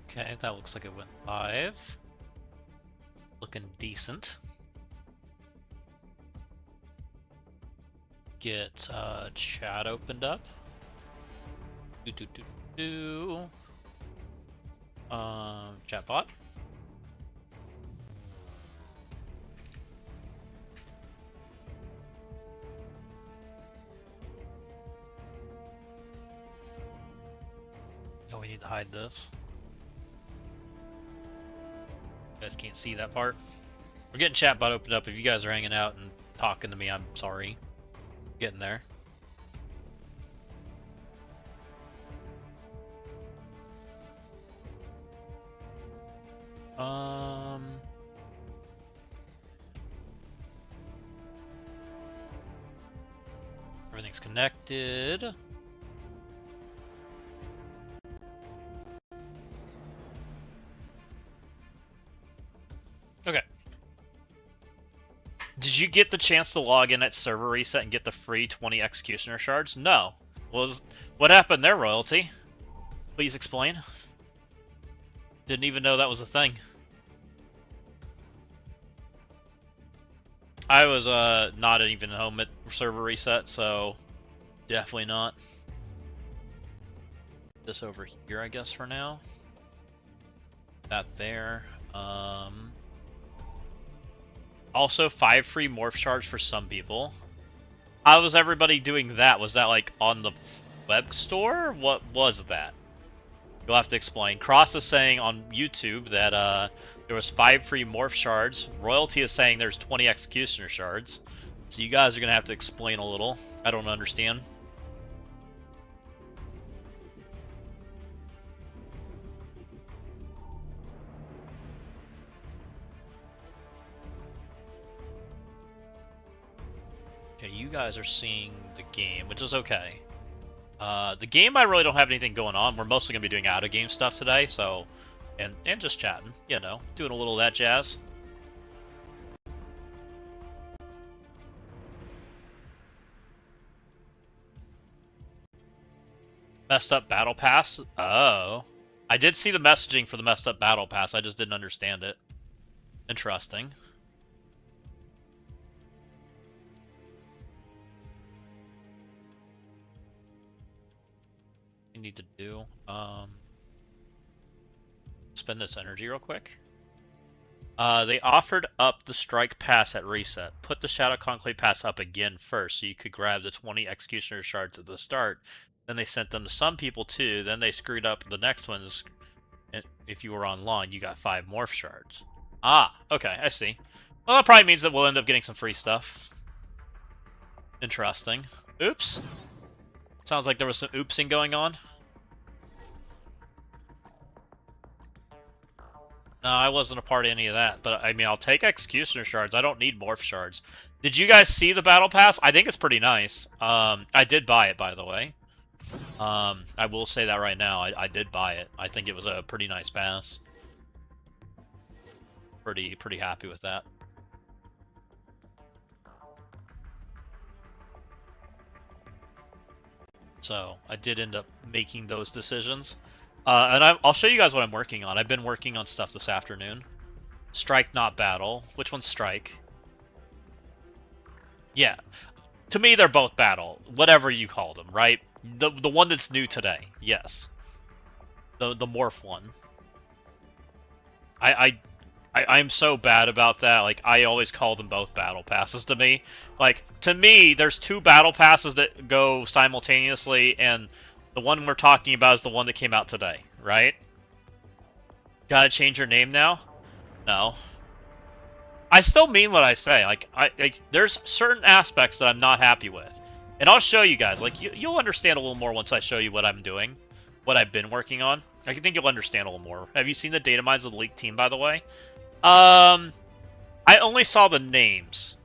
Okay, that looks like it went live. Looking decent. Get chat opened up. Chat bot. Oh, we need to hide this. You guys can't see that part. We're getting chat bot opened up. If you guys are hanging out and talking to me, I'm sorry. Getting there. Everything's connected. Okay. Did you get the chance to log in at server reset and get the free 20 executioner shards? No. What happened there, Royalty? Please explain. Didn't even know that was a thing. I was not even home at server reset, so definitely not. This over here, I guess, for now. That there. Also, 5 free morph shards for some people. How was everybody doing that? Was that like on the web store? What was that? You'll have to explain. Cross is saying on YouTube that there was 5 free morph shards. Royalty is saying there's 20 executioner shards. So you guys are gonna have to explain a little. I don't understand. Okay, you guys are seeing the game, which is okay. The game, I really don't have anything going on. We're mostly gonna be doing out of game stuff today, so and just chatting, you know, doing a little of that jazz. Messed up battle pass? Oh. I did see the messaging for the messed up battle pass, I just didn't understand it. Interesting. We need to do spend this energy real quick. They offered up the strike pass at reset. Put the Shadow Conclave pass up again first, so you could grab the 20 executioner shards at the start. Then they sent them to some people too. Then they screwed up the next ones. And if you were online, you got 5 morph shards. Ah, okay, I see. Well, that probably means that we'll end up getting some free stuff. Interesting. Oops. Sounds like there was some oopsing going on. No, I wasn't a part of any of that, but I mean, I'll take executioner shards. I don't need morph shards. Did you guys see the battle pass? I think it's pretty nice. I did buy it, by the way. I will say that right now. I did buy it. I think it was a pretty nice pass. Pretty happy with that. So I did end up making those decisions. And I'll show you guys what I'm working on. I've been working on stuff this afternoon. Strike, not battle. Which one's strike? Yeah. To me, they're both battle. Whatever you call them, right? The one that's new today. Yes. The morph one. I'm so bad about that. Like, I always call them both battle passes to me. Like, to me, there's 2 battle passes that go simultaneously, and the one we're talking about is the one that came out today, right? Gotta change your name now? No. I still mean what I say. Like, there's certain aspects that I'm not happy with. And I'll show you guys. Like, you'll understand a little more once I show you what I'm doing. What I've been working on. I think you'll understand a little more. Have you seen the data mines of the League team, by the way? I only saw the names.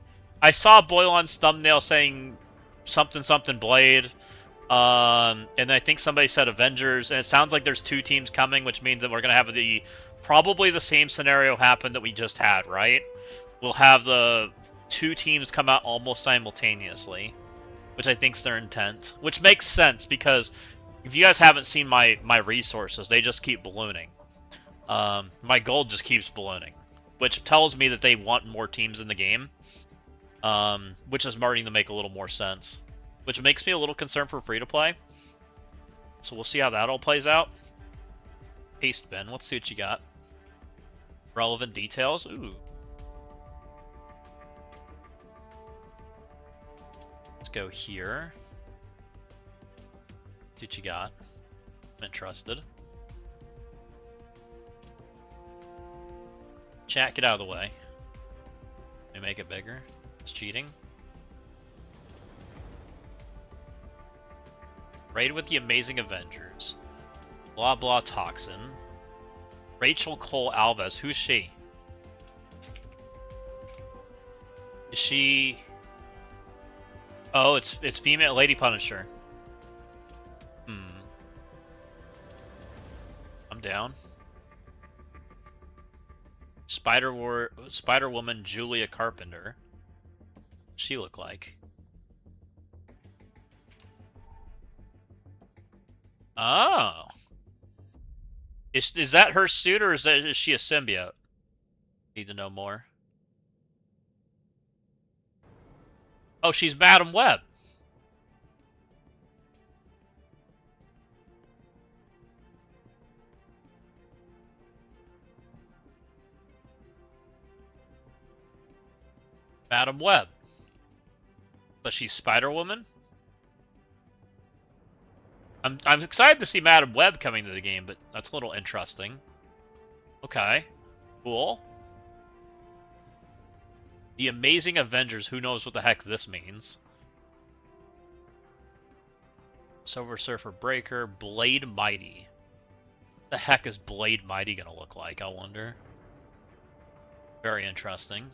I saw Boylon's thumbnail saying something something Blade. And I think somebody said Avengers, and it sounds like there's 2 teams coming, which means that we're gonna have probably the same scenario happen that we just had, right? We'll have the 2 teams come out almost simultaneously, which I think's their intent, which makes sense because if you guys haven't seen my resources, they just keep ballooning. My gold just keeps ballooning, which tells me that they want more teams in the game, which is starting to make a little more sense. Which makes me a little concerned for free-to-play. So we'll see how that all plays out. Paste bin, let's see what you got. Relevant details, ooh. Let's go here. See what you got. I'm interested. Chat, get out of the way. Let me make it bigger. It's cheating. Raid with the Amazing Avengers. Blah blah Toxin. Rachel Cole Alves. Who's she? Is she... Oh, it's female Lady Punisher. I'm down. Spider-Woman Julia Carpenter. What's she look like? Oh. Is that her suit, or is she a symbiote? Need to know more. Oh, she's Madam Web. Madam Web. But she's Spider-Woman? I'm excited to see Madam Web coming to the game, but that's a little interesting. Okay. Cool. The Amazing Avengers, who knows what the heck this means. Silver Surfer Breaker, Blade Mighty. What the heck is Blade Mighty gonna look like, I wonder? Very interesting.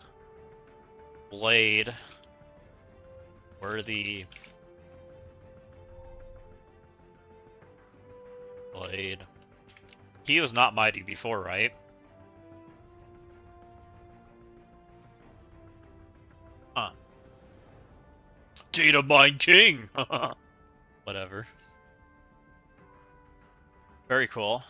Blade. Worthy. Blade. He was not mighty before, right? Huh. Data Mine King! Whatever. Very cool.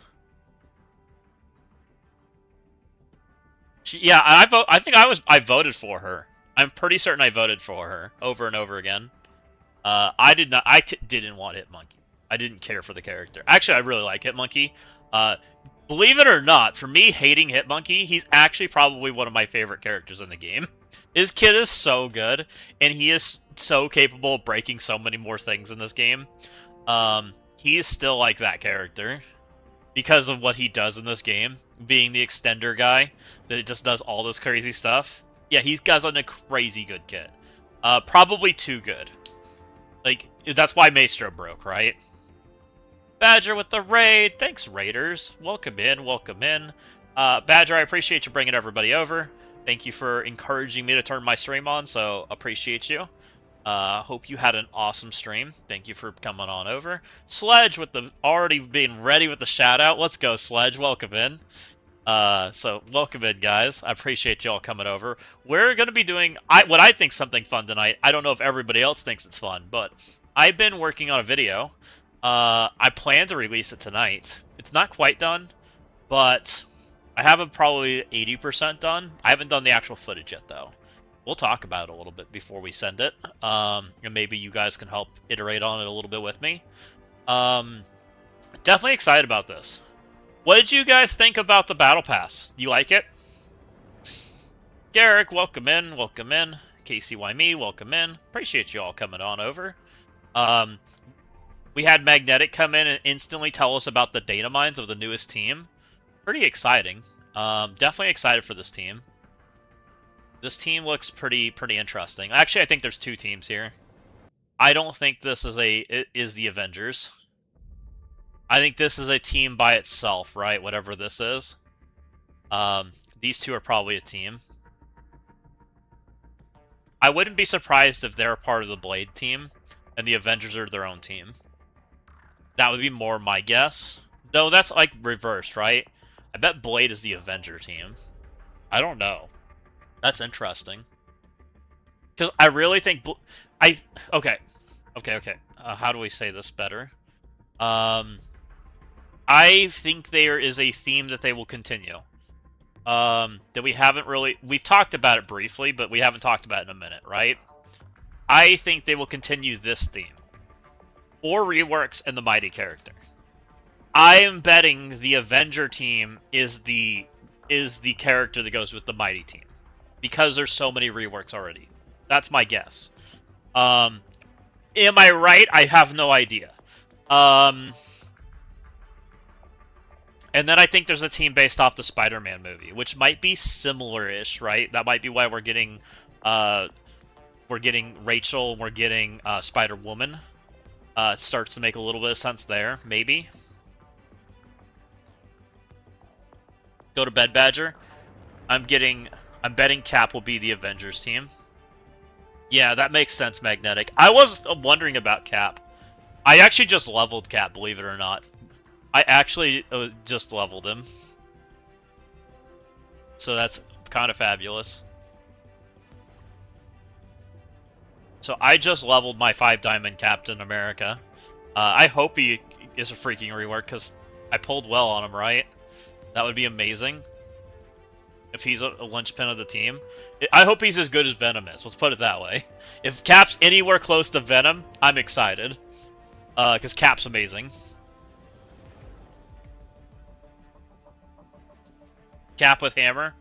Yeah, I think I voted for her. I'm pretty certain I voted for her over and over again. I didn't want Hitmonkey. I didn't care for the character. Actually, I really like Hitmonkey. Believe it or not, for me hating Hitmonkey, he's actually probably one of my favorite characters in the game. His kid is so good, and he is so capable of breaking so many more things in this game. He is still like that character because of what he does in this game, being the extender guy that just does all this crazy stuff. Yeah, he's got on a crazy good kit. Probably too good. Like, that's why Maestro broke, right? Badger with the raid. Thanks, Raiders. Welcome in, welcome in. Badger, I appreciate you bringing everybody over. Thank you for encouraging me to turn my stream on, so appreciate you. Hope you had an awesome stream. Thank you for coming on over. Sledge with the already being ready with the shout out. Let's go, Sledge. Welcome in. So welcome in, guys. I appreciate y'all coming over. We're gonna be doing what I think something fun tonight. I don't know if everybody else thinks it's fun, but I've been working on a video. I plan to release it tonight. It's not quite done, but I have it probably 80% done. I haven't done the actual footage yet, though. We'll talk about it a little bit before we send it, and maybe you guys can help iterate on it a little bit with me. Definitely excited about this. What did you guys think about the Battle Pass? You like it? Garrick, welcome in, welcome in. KCY Me, welcome in. Appreciate you all coming on over. We had Magnetic come in and instantly tell us about the data mines of the newest team. Pretty exciting. Definitely excited for this team. This team looks pretty interesting. Actually, I think there's 2 teams here. I don't think this is the Avengers. I think this is a team by itself, right? Whatever this is. These 2 are probably a team. I wouldn't be surprised if they're part of the Blade team, and the Avengers are their own team. That would be more my guess. Though that's like reversed, right? I bet Blade is the Avenger team. I don't know. That's interesting. Because I really think... Okay. How do we say this better? I think there is a theme that they will continue. That we haven't really... We've talked about it briefly, but we haven't talked about it in a minute, right? I think they will continue this theme. Or reworks and the Mighty character. I am betting the Avenger team is the character that goes with the Mighty team. Because there's so many reworks already. That's my guess. Am I right? I have no idea. And then I think there's a team based off the Spider-Man movie, which might be similar-ish, right? That might be why we're getting Rachel, we're getting Spider-Woman. It starts to make a little bit of sense there, maybe. Go to bed, Badger. I'm betting Cap will be the Avengers team. Yeah, that makes sense, Magnetic. I was wondering about Cap. I actually just leveled Cap, believe it or not. I actually just leveled him. So that's kind of fabulous. So I just leveled my 5-diamond Captain America. I hope he is a freaking rework, because I pulled well on him, right? That would be amazing. If he's a linchpin of the team. I hope he's as good as Venom is. Let's put it that way. If Cap's anywhere close to Venom, I'm excited. Because Cap's amazing. Cap with Hammer?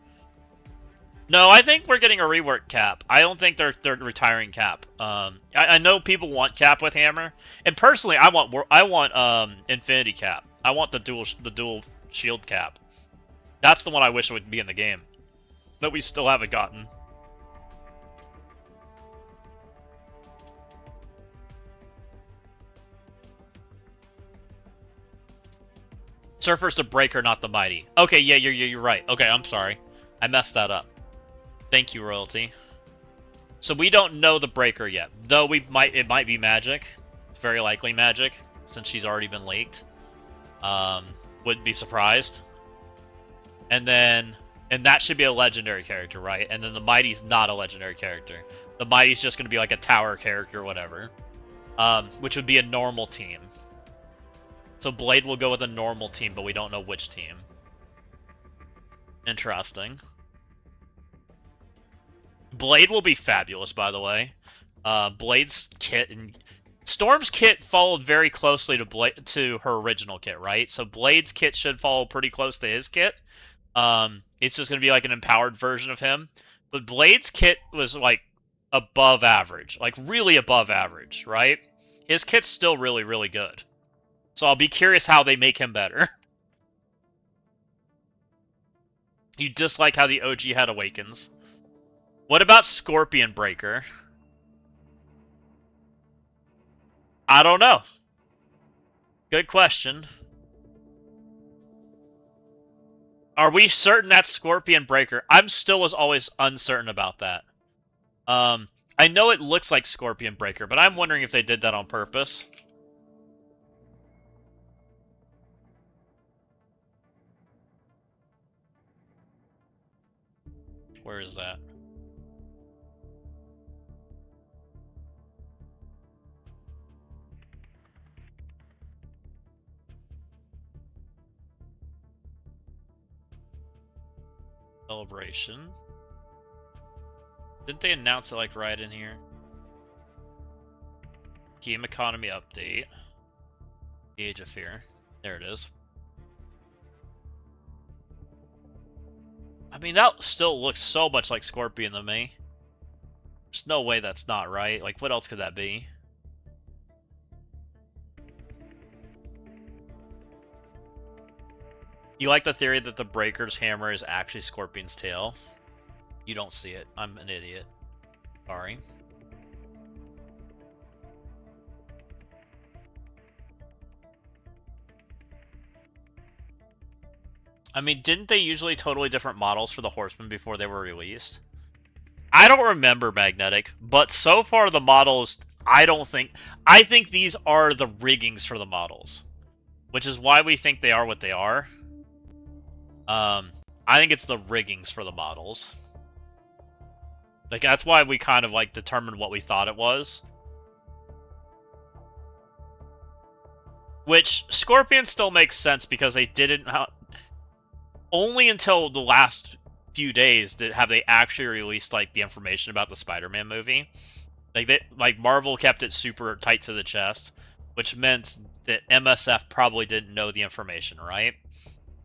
No, I think we're getting a rework Cap. I don't think they're retiring Cap. I know people want Cap with Hammer, and personally, I want Infinity Cap. I want the dual shield Cap. That's the one I wish would be in the game, that we still haven't gotten. Surfer's the Breaker, not the Mighty. Okay, yeah, you're right. Okay, I'm sorry. I messed that up. Thank you, Royalty. So we don't know the Breaker yet. Though it might be Magic. It's very likely Magic, since she's already been leaked. Wouldn't be surprised. And that should be a legendary character, right? And then the Mighty's not a legendary character. The Mighty's just going to be like a tower character or whatever. Which would be a normal team. So Blade will go with a normal team, but we don't know which team. Interesting. Blade will be fabulous, by the way. Blade's kit and Storm's kit followed very closely to her original kit, right? So Blade's kit should follow pretty close to his kit. It's just going to be like an empowered version of him. But Blade's kit was like above average, like really above average, right? His kit's still really, really good. So I'll be curious how they make him better. You dislike how the OG had Awakens. What about Scorpion Breaker? I don't know. Good question. Are we certain that's Scorpion Breaker? I'm still as always uncertain about that. I know it looks like Scorpion Breaker, but I'm wondering if they did that on purpose. Where is that? Celebration. Didn't they announce it like right in here? Game economy update. The Age of Fear. There it is. I mean, that still looks so much like Scorpion to me. There's no way that's not right. Like, what else could that be? You like the theory that the Breaker's hammer is actually Scorpion's tail? You don't see it. I'm an idiot. Sorry. I mean, didn't they usually totally different models for the Horsemen before they were released? I don't remember Magnetic, but so far the models, I think these are the riggings for the models, which is why we think they are what they are. I think it's the riggings for the models. Like, that's why we kind of, like, determined what we thought it was. Which, Scorpion still makes sense because they didn't... Only until the last few days have they actually released, like, the information about the Spider-Man movie. Like, Marvel kept it super tight to the chest, which meant that MSF probably didn't know the information, right?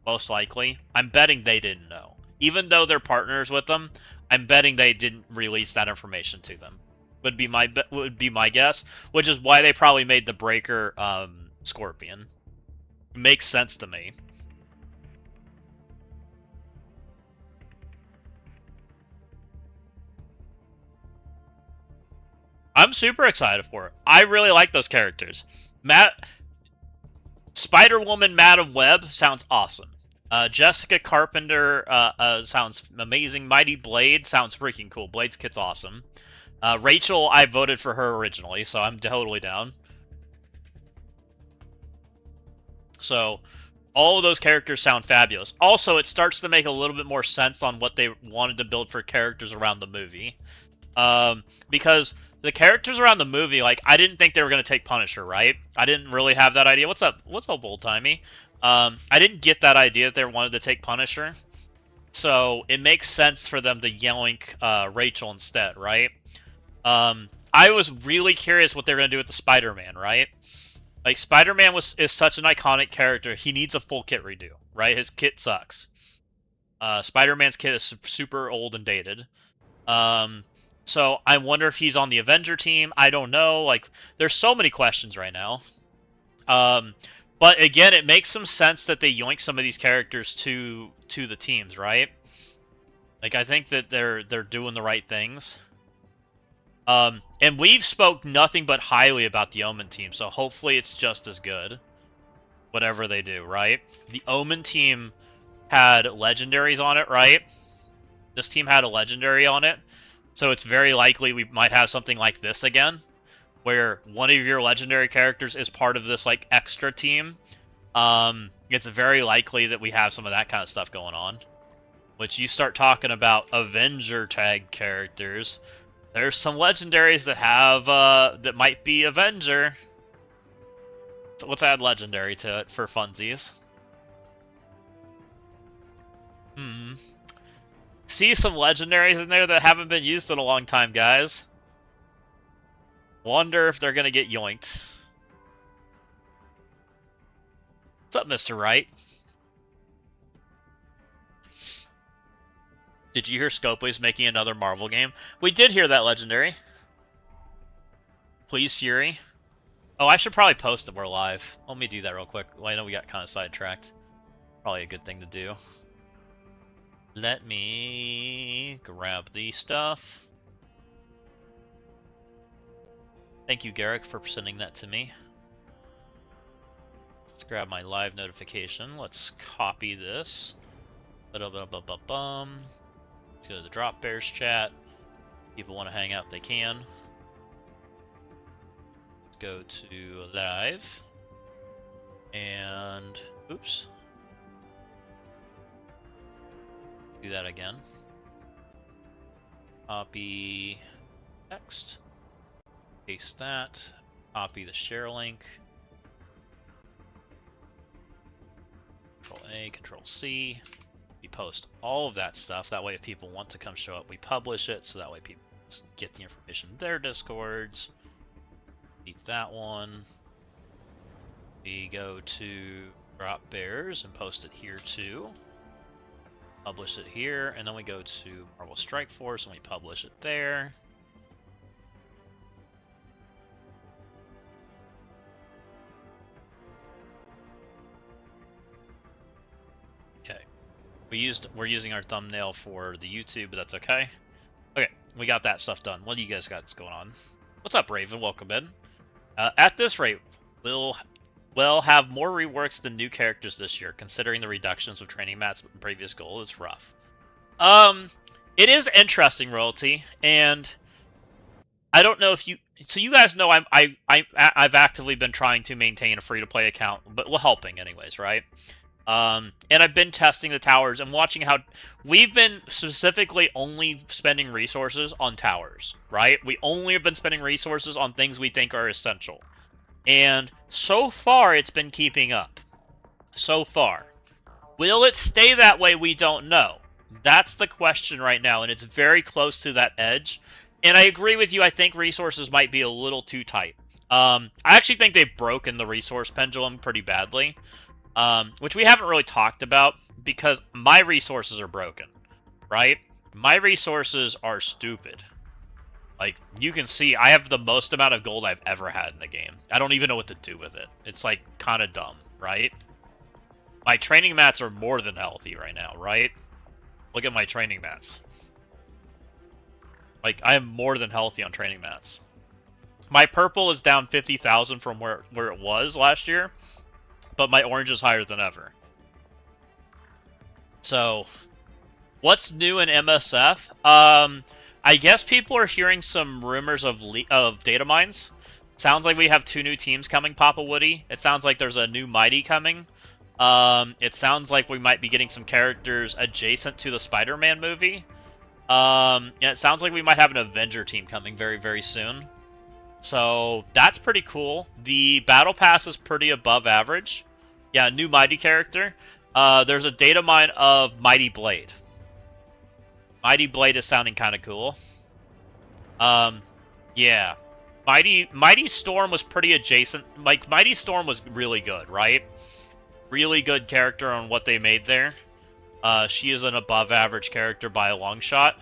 Most likely. I'm betting they didn't know. Even though they're partners with them, I'm betting they didn't release that information to them. Would be my guess, which is why they probably made the Breaker Scorpion. It makes sense to me. I'm super excited for it. I really like those characters. Spider-Woman Madam Web sounds awesome. Jessica Carpenter sounds amazing. Mighty Blade sounds freaking cool. Blade's kit's awesome. Rachel, I voted for her originally, so I'm totally down. So, all of those characters sound fabulous. Also, it starts to make a little bit more sense on what they wanted to build for characters around the movie. Because the characters around the movie, like, I didn't think they were going to take Punisher, right? I didn't really have that idea. What's up, old timey? I didn't get that idea that they wanted to take Punisher. So it makes sense for them to yoink Rachel instead, right? I was really curious what they were going to do with the Spider-Man, right? Like, Spider-Man is such an iconic character. He needs a full kit redo, right? His kit sucks. Spider-Man's kit is super old and dated. So I wonder if he's on the Avenger team. I don't know. Like, there's so many questions right now. But again, it makes some sense that they yoink some of these characters to the teams, right? Like, I think that they're doing the right things. And we've spoke nothing but highly about the Omen team, so hopefully it's just as good. Whatever they do, right? The Omen team had legendaries on it, right? This team had a legendary on it. So it's very likely we might have something like this again, where one of your legendary characters is part of this, like, extra team. It's very likely that we have some of that kind of stuff going on. Which, you start talking about Avenger tag characters, there's some legendaries that have, that might be Avenger. So let's add legendary to it for funsies. See some legendaries in there that haven't been used in a long time, guys. Wonder if they're gonna get yoinked. What's up, Mr. Wright? Did you hear Scopely's making another Marvel game? We did hear that, legendary. Please, Fury. Oh, I should probably post that we're live. Let me do that real quick. Well, I know we got kind of sidetracked. Probably a good thing to do. Let me grab the stuff. Thank you, Garrick, for sending that to me. Let's grab my live notification. Let's copy this. Let's go to the Drop Bears chat. People want to hang out, they can. Let's go to live. And, oops. Do that again. Copy text. Paste that. Copy the share link. Control A, Control C. We post all of that stuff. That way if people want to come show up, we publish it. So that way people get the information in their Discords. Delete that one. We go to Drop Bears and post it here too. Publish it here, and then we go to Marvel Strike Force and we publish it there. Okay. We're using our thumbnail for the YouTube, but that's okay. Okay, we got that stuff done. What do you guys got going on? What's up, Raven? Welcome in. At this rate, we'll have more reworks than new characters this year, considering the reductions of training mats and previous goal. It's rough. It is interesting, Royalty, and I don't know if you. So you guys know I've actively been trying to maintain a free-to-play account, but we're helping anyways, right? And I've been testing the towers and watching how we've been specifically only spending resources on towers, right? We only have been spending resources on things we think are essential. And so far, it's been keeping up. So far. Will it stay that way? We don't know. That's the question right now, and it's very close to that edge. And I agree with you. I think resources might be a little too tight. I actually think they've broken the resource pendulum pretty badly. Which we haven't really talked about because my resources are broken, right? My resources are stupid. Like, you can see I have the most amount of gold I've ever had in the game. I don't even know what to do with it. It's, like, kind of dumb, right? My training mats are more than healthy right now, right? Look at my training mats. Like, I am more than healthy on training mats. My purple is down 50,000 from where it was last year. But my orange is higher than ever. So, what's new in MSF? I guess people are hearing some rumors of data mines. Sounds like we have 2 new teams coming, Papa Woody. It sounds like there's a new Mighty coming. It sounds like we might be getting some characters adjacent to the Spider-Man movie. And it sounds like we might have an Avenger team coming very, very soon. So, that's pretty cool. The Battle Pass is pretty above average. Yeah, new Mighty character. There's a data mine of Mighty Blade. Mighty Blade is sounding kind of cool. Yeah. Mighty Storm was pretty adjacent. Like, Mighty Storm was really good, right? Really good character on what they made there. She is an above average character by a long shot.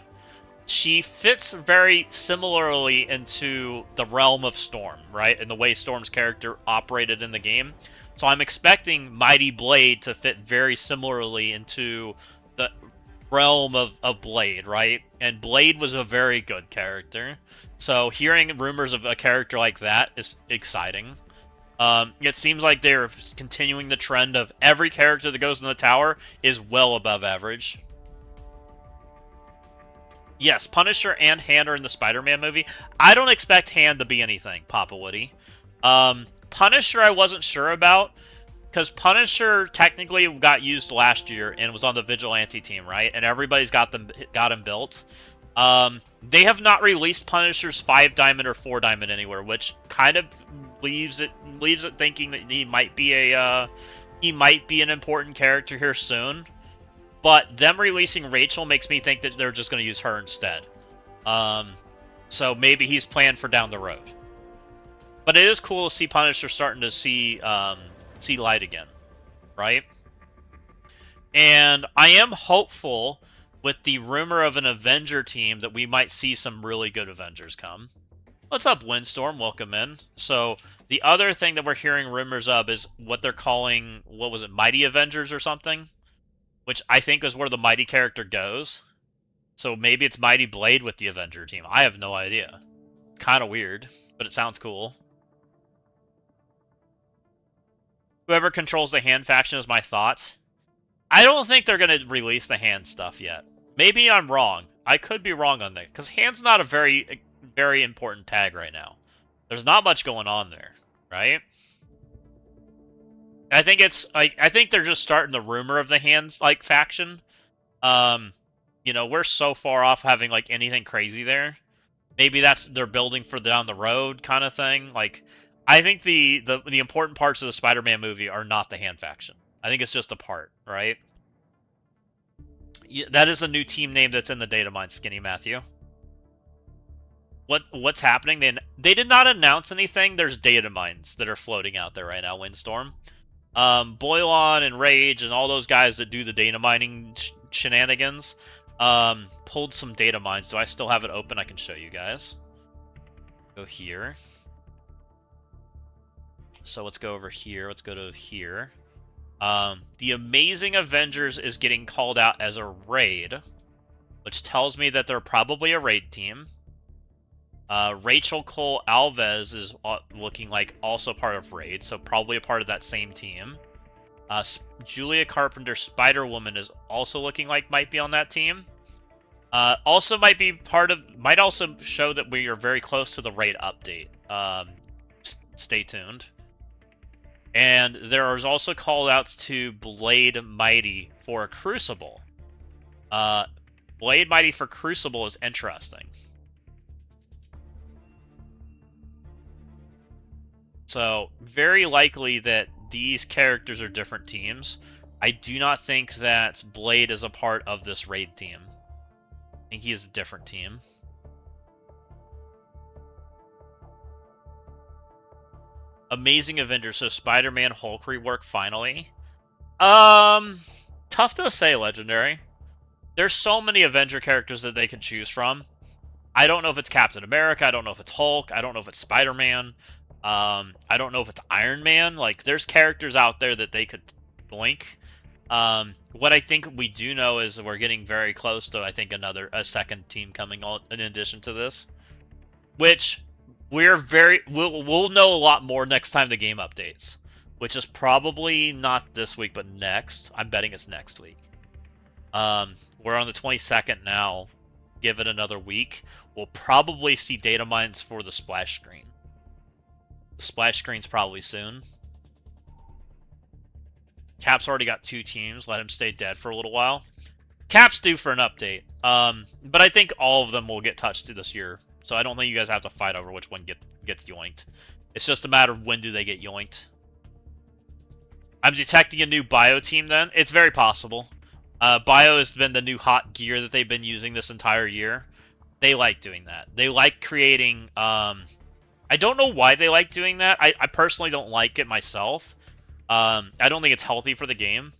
She fits very similarly into the realm of Storm, right? And the way Storm's character operated in the game. So I'm expecting Mighty Blade to fit very similarly into the realm of Blade, right? And Blade was a very good character. So hearing rumors of a character like that is exciting. It seems like they're continuing the trend of every character that goes in the tower is well above average. Yes, Punisher and Hand are in the Spider-Man movie. I don't expect Hand to be anything, Papa Woody. Punisher I wasn't sure about, because Punisher technically got used last year and was on the Vigilante team, right? And everybody's got him built. They have not released Punisher's 5 diamond or 4 diamond anywhere, which kind of leaves it thinking that he might be an important character here soon. But them releasing Rachel makes me think that they're just going to use her instead. So maybe he's planned for down the road. But it is cool to see Punisher starting to see light again, right? And I am hopeful with the rumor of an Avenger team that we might see some really good Avengers come. What's up, Windstorm? Welcome in. So the other thing that we're hearing rumors of is what they're calling, what was it, Mighty Avengers or something? Which I think is where the Mighty character goes. So maybe it's Mighty Blade with the Avenger team. I have no idea. Kind of weird, but it sounds cool. Whoever controls the Hand faction is my thoughts. I don't think they're going to release the Hand stuff yet. Maybe I'm wrong. I could be wrong on that. Because Hand's not a very, very important tag right now. There's not much going on there, right? I think I think they're just starting the rumor of the Hands like faction. You know, we're so far off having like anything crazy there. Maybe they're building for down the road kind of thing. Like, I think the important parts of the Spider-Man movie are not the Hand faction. I think it's just a part, right? Yeah, that is a new team name that's in the data mine, Skinny Matthew. What's happening? They did not announce anything. There's data mines that are floating out there right now, Windstorm. Boylon and Rage and all those guys that do the data mining shenanigans pulled some data mines. Do I still have it open? I can show you guys. Go here. So let's go over here. Let's go to here. The Amazing Avengers is getting called out as a raid, which tells me that they're probably a raid team. Rachel Cole Alves is looking like also part of raid, so probably a part of that same team. Julia Carpenter Spider-Woman is also looking like might be on that team. Also might be part of, might also show that we are very close to the raid update. Stay tuned. And there is also callouts to Blade Mighty for Crucible. Blade Mighty for Crucible is interesting. So, very likely that these characters are different teams. I do not think that Blade is a part of this raid team. I think he is a different team. Amazing Avengers, so Spider-Man Hulk rework finally. Tough to say, Legendary. There's so many Avenger characters that they can choose from. I don't know if it's Captain America, I don't know if it's Hulk, I don't know if it's Spider-Man. I don't know if it's Iron Man. Like, there's characters out there that they could blink. What I think we do know is we're getting very close to, I think, a second team coming on in addition to this, which we'll know a lot more next time the game updates, which is probably not this week, but next. I'm betting it's next week. We're on the 22nd now. Give it another week. We'll probably see data mines for the splash screen. The splash screen's probably soon. Cap's already got 2 teams. Let him stay dead for a little while. Cap's due for an update. But I think all of them will get touched this year. So I don't think you guys have to fight over which one gets yoinked. It's just a matter of when do they get yoinked. I'm detecting a new bio team then. It's very possible. Bio has been the new hot gear that they've been using this entire year. They like doing that. They like creating... I don't know why they like doing that. I personally don't like it myself. I don't think it's healthy for the game.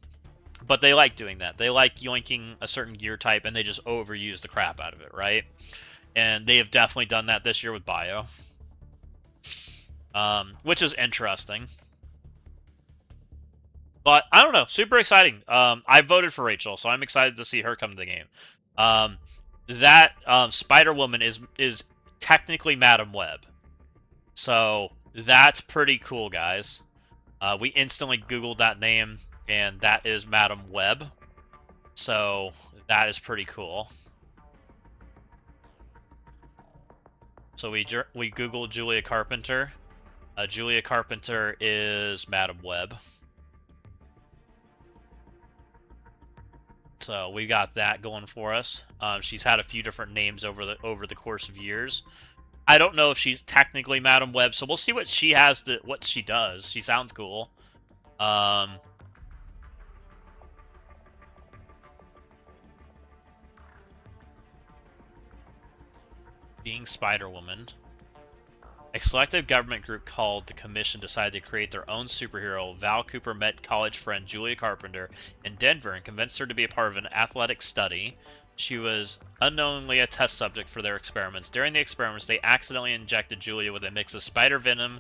But they like doing that. They like yoinking a certain gear type and they just overuse the crap out of it, right? And they have definitely done that this year with Bio. Which is interesting. But, I don't know. Super exciting. I voted for Rachel, so I'm excited to see her come to the game. That Spider-Woman is technically Madam Web. So, that's pretty cool, guys. We instantly Googled that name, and that is Madam Web. So, that is pretty cool. So, we Googled Julia Carpenter. Julia Carpenter is Madam Web. So we got that going for us. She's had a few different names over the course of years. I don't know if she's technically Madam Web, so we'll see what she has what she does. She sounds cool. Being Spider-Woman. A selective government group called the Commission decided to create their own superhero. Val Cooper met college friend Julia Carpenter in Denver and convinced her to be a part of an athletic study. She was unknowingly a test subject for their experiments. During the experiments, they accidentally injected Julia with a mix of spider venom,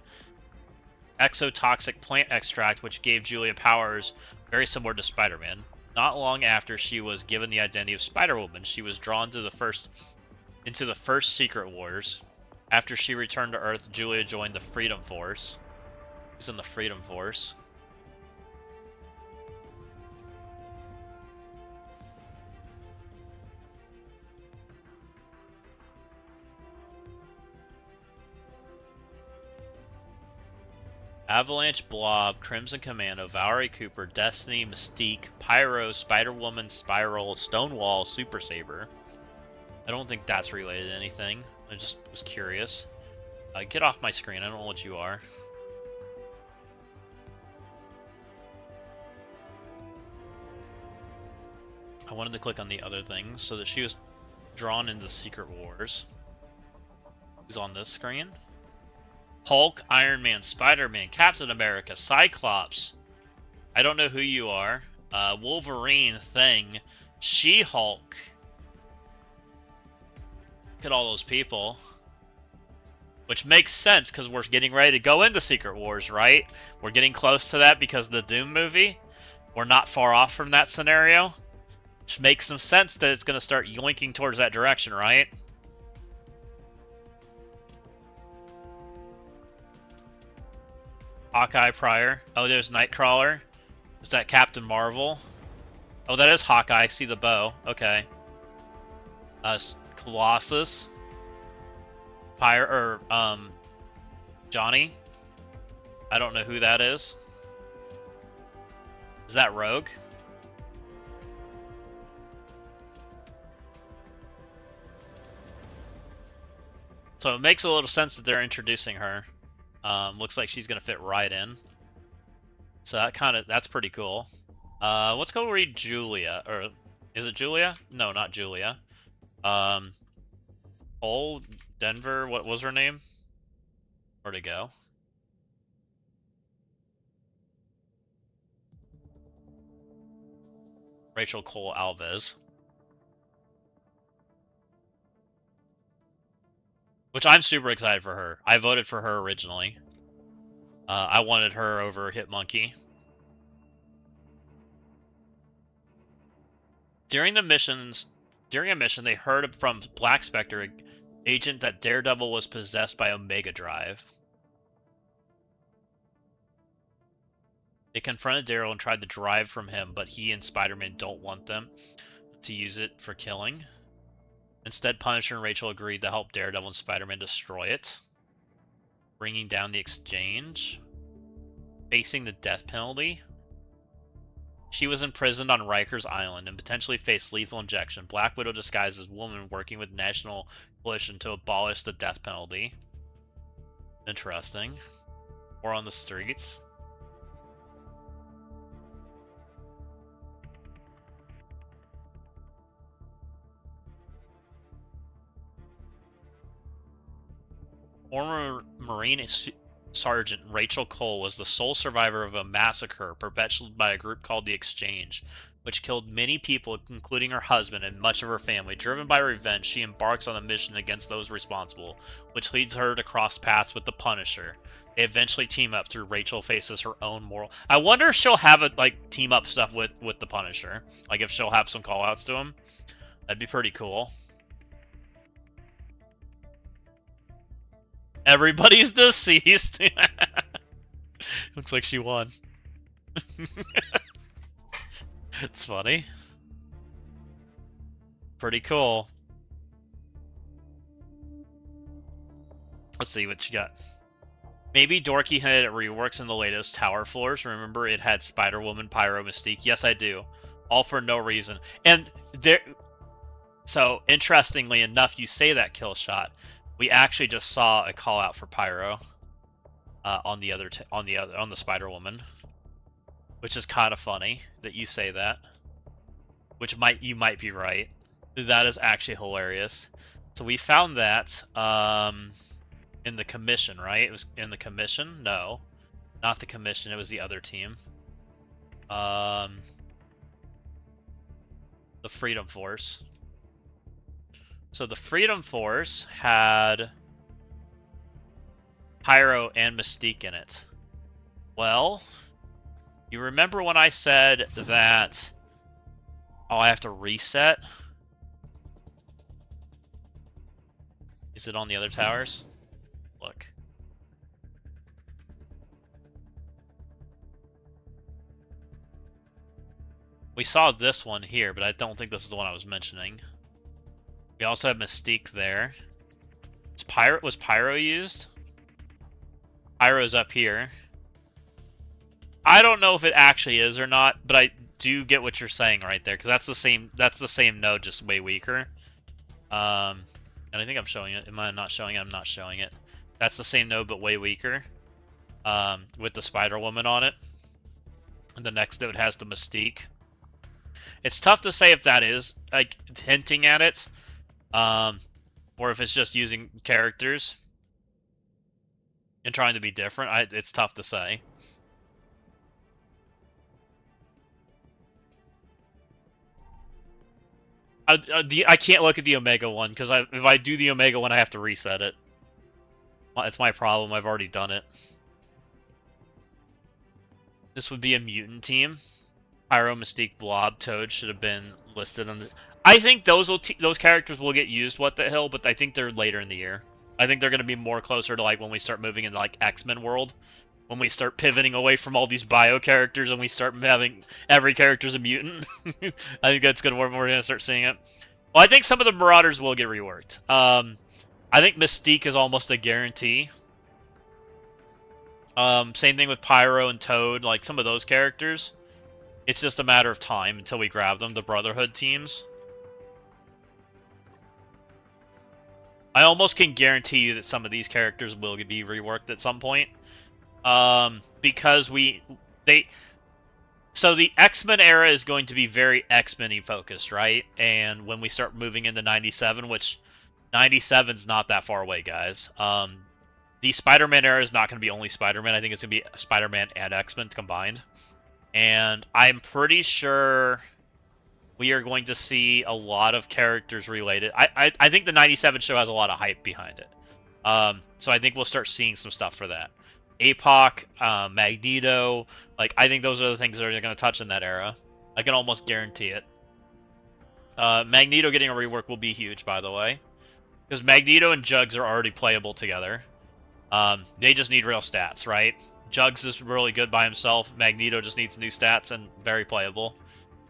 exotoxic plant extract, which gave Julia powers very similar to Spider-Man. Not long after she was given the identity of Spider-Woman, she was drawn into the first Secret Wars. After she returned to Earth, Julia joined the Freedom Force. She's in the Freedom Force. Avalanche, Blob, Crimson Commando, Valerie Cooper, Destiny, Mystique, Pyro, Spider-Woman, Spiral, Stonewall, Super Saber. I don't think that's related to anything. I just was curious. Get off my screen. I don't know what you are. I wanted to click on the other thing so that she was drawn into Secret Wars. Who's on this screen? Hulk, Iron Man, Spider-Man, Captain America, Cyclops. I don't know who you are. Wolverine, Thing, She-Hulk. Look at all those people. Which makes sense because we're getting ready to go into Secret Wars, right? We're getting close to that because of the Doom movie. We're not far off from that scenario. Which makes some sense that it's going to start yoinking towards that direction, right? Hawkeye prior. Oh, there's Nightcrawler. Is that Captain Marvel? Oh, that is Hawkeye. I see the bow. Okay. Colossus, Pyre, or Johnny. I don't know who that is. Is that Rogue? So it makes a little sense that they're introducing her. Looks like she's gonna fit right in. So that's pretty cool. Let's go read Julia, or is it Julia? No, not Julia. Denver, what was her name? Where'd it go? Rachel Cole Alves. Which I'm super excited for her. I voted for her originally. I wanted her over Hitmonkey. During a mission, they heard from Black Spectre, agent, that Daredevil was possessed by Omega Drive. They confronted Daredevil and tried to drive from him, but he and Spider-Man don't want them to use it for killing. Instead, Punisher and Rachel agreed to help Daredevil and Spider-Man destroy it, bringing down the Exchange, facing the death penalty. She was imprisoned on Rikers Island and potentially faced lethal injection. Black Widow disguised as woman working with National Coalition to abolish the death penalty. Interesting. Or on the streets. Former Marine Sergeant Rachel Cole was the sole survivor of a massacre perpetrated by a group called the Exchange, which killed many people, including her husband and much of her family. Driven by revenge, she embarks on a mission against those responsible, which leads her to cross paths with the Punisher. They eventually team up through Rachel faces her own moral. I wonder if she'll have a team up stuff with the Punisher. Like if she'll have some callouts to him. That'd be pretty cool. Everybody's deceased. Looks like she won. It's funny. Pretty cool. Let's see what you got. Maybe Dorky had reworks in the latest Tower Floors. Remember it had Spider-Woman, Pyro, Mystique? Yes, I do. All for no reason. And there... So, interestingly enough, you say that, Killshot. We actually just saw a call out for Pyro on the Spider-Woman, which is kind of funny that you say that. Which you might be right. That is actually hilarious. So we found that in the commission, right? It was in the commission? No, not the commission. It was the other team. The Freedom Force. So the Freedom Force had Pyro and Mystique in it. Well, you remember when I said that... Oh, I have to reset? Is it on the other towers? Look. We saw this one here, but I don't think this is the one I was mentioning. We also have Mystique there. Was Pyro used? Pyro's up here. I don't know if it actually is or not, but I do get what you're saying right there, because that's the same node, just way weaker. And I think I'm showing it. Am I not showing it? I'm not showing it. That's the same node, but way weaker. With the Spider-Woman on it. And the next node has the Mystique. It's tough to say if that is like hinting at it. Or if it's just using characters and trying to be different. It's tough to say. I can't look at the Omega one, because if I do the Omega one, I have to reset it. It's my problem. I've already done it. This would be a mutant team. Pyro, Mystique, Blob, Toad should have been listed on the... I think those characters will get used, what the hell, but I think they're later in the year. I think they're going to be more closer to like when we start moving into like X-Men world. When we start pivoting away from all these bio characters and we start having every character's a mutant. I think that's good where we're going to start seeing it. Well, I think some of the Marauders will get reworked. I think Mystique is almost a guarantee. Same thing with Pyro and Toad, like some of those characters. It's just a matter of time until we grab them, the Brotherhood teams. I almost can guarantee you that some of these characters will be reworked at some point. Because so the X-Men era is going to be very X-Men-y focused, right? And when we start moving into 97, which 97's not that far away, guys. The Spider-Man era is not going to be only Spider-Man. I think it's going to be Spider-Man and X-Men combined. And I'm pretty sure we are going to see a lot of characters related. I think the 97 show has a lot of hype behind it. So I think we'll start seeing some stuff for that. APOC, Magneto, like I think those are the things that are going to touch in that era. I can almost guarantee it. Magneto getting a rework will be huge, by the way. Because Magneto and Jugs are already playable together. They just need real stats, right? Jugs is really good by himself. Magneto just needs new stats and very playable.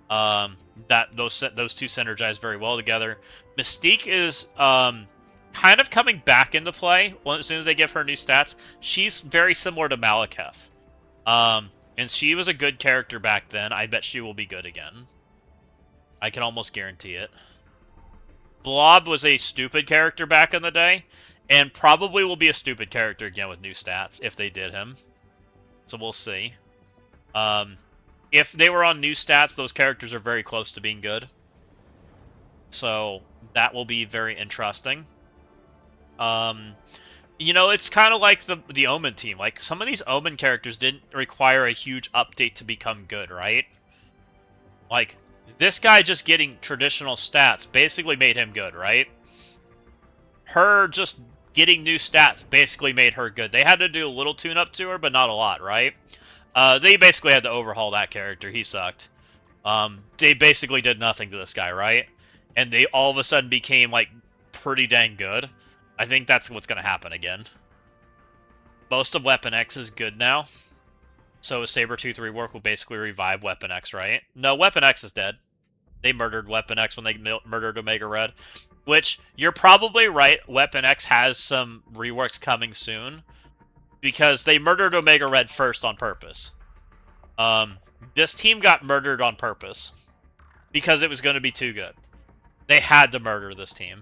Those two synergize very well together. Mystique is kind of coming back into play as soon as they give her new stats. She's very similar to Malekith. And she was a good character back then. I bet she will be good again. I can almost guarantee it. Blob was a stupid character back in the day, and probably will be a stupid character again with new stats if they did him. So we'll see. If they were on new stats, those characters are very close to being good. So that will be very interesting. You know, it's kind of like the Omen team. Like, some of these Omen characters didn't require a huge update to become good, right? Like, this guy just getting traditional stats basically made him good, right? Her just getting new stats basically made her good. They had to do a little tune-up to her, but not a lot, right? They basically had to overhaul that character. He sucked. They basically did nothing to this guy, right? And they all of a sudden became, like, pretty dang good. I think that's what's going to happen again. Most of Weapon X is good now. So a Sabretooth rework will basically revive Weapon X, right? No, Weapon X is dead. They murdered Weapon X when they murdered Omega Red. Which, you're probably right, Weapon X has some reworks coming soon. Because they murdered Omega Red first on purpose. This team got murdered on purpose. Because it was going to be too good. They had to murder this team.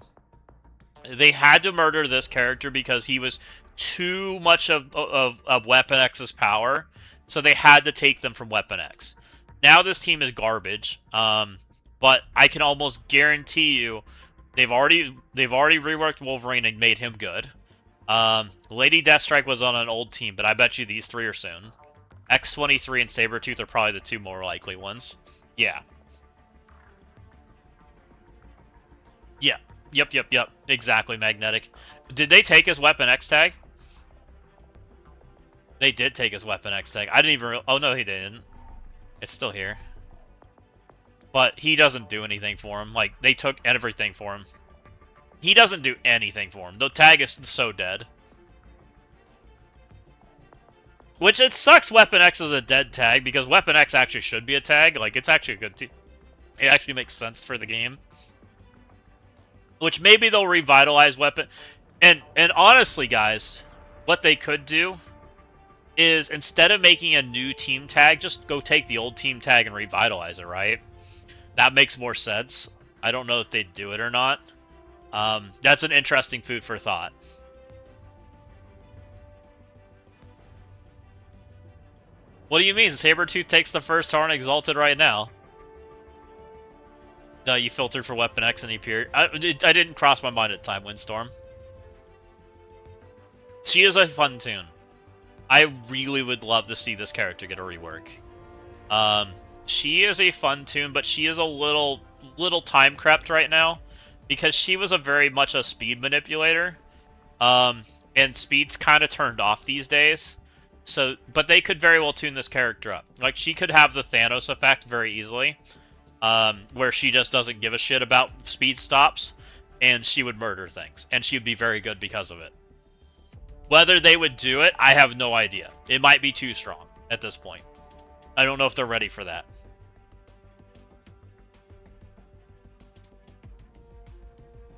They had to murder this character because he was too much of Weapon X's power. So they had to take them from Weapon X. Now this team is garbage. But I can almost guarantee you they've already reworked Wolverine and made him good. Lady Deathstrike was on an old team, but I bet you these three are soon. X-23 and Sabretooth are probably the two more likely ones. Yeah. Yeah. Yep. Exactly, Magnetic. Did they take his Weapon X tag? They did take his Weapon X tag. I didn't even... Oh, no, he didn't. It's still here. But he doesn't do anything for him. Like, they took everything for him. He doesn't do anything for him. The tag is so dead. Which, it sucks Weapon X is a dead tag, because Weapon X actually should be a tag. Like, it's actually a good... It actually makes sense for the game. Which maybe they'll revitalize Weapon... And honestly, guys, what they could do is, instead of making a new team tag, just go take the old team tag and revitalize it, right? That makes more sense. I don't know if they'd do it or not. That's an interesting food for thought. What do you mean? Sabretooth takes the first Tarn Exalted right now. You filtered for Weapon X and he appeared. I didn't cross my mind at the time, Windstorm. She is a fun tune. I really would love to see this character get a rework. She is a fun tune, but she is a little time crept right now. Because she was very much a speed manipulator. And speed's kind of turned off these days. So, but they could very well tune this character up. Like, she could have the Thanos effect very easily. Where she just doesn't give a shit about speed stops. And she would murder things. And she would be very good because of it. Whether they would do it, I have no idea. It might be too strong at this point. I don't know if they're ready for that.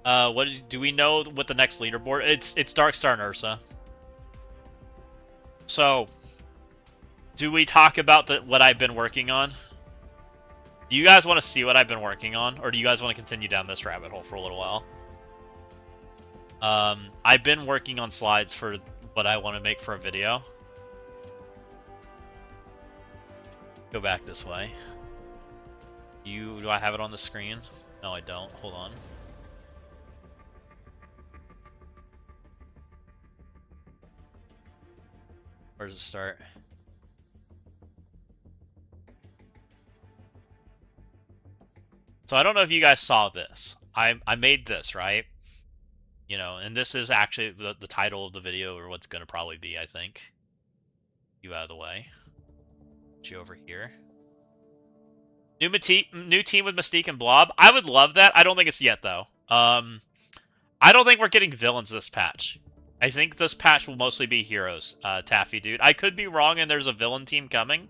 What do we know? What the next leaderboard? It's Darkstar and Ursa. So, do we talk about what I've been working on? Do you guys want to see what I've been working on, or do you guys want to continue down this rabbit hole for a little while? I've been working on slides for what I want to make for a video. Go back this way. Do I have it on the screen? No, I don't. Hold on. Where does it start? So I don't know if you guys saw this. I made this, right? You know, and this is actually the title of the video, or what's going to probably be, I think. You out of the way. Put you over here. New team with Mystique and Blob. I would love that. I don't think it's yet, though. I don't think we're getting villains this patch. I think this patch will mostly be heroes, Taffy dude. I could be wrong and there's a villain team coming.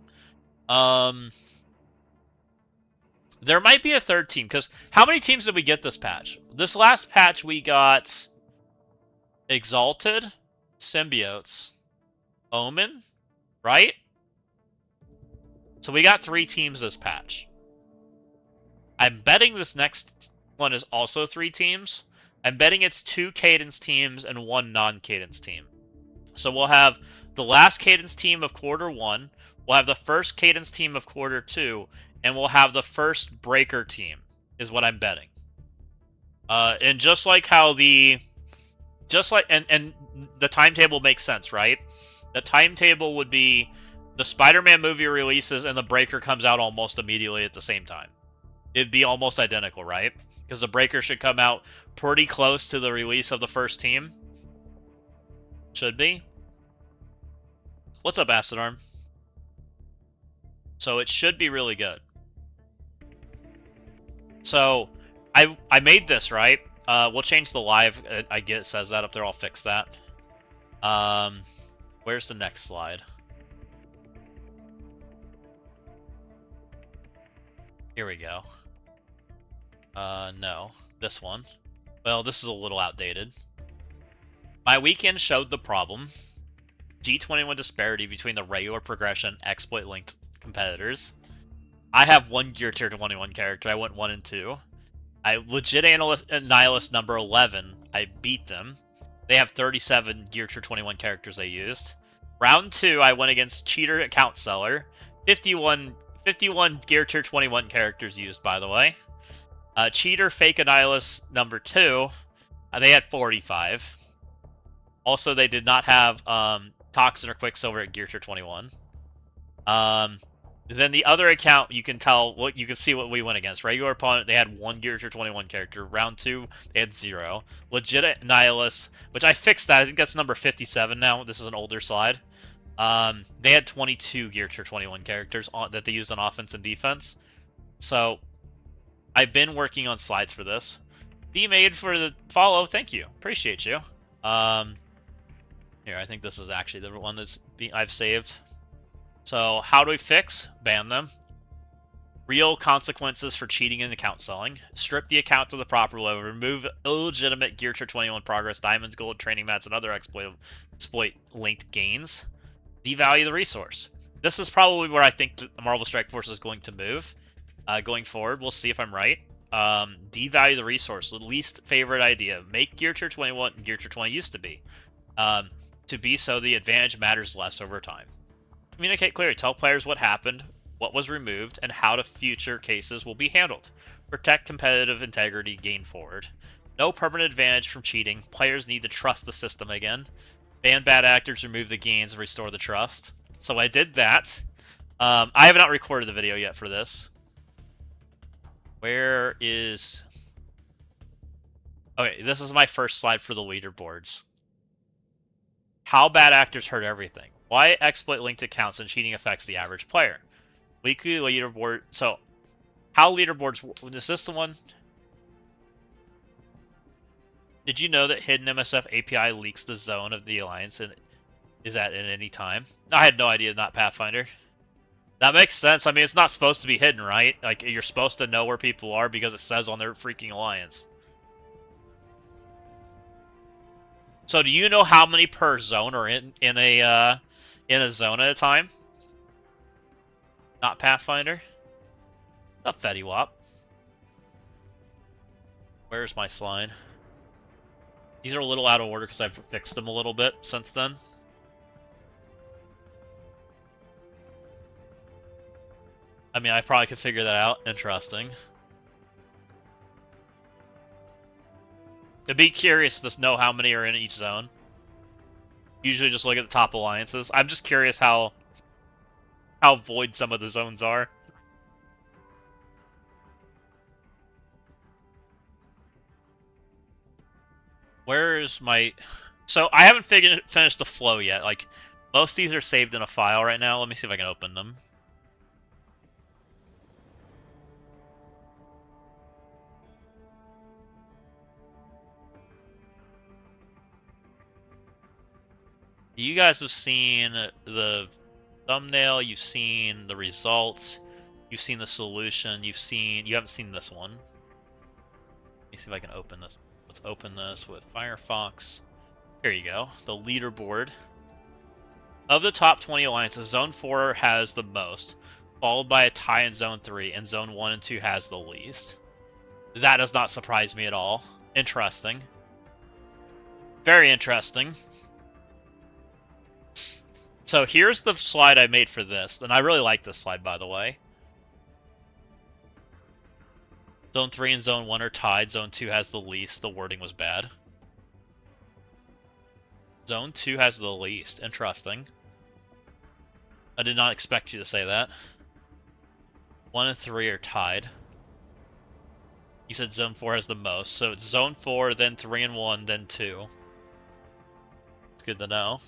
There might be a third team, because how many teams did we get this patch? This last patch we got Exalted, Symbiotes, Omen, right? So we got 3 teams this patch. I'm betting this next one is also 3 teams. I'm betting it's 2 Cadence teams and 1 non-Cadence team. So we'll have the last Cadence team of quarter 1, we'll have the first Cadence team of quarter 2, and we'll have the first Breaker team, is what I'm betting. And just like how and the timetable makes sense, right? The timetable would be the Spider-Man movie releases and the Breaker comes out almost immediately at the same time. It'd be almost identical, right? Because the Breaker should come out pretty close to the release of the first team. Should be. What's up, Acid Arm? So it should be really good. So I made this, right? We'll change the live. I get it says that up there. I'll fix that. Where's the next slide? Here we go. No, this one. Well, this is a little outdated. My weekend showed the problem. G21 disparity between the regular progression exploit-linked competitors. I have 1 Gear Tier 21 character. I went 1 and 2. I legit Nihilist number 11. I beat them. They have 37 Gear Tier 21 characters they used. Round 2, I went against Cheater Account Seller. 51 Gear Tier 21 characters used, by the way. Cheater Fake Annihilus number 2, they had 45. Also, they did not have Toxin or Quicksilver at Gear Tier 21. Then the other account, you can see what we went against. Regular opponent, they had 1 Gear Tier 21 character. Round 2, they had 0. Legit Nihilus, which I fixed that. I think that's number 57 now. This is an older slide. They had 22 Gear Tier 21 characters that they used on offense and defense. So I've been working on slides for this. Be made for the follow. Thank you. Appreciate you. Here, I think this is actually the one I've saved. So how do we fix? Ban them. Real consequences for cheating and account selling. Strip the account to the proper level. Remove illegitimate Gear Tier 21 progress, diamonds, gold, training mats, and other exploit-linked gains. Devalue the resource. This is probably where I think the Marvel Strike Force is going to move. Going forward, we'll see if I'm right. Devalue the resource. The least favorite idea. Make Gear Tier 20 what Gear Tier 20 used to be. To be so, the advantage matters less over time. Communicate clearly. Tell players what happened, what was removed, and how to future cases will be handled. Protect competitive integrity. Gain forward. No permanent advantage from cheating. Players need to trust the system again. Ban bad actors, remove the gains, and restore the trust. So I did that. I have not recorded the video yet for this. Where is... Okay, this is my first slide for the leaderboards. How bad actors hurt everything. Why exploit-linked accounts and cheating affects the average player. Weekly leaderboard... So, how leaderboards... Is this the one? Did you know that hidden MSF API leaks the zone of the Alliance and is at any time? I had no idea, not Pathfinder. That makes sense. I mean, it's not supposed to be hidden, right? Like, you're supposed to know where people are because it says on their freaking Alliance. So do you know how many per zone are in a zone at a time? Not Pathfinder. Not Fetty Wap. Where's my slide? These are a little out of order because I've fixed them a little bit since then. I mean, I probably could figure that out. Interesting. I'd be curious to know how many are in each zone. Usually just look at the top alliances. I'm just curious how void some of the zones are. Where's my... So, I haven't finished the flow yet. Like, most of these are saved in a file right now. Let me see if I can open them. You guys have seen the thumbnail, you've seen the results, you've seen the solution, you haven't seen this one. Let me see if I can open this. Let's open this with Firefox. Here you go, the leaderboard. Of the top 20 alliances, Zone 4 has the most, followed by a tie in Zone 3, and Zone 1 and 2 has the least. That does not surprise me at all. Interesting. Very interesting. So here's the slide I made for this, and I really like this slide, by the way. Zone 3 and Zone 1 are tied. Zone 2 has the least. The wording was bad. Zone 2 has the least. Interesting. I did not expect you to say that. 1 and 3 are tied. You said Zone 4 has the most, so it's Zone 4, then 3 and 1, then 2. It's good to know.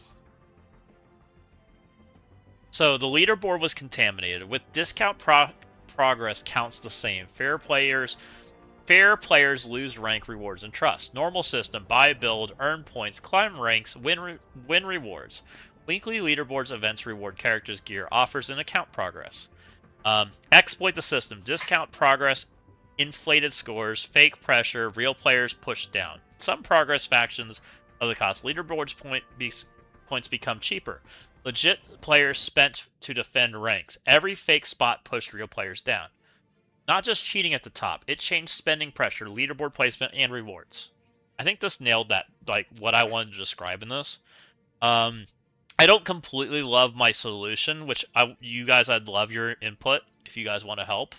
So the leaderboard was contaminated. With discount progress counts the same. Fair players lose rank, rewards, and trust. Normal system: buy, build, earn points, climb ranks, win rewards. Weekly leaderboards, events, reward characters, gear, offers, and account progress. Exploit the system: discount progress, inflated scores, fake pressure, real players pushed down. Some progress factions of the cost leaderboards points become cheaper. Legit players spent to defend ranks. Every fake spot pushed real players down. Not just cheating at the top, it changed spending pressure, leaderboard placement, and rewards. I think this nailed that, like what I wanted to describe in this. I don't completely love my solution, which you guys, I'd love your input if you guys want to help.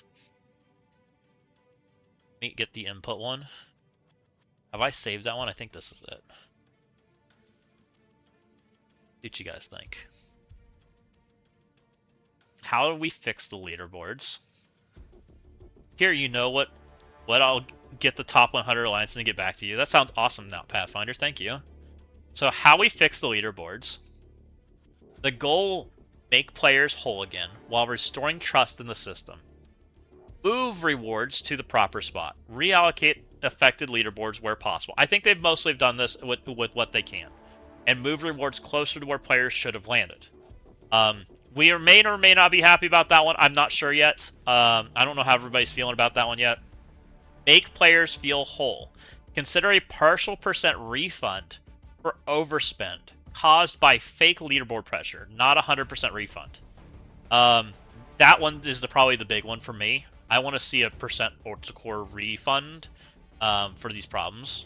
Let me get the input one. Have I saved that one? I think this is it. What you guys think? How do we fix the leaderboards? Here, you know what I'll get the top 100 alliances and get back to you. That sounds awesome now, Pathfinder. Thank you. So how we fix the leaderboards. The goal: make players whole again while restoring trust in the system. Move rewards to the proper spot. Reallocate affected leaderboards where possible. I think they've mostly done this with what they can. And move rewards closer to where players should have landed. We may or may not be happy about that one. I'm not sure yet. I don't know how everybody's feeling about that one yet. Make players feel whole. Consider a partial % refund for overspend caused by fake leaderboard pressure, not 100% refund. That one is probably the big one for me. I want to see a % or core refund for these problems.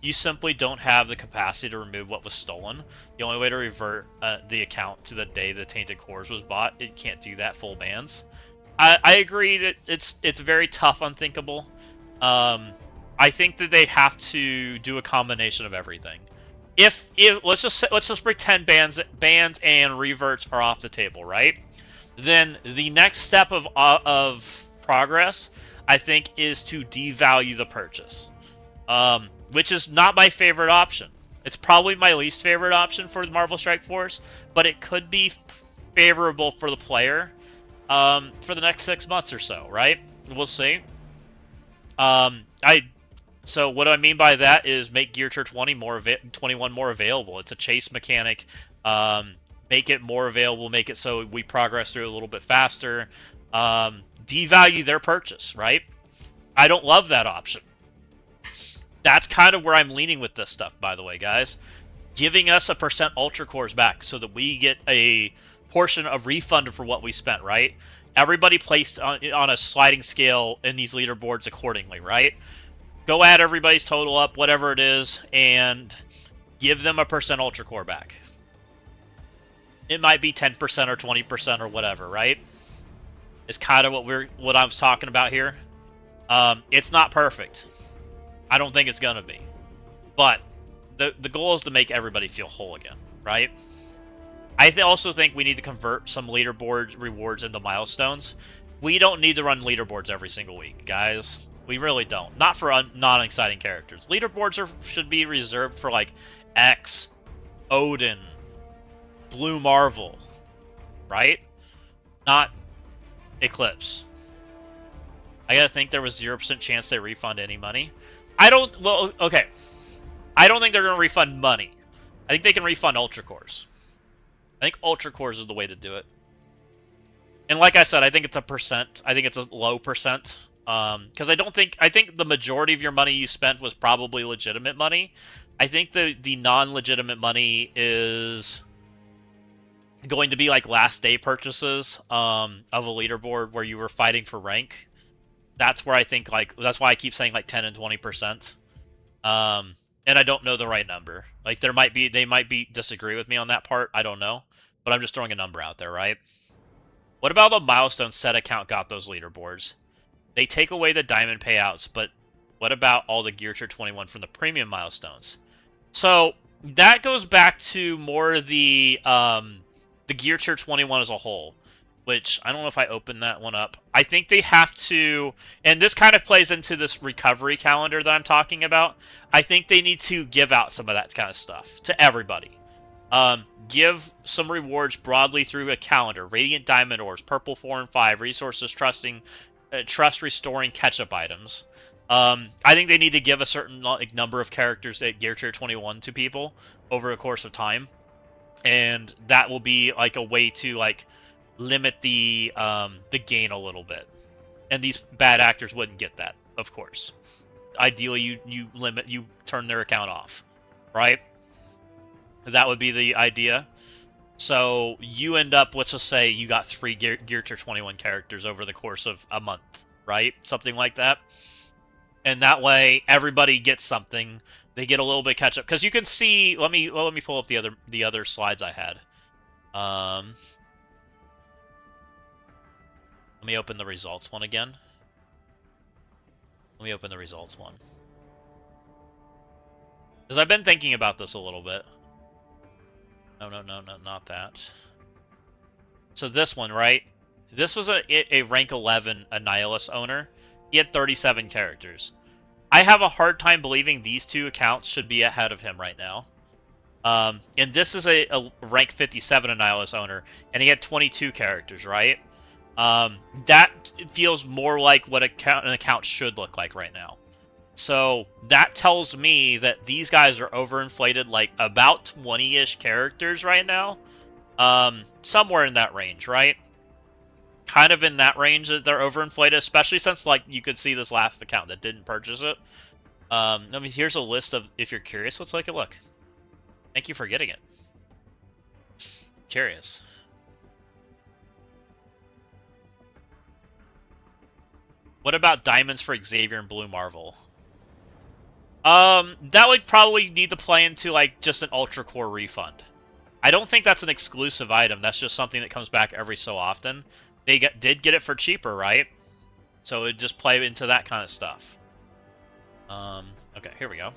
You simply don't have the capacity to remove what was stolen. The only way to revert the account to the day the Tainted Cores was bought, it can't do that full bans. I agree that it's very tough, unthinkable. I think that they have to do a combination of everything. If let's just pretend bans and reverts are off the table, right? Then the next step of progress, I think, is to devalue the purchase. Which is not my favorite option. It's probably my least favorite option for the Marvel Strike Force, but it could be favorable for the player for the next 6 months or so, right? We'll see. So what I mean by that is make Gear Tier 21 more available. It's a chase mechanic. Make it more available. Make it so we progress through it a little bit faster. Devalue their purchase, right? I don't love that option. That's kind of where I'm leaning with this stuff, by the way, guys. Giving us a percent Ultra Cores back so that we get a portion of refund for what we spent, right? Everybody placed on a sliding scale in these leaderboards accordingly, right? Go add everybody's total up, whatever it is, and give them a percent Ultra Core back. It might be 10% or 20% or whatever, right? It's kind of what I was talking about here. It's not perfect. I don't think it's gonna be, but the goal is to make everybody feel whole again, right? I also think we need to convert some leaderboard rewards into milestones. We don't need to run leaderboards every single week, guys. We really don't. Not for non-exciting characters. Leaderboards should be reserved for like X, Odin, Blue Marvel, right? Not Eclipse. I gotta think there was 0% chance they refund any money. Okay. I don't think they're gonna refund money. I think they can refund Ultra Cores. I think Ultra Cores is the way to do it. And like I said, I think it's a percent. I think it's a low percent. Because I think the majority of your money you spent was probably legitimate money. I think the non-legitimate money is going to be like last day purchases of a leaderboard where you were fighting for rank. That's where I think that's why I keep saying like 10 and 20%. And I don't know the right number. Like they might be disagree with me on that part. I don't know, but I'm just throwing a number out there, right? What about the milestone set account got those leaderboards? They take away the diamond payouts, but what about all the Gear Tier 21 from the premium milestones? So that goes back to more the Gear Tier 21 as a whole, which I don't know if I opened that one up. I think they have to, and this kind of plays into this recovery calendar that I'm talking about. I think they need to give out some of that kind of stuff to everybody. Give some rewards broadly through a calendar. Radiant Diamond Ores, Purple 4 and 5, Resources Trust Restoring Catch-up items. I think they need to give a certain number of characters at Gear Tier 21 to people over the course of time. And that will be like a way to like limit the gain a little bit. And these bad actors wouldn't get that, of course. Ideally, you turn their account off, right? That would be the idea. So you end up, let's just say you got 3 Gear Tier 21 characters over the course of a month, right? Something like that. And that way everybody gets something. They get a little bit catch up. Because you can see, let me pull up the other slides I had. Let me open the results one again. Let me open the results one. Because I've been thinking about this a little bit. No, not that. So this one, right? This was a rank 11 Annihilus owner. He had 37 characters. I have a hard time believing these two accounts should be ahead of him right now. And this is a rank 57 Annihilus owner, and he had 22 characters, right? That feels more like what an account should look like right now. So that tells me that these guys are overinflated like about 20-ish characters right now. Somewhere in that range, right? Kind of in that range that they're overinflated, especially since like you could see this last account that didn't purchase it. I mean, here's a list of, if you're curious, let's take a look. Thank you for getting it. Curious. What about diamonds for Xavier and Blue Marvel? That would probably need to play into like just an Ultra Core refund. I don't think that's an exclusive item. That's just something that comes back every so often. They did get it for cheaper, right? So it would just play into that kind of stuff. Okay, here we go.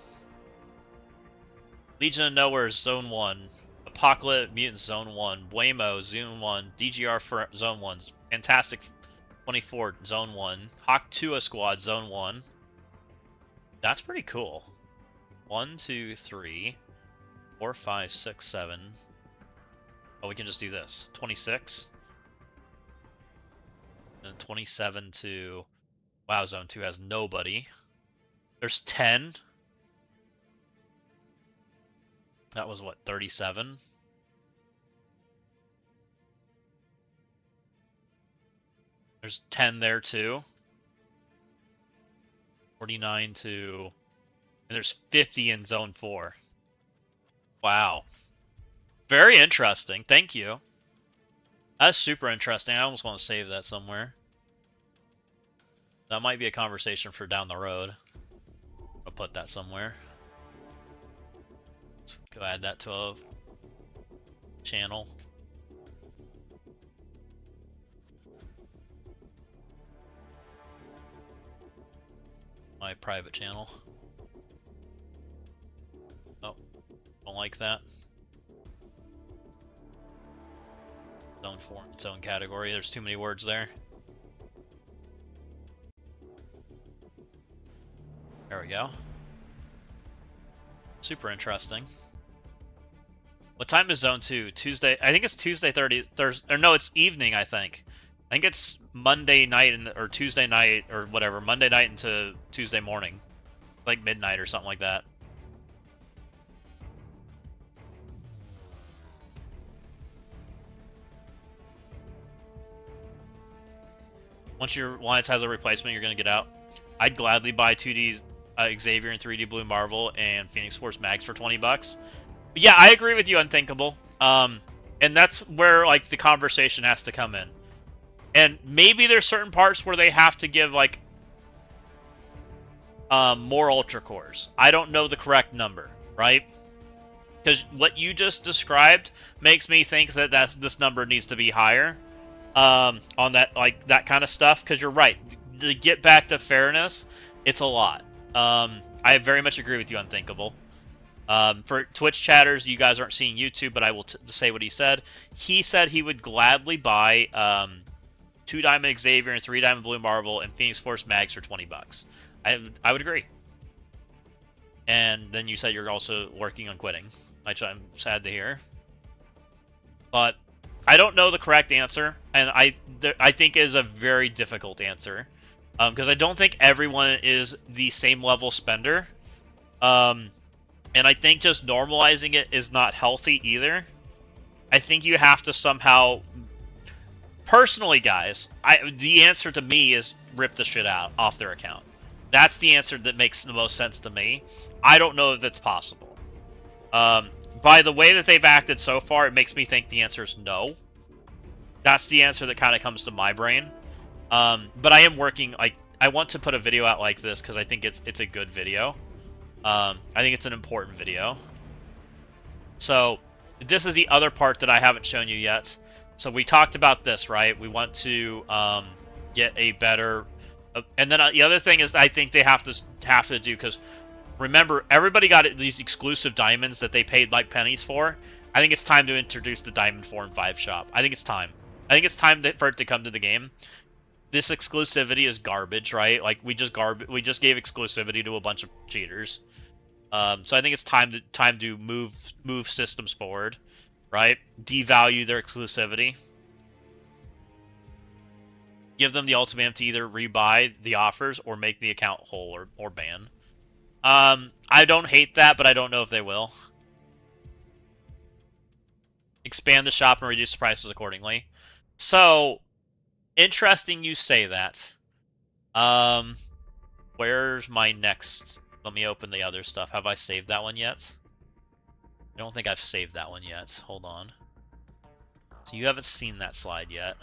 Legion of Nowhere Zone 1, Apocalypse Mutant Zone 1, Buemo Zone 1, DGR for Zone 1, Fantastic 24 Zone 1, Hawk 2 Squad Zone 1. That's pretty cool. 1, 2, 3, 4, 5, 6, 7. Oh, we can just do this. 26. And 27 to... Wow, Zone 2 has nobody. There's 10. That was what, 37? There's 10 there too. 49 to And there's 50 in Zone 4. Wow. Very interesting. Thank you. That's super interesting. I almost want to save that somewhere. That might be a conversation for down the road. I'll put that somewhere. Let's go add that to a channel. My private channel. Oh, don't like that. Zone 4, its own category. There's too many words there. There we go. Super interesting. What time is Zone 2? Tuesday. I think it's Tuesday 30. Thursday. Or no, it's evening. I think it's Monday night or Tuesday night or whatever. Monday night into Tuesday morning, like midnight or something like that. Once your Alliance has a replacement, you're gonna get out. I'd gladly buy 2D Xavier and 3D Blue Marvel and Phoenix Force Mags for $20. But yeah, I agree with you, Unthinkable. And that's where like the conversation has to come in. And maybe there's certain parts where they have to give like more Ultra Cores. I don't know the correct number, right? Because what you just described makes me think that this number needs to be higher on that kind of stuff. Because you're right, to get back to fairness, it's a lot. I very much agree with you, Unthinkable. For Twitch chatters, you guys aren't seeing YouTube, but I will say what he said. He said he would gladly buy 2 Diamond Xavier and 3 Diamond Blue Marvel and Phoenix Force Mags for $20. I would agree. And then you said you're also working on quitting, which I'm sad to hear. But I don't know the correct answer, and I think it is a very difficult answer. Because I don't think everyone is the same level spender. And I think just normalizing it is not healthy either. I think you have to somehow... Personally, guys, the answer to me is rip the shit out off their account. That's the answer that makes the most sense to me. I don't know if that's possible. By the way that they've acted so far, it makes me think the answer is no. That's the answer that kind of comes to my brain. But I am working, I want to put a video out like this because I think it's a good video. I think it's an important video. So this is the other part that I haven't shown you yet. So we talked about this, right? We want to get a better, and then the other thing is I think they have to do, because remember, everybody got these exclusive diamonds that they paid like pennies for. I think it's time to introduce the Diamond 4 and 5 shop. I think it's time. I think it's time for it to come to the game. This exclusivity is garbage, right? Like we just gave exclusivity to a bunch of cheaters. So I think it's time to move systems forward, right? Devalue their exclusivity. Give them the ultimatum to either rebuy the offers or make the account whole or ban. I don't hate that, but I don't know if they will. Expand the shop and reduce the prices accordingly. So, interesting you say that. Where's my next? Let me open the other stuff. Have I saved that one yet? I don't think I've saved that one yet. Hold on. So you haven't seen that slide yet.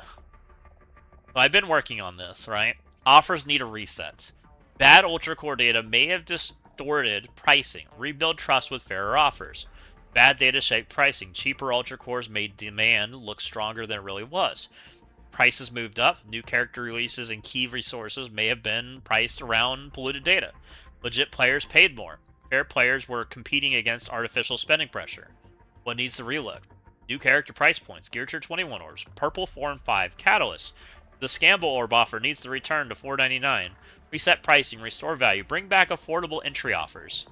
So I've been working on this, right? Offers need a reset. Bad Ultra Core data may have distorted pricing. Rebuild trust with fairer offers. Bad data shaped pricing. Cheaper Ultra Cores made demand look stronger than it really was. Prices moved up. New character releases and key resources may have been priced around polluted data. Legit players paid more. Fair players were competing against artificial spending pressure. What needs to relook? New character price points. Gear Tier 21 orbs. Purple 4 and 5. Catalyst. The Scamble orb offer needs to return to $4.99. Reset pricing. Restore value. Bring back affordable entry offers.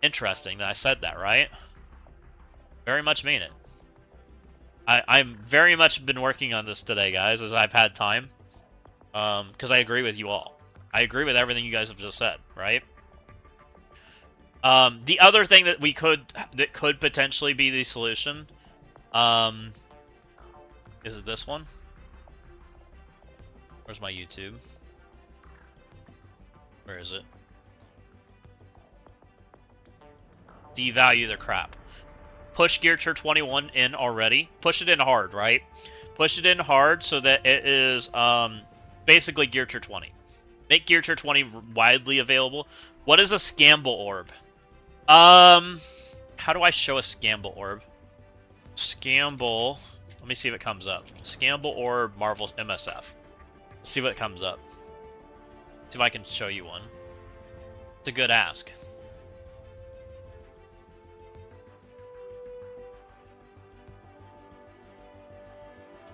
Interesting that I said that, right? Very much mean it. I'm very much been working on this today, guys, as I've had time. Because I agree with you all. I agree with everything you guys have just said, right? The other thing that could potentially be the solution, is it this one? Where's my YouTube? Where is it? devalue the crap. Push Gear Tier 21 in already. Push it in hard, right? Push it in hard so that it is basically Gear Tier 20. Make Gear Tier 20 widely available. What is a Scamble Orb? How do I show a Scamble Orb? Scamble. Let me see if it comes up. Scamble Orb Marvel MSF. Let's see what comes up. See if I can show you one. It's a good ask.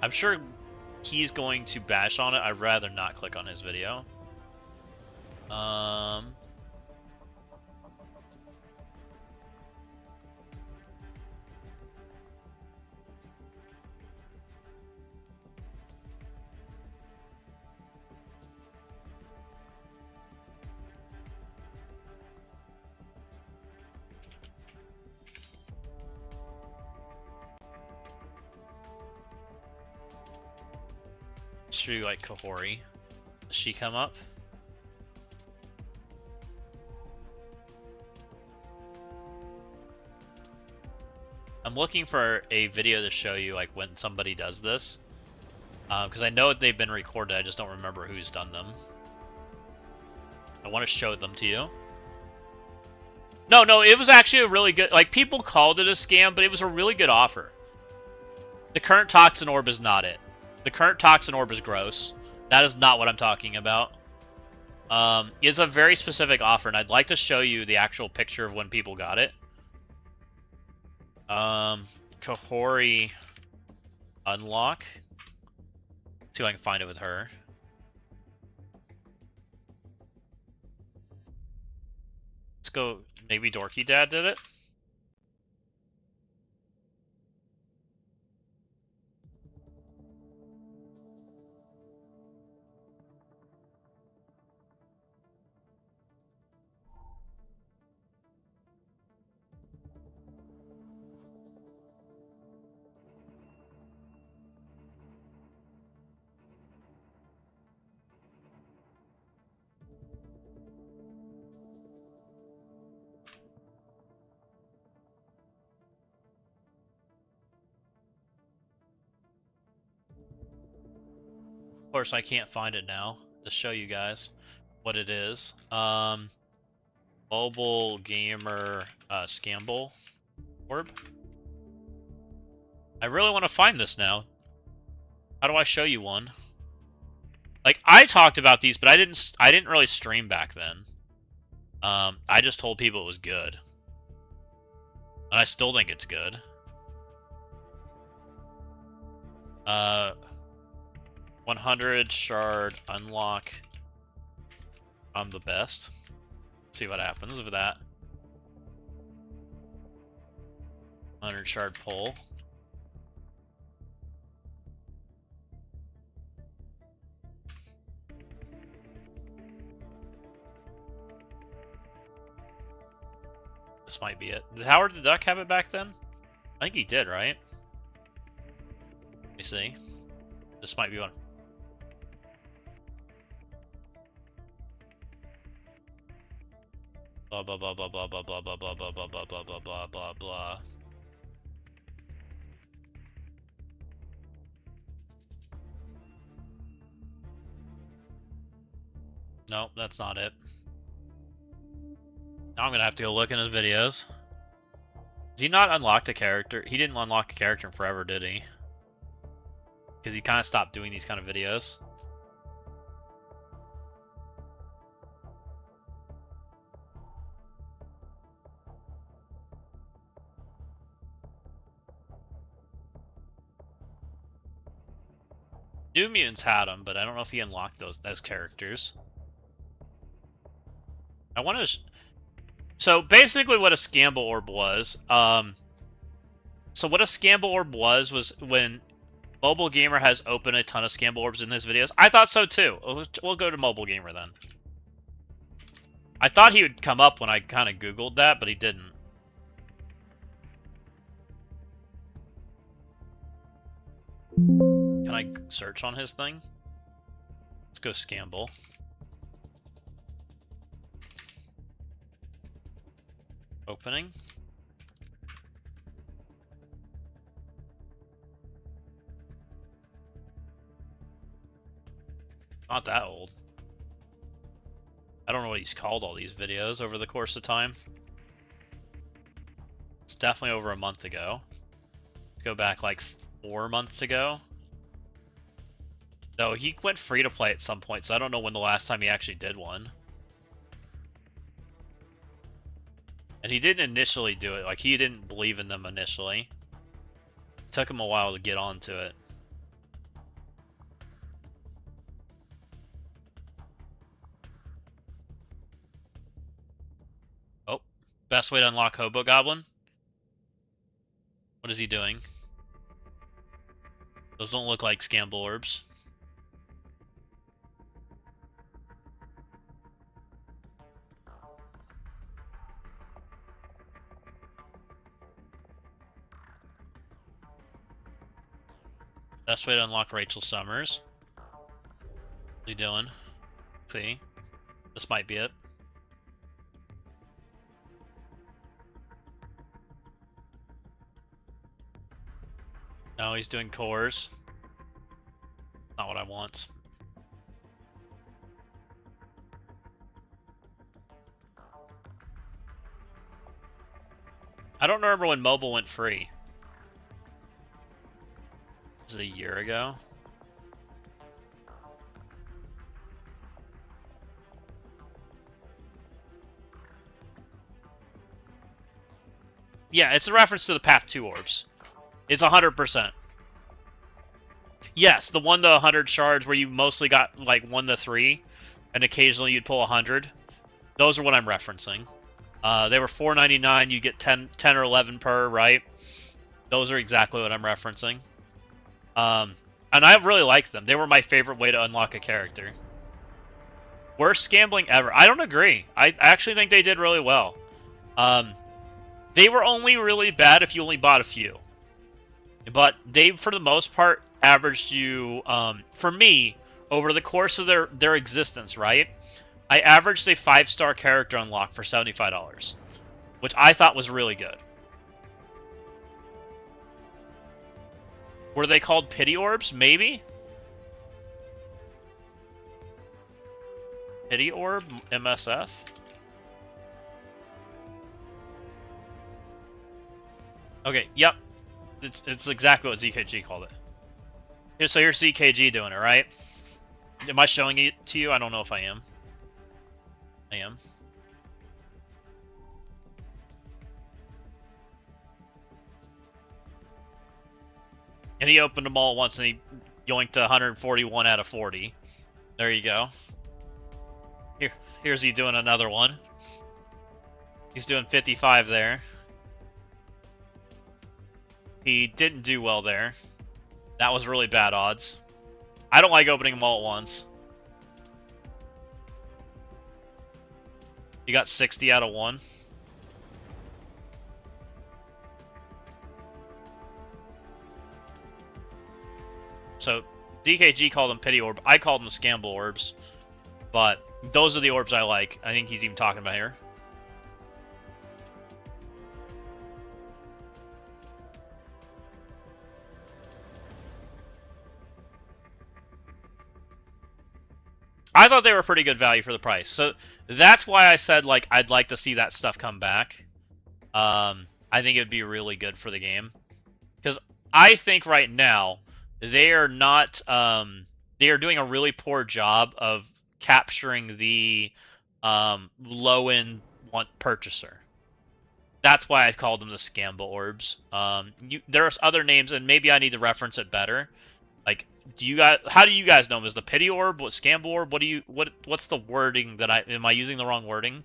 I'm sure he's going to bash on it. I'd rather not click on his video. Should we like Kahori? Does she come up? I'm looking for a video to show you like when somebody does this. Because I know they've been recorded, I just don't remember who's done them. I want to show them to you. No, it was actually a really good... Like, people called it a scam, but it was a really good offer. The current Toxin Orb is not it. The current Toxin Orb is gross. That is not what I'm talking about. It's a very specific offer, and I'd like to show you the actual picture of when people got it. Kahori unlock. See if I can find it with her. Let's go. Maybe Dorky Dad did it. Of course, I can't find it now to show you guys what it is. Mobile Gamer Scamble Orb. I really want to find this now. How do I show you one? Like, I talked about these, but I didn't really stream back then. I just told people it was good. And I still think it's good. 100 shard unlock. I'm the best. See what happens with that. 100 shard pull. This might be it. Did Howard the Duck have it back then? I think he did, right? Let me see. This might be one. Blah blah blah blah blah blah blah blah blah blah blah blah blah blah blah blah blah. Nope, that's not it. Now I'm gonna have to go look in his videos. Did he not unlock a character? He didn't unlock a character in forever, did he? Because he kind of stopped doing these kind of videos. New Mutants had him, but I don't know if he unlocked those characters. I want to. So basically, what a Scamble Orb was. So what a Scamble Orb was when Mobile Gamer has opened a ton of Scamble Orbs in his videos. I thought so too. We'll go to Mobile Gamer then. I thought he would come up when I kind of Googled that, but he didn't. Can I search on his thing? Let's go Scamble. Opening. Not that old. I don't know what he's called all these videos over the course of time. It's definitely over a month ago. Let's go back like 4 months ago. No, he went free to play at some point, so I don't know when the last time he actually did one. And he didn't initially do it. Like, he didn't believe in them initially. It took him a while to get onto it. Oh, best way to unlock Hobo Goblin? What is he doing? Those don't look like Scamble Orbs. Best way to unlock Rachel Summers. What are you doing? See? This might be it. No, he's doing cores. Not what I want. I don't remember when mobile went free. Was it a year ago? Yeah, it's a reference to the Path 2 orbs. It's 100%. Yes, the 1 to 100 shards where you mostly got like 1 to 3, and occasionally you'd pull 100. Those are what I'm referencing. They were $4.99. You get 10 or 11 per, right? Those are exactly what I'm referencing. And I really liked them. They were my favorite way to unlock a character. Worst gambling ever. I don't agree. I actually think they did really well. They were only really bad if you only bought a few. But they, for the most part, averaged you, for me, over the course of their existence, right? I averaged a 5-star character unlock for $75, which I thought was really good. Were they called Pity Orbs? Maybe? Pity Orb? MSF? Okay, yep. It's exactly what ZKG called it. So here's ZKG doing it, right? Am I showing it to you? I don't know if I am. I am. And he opened them all at once and he yoinked 141 out of 40. There you go. Here's he doing another one. He's doing 55 there. He didn't do well there. That was really bad odds. I don't like opening them all at once. He got 60 out of 1. So DKG called them Pity Orb. I called them Scamble Orbs. But those are the orbs I like. I think he's even talking about here. I thought they were pretty good value for the price. So that's why I said, like, I'd like to see that stuff come back. I think it'd be really good for the game. Because I think right now, they are not... they are doing a really poor job of capturing the low-end purchaser. That's why I called them the Scamble Orbs. There's other names, and maybe I need to reference it better. Like, how do you guys know them? Is the Pity Orb? What Scamble Orb? What's the wording that am I using the wrong wording?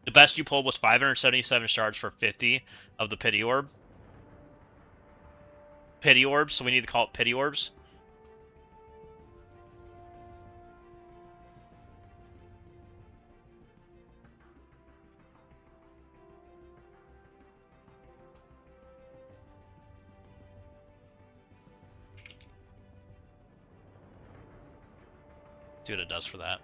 The best you pulled was 577 shards for 50 of the Pity Orb. Pity Orbs, so we need to call it Pity Orbs. See what it does for that.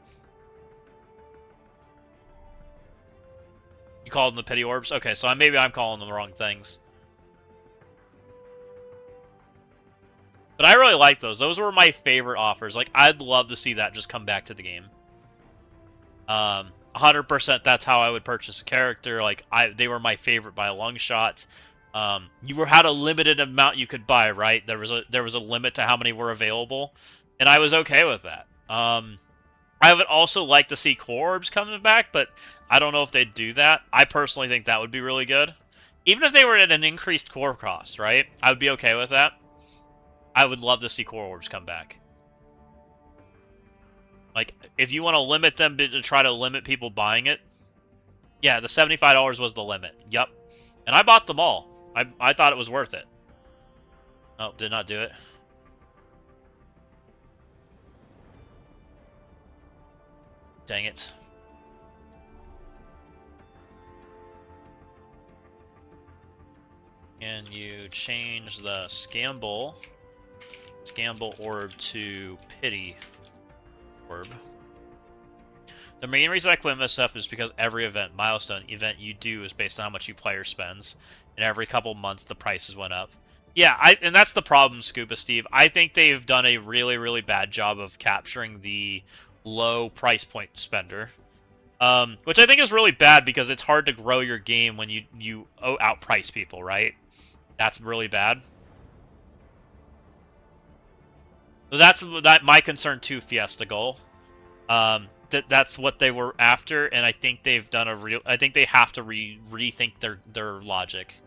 You called them the Pity Orbs? Okay, so maybe I'm calling them the wrong things. But I really like those. Those were my favorite offers. Like, I'd love to see that just come back to the game. 100% that's how I would purchase a character. Like, they were my favorite by a long shot. You had a limited amount you could buy, right? There was a limit to how many were available, and I was okay with that. I would also like to see core orbs coming back, but I don't know if they'd do that. I personally think that would be really good. Even if they were at an increased core cost, right? I would be okay with that. I would love to see core orbs come back. Like, if you want to limit them to try to limit people buying it, yeah, the $75 was the limit. Yep. And I bought them all. I thought it was worth it. Oh, did not do it. Dang it. Can you change the Scamble orb to Pity orb? The main reason I quit MSF is because every milestone event you do is based on how much your player spends, and every couple months the prices went up. Yeah, and that's the problem, Scuba Steve. I think they've done a really, really bad job of capturing the low price point spender, which I think is really bad because it's hard to grow your game when you outprice people, right? That's really bad. So that's my concern too, Fiesta Goal. That's what they were after, and I think they've done I think they have to rethink their logic.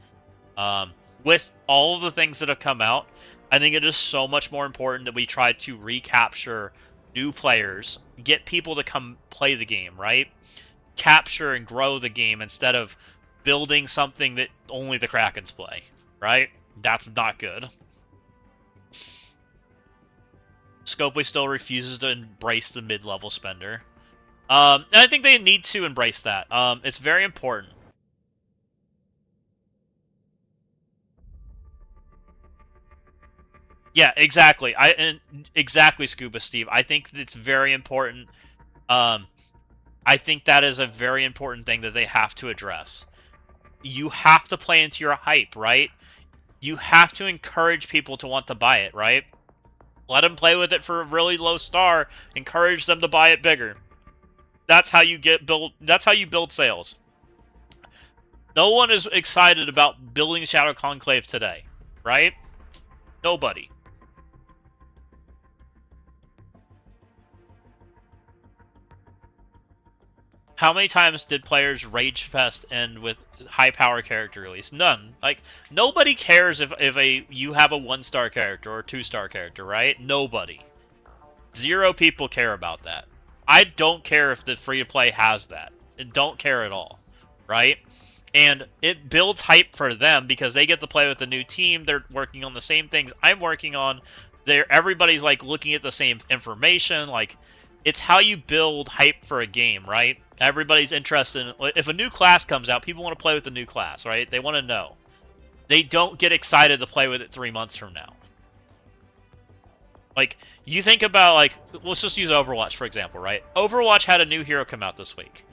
With all of the things that have come out, I think it is so much more important that we try to recapture new players, get people to come play the game, right? Capture and grow the game instead of building something that only the Krakens play, right? That's not good. Scopely still refuses to embrace the mid-level spender. And I think they need to embrace that. It's very important. Yeah, exactly. Exactly, Scuba Steve. I think it's very important. I think that is a very important thing that they have to address. You have to play into your hype, right? You have to encourage people to want to buy it, right? Let them play with it for a really low star. Encourage them to buy it bigger. That's how you That's how you build sales. No one is excited about building Shadow Conclave today, right? Nobody. How many times did players Rage Fest end with high power character release? None. Like, nobody cares if you have a 1-star character or a 2-star character, right? Nobody. 0 people care about that. I don't care if the free-to-play has that. I don't care at all, right? And it builds hype for them because they get to play with a new team. They're working on the same things I'm working on. Everybody's like looking at the same information. Like, it's how you build hype for a game, right? Everybody's interested in, if a new class comes out, people want to play with the new class, right? They want to know. They don't get excited to play with it 3 months from now. Like, you think about, like, let's just use Overwatch, for example, right? Overwatch had a new hero come out this week.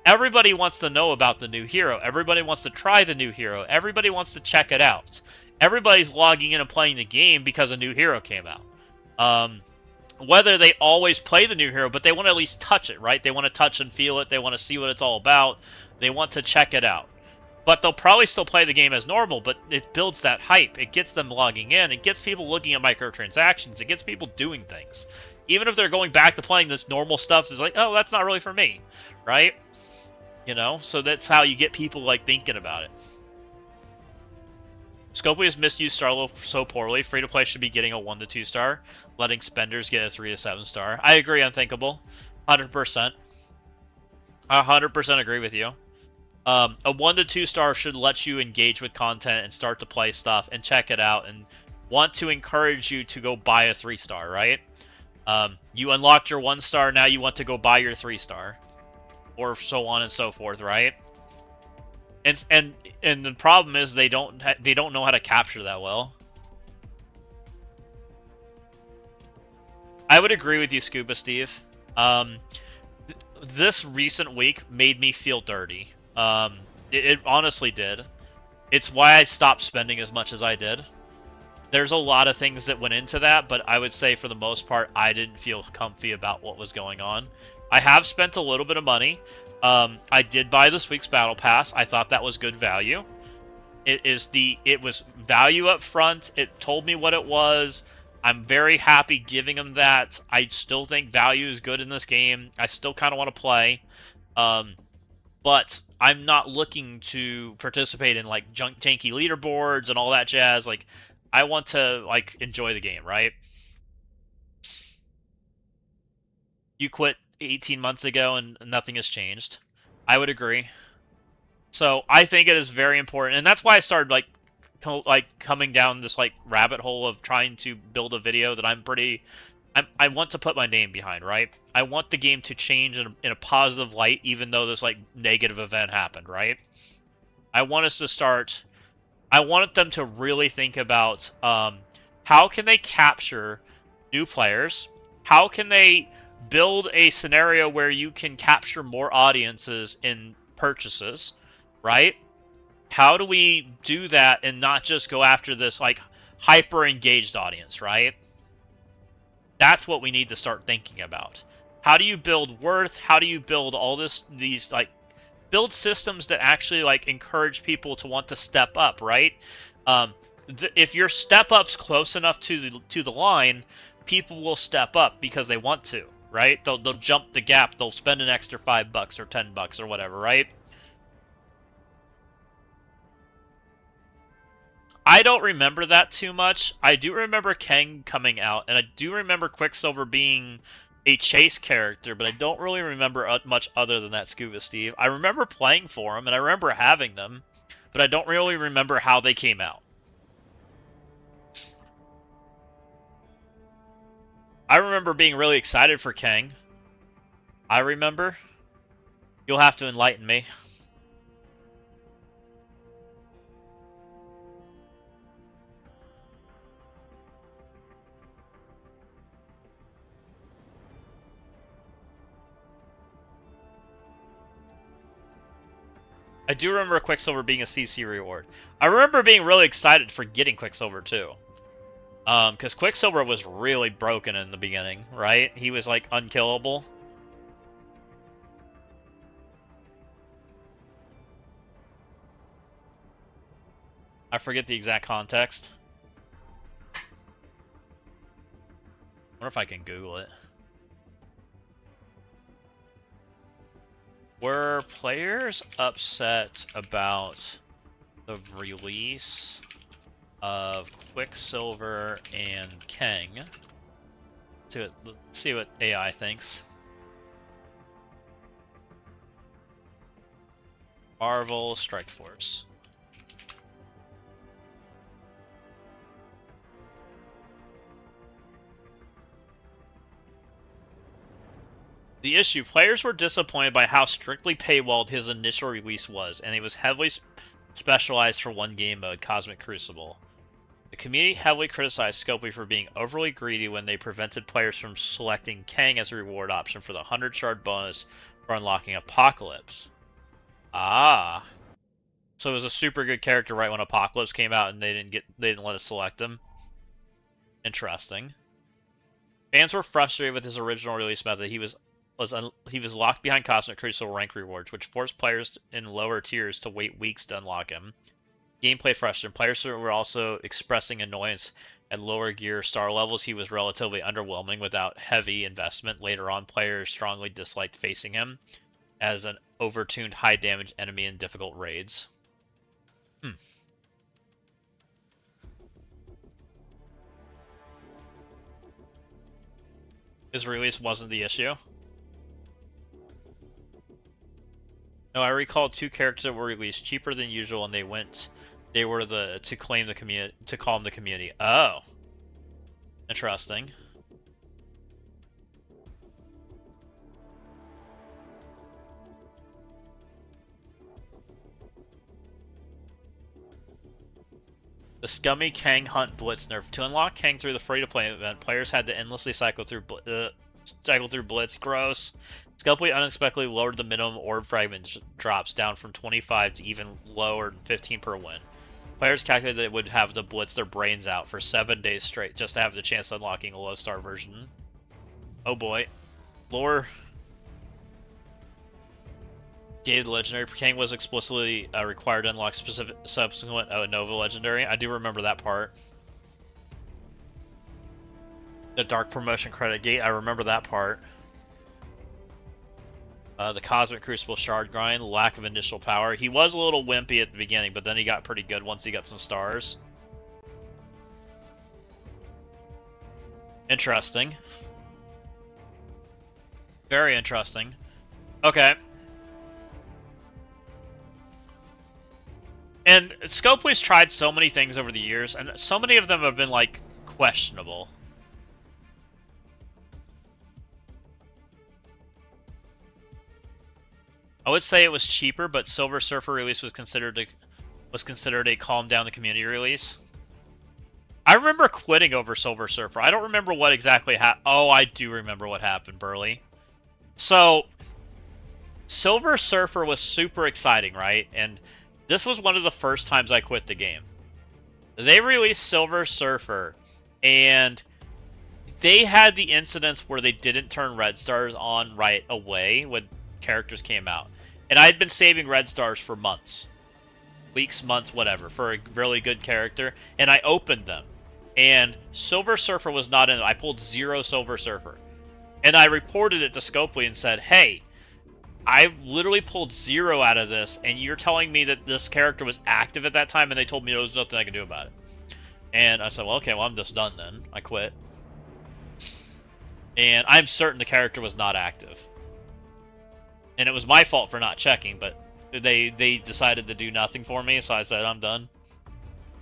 Everybody wants to know about the new hero. Everybody wants to try the new hero. Everybody wants to check it out. Everybody's logging in and playing the game because a new hero came out. Whether they always play the new hero, but they want to at least touch it, right? They want to touch and feel it. They want to see what it's all about. They want to check it out. But they'll probably still play the game as normal, but it builds that hype. It gets them logging in. It gets people looking at microtransactions. It gets people doing things. Even if they're going back to playing this normal stuff, it's like, oh, that's not really for me, right? You know? So that's how you get people, like, thinking about it. Scopely has misused Starlo so poorly. Free-to-play should be getting a 1 to 2 star, letting spenders get a 3 to 7 star. I agree, Unthinkable. 100%. I 100% agree with you. A 1 to 2 star should let you engage with content and start to play stuff and check it out and want to encourage you to go buy a 3 star, right? You unlocked your 1 star, now you want to go buy your 3 star, or so on and so forth, right? And the problem is they don't know how to capture that well. I would agree with you, Scuba Steve. This recent week made me feel dirty. It honestly did. It's why I stopped spending as much as I did. there's a lot of things that went into that, but I would say for the most part, I didn't feel comfy about what was going on. I have spent a little bit of money. I did buy this week's Battle Pass. I thought that was good value. It was value up front. It told me what it was. I'm very happy giving them that. I still think value is good in this game. I still kind of want to play. But I'm not looking to participate in like janky leaderboards and all that jazz. Like, I want to like enjoy the game, right? You quit 18 months ago and nothing has changed. I would agree. So I think it is very important, and that's why I started like coming down this like rabbit hole of trying to build a video that I want to put my name behind, right? I want the game to change in a positive light, even though this like negative event happened, right? I want us to start. I want them to really think about how can they capture new players? How can they build a scenario where you can capture more audiences in purchases, right? How do we do that and not just go after this like hyper engaged audience, right? That's what we need to start thinking about. How do you build worth? How do you build all these like build systems that actually like encourage people to want to step up, right? If your step up's close enough to the line, people will step up because they want to, right? They'll jump the gap. They'll spend an extra $5 or $10 or whatever, right? I don't remember that too much. I do remember Kang coming out, and I do remember Quicksilver being a chase character, but I don't really remember much other than that Scuba Steve. I remember playing for him, and I remember having them, but I don't really remember how they came out. I remember being really excited for Kang. I remember. You'll have to enlighten me. I do remember Quicksilver being a CC reward. I remember being really excited for getting Quicksilver too. Because Quicksilver was really broken in the beginning, right? He was like unkillable. I forget the exact context. I wonder if I can Google it. Were players upset about the release of Quicksilver and Kang? Let's see what AI thinks. Marvel Strike Force. The issue, players were disappointed by how strictly paywalled his initial release was, and it was heavily specialized for one game mode, Cosmic Crucible. The community heavily criticized Scopely for being overly greedy when they prevented players from selecting Kang as a reward option for the 100 shard bonus for unlocking Apocalypse. Ah. So it was a super good character right when Apocalypse came out and they didn't let us select him. Interesting. Fans were frustrated with his original release method. He was locked behind Cosmic Crucible rank rewards, which forced players in lower tiers to wait weeks to unlock him. Gameplay frustrated. Players were also expressing annoyance at lower gear star levels. He was relatively underwhelming without heavy investment. Later on, players strongly disliked facing him as an overtuned high damage enemy in difficult raids. His release wasn't the issue. No, I recall 2 characters that were released cheaper than usual, and they were to claim the community, to calm the community. Oh, interesting. The scummy Kang Hunt Blitz nerf. To unlock Kang through the free-to-play event, players had to endlessly cycle through Blitz. Gross. Scopely unexpectedly lowered the minimum orb fragment drops down from 25 to even lower than 15 per win. Players calculated they would have to blitz their brains out for 7 days straight just to have the chance of unlocking a low star version. Oh boy. Lore. Gated legendary. King was explicitly required to unlock specific subsequent Nova legendary. I do remember that part. The dark promotion credit gate. I remember that part. The Cosmic Crucible Shard grind, lack of initial power. He was a little wimpy at the beginning, but then he got pretty good once he got some stars. Interesting. Very interesting. Okay. And Scopely's tried so many things over the years, and so many of them have been, like, questionable. I would say it was cheaper, but Silver Surfer release was considered a calm down the community release. I remember quitting over Silver Surfer. I don't remember what exactly happened. Oh, I do remember what happened, Burley. So, Silver Surfer was super exciting, right? And this was one of the first times I quit the game. They released Silver Surfer, and they had the incidents where they didn't turn red stars on right away when characters came out. And I had been saving red stars for months. Weeks, months, whatever, for a really good character. And I opened them. And Silver Surfer was not in it. I pulled 0 Silver Surfer. And I reported it to Scopely and said, hey, I literally pulled 0 out of this, and you're telling me that this character was active at that time, and they told me there was nothing I could do about it. And I said, well, okay, well, I'm just done then. I quit. And I'm certain the character was not active. And it was my fault for not checking, but they decided to do nothing for me, so I said, I'm done.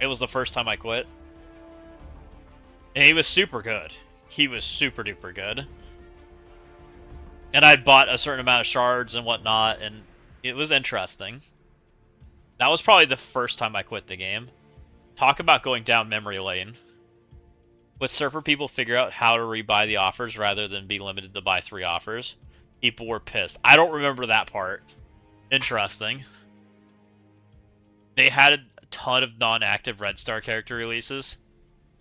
It was the first time I quit. And he was super good. He was super duper good. And I'd bought a certain amount of shards and whatnot, and it was interesting. That was probably the first time I quit the game. Talk about going down memory lane. Would Surfer people figure out how to rebuy the offers rather than be limited to buy 3 offers? People were pissed. I don't remember that part. Interesting. They had a ton of non-active Red Star character releases.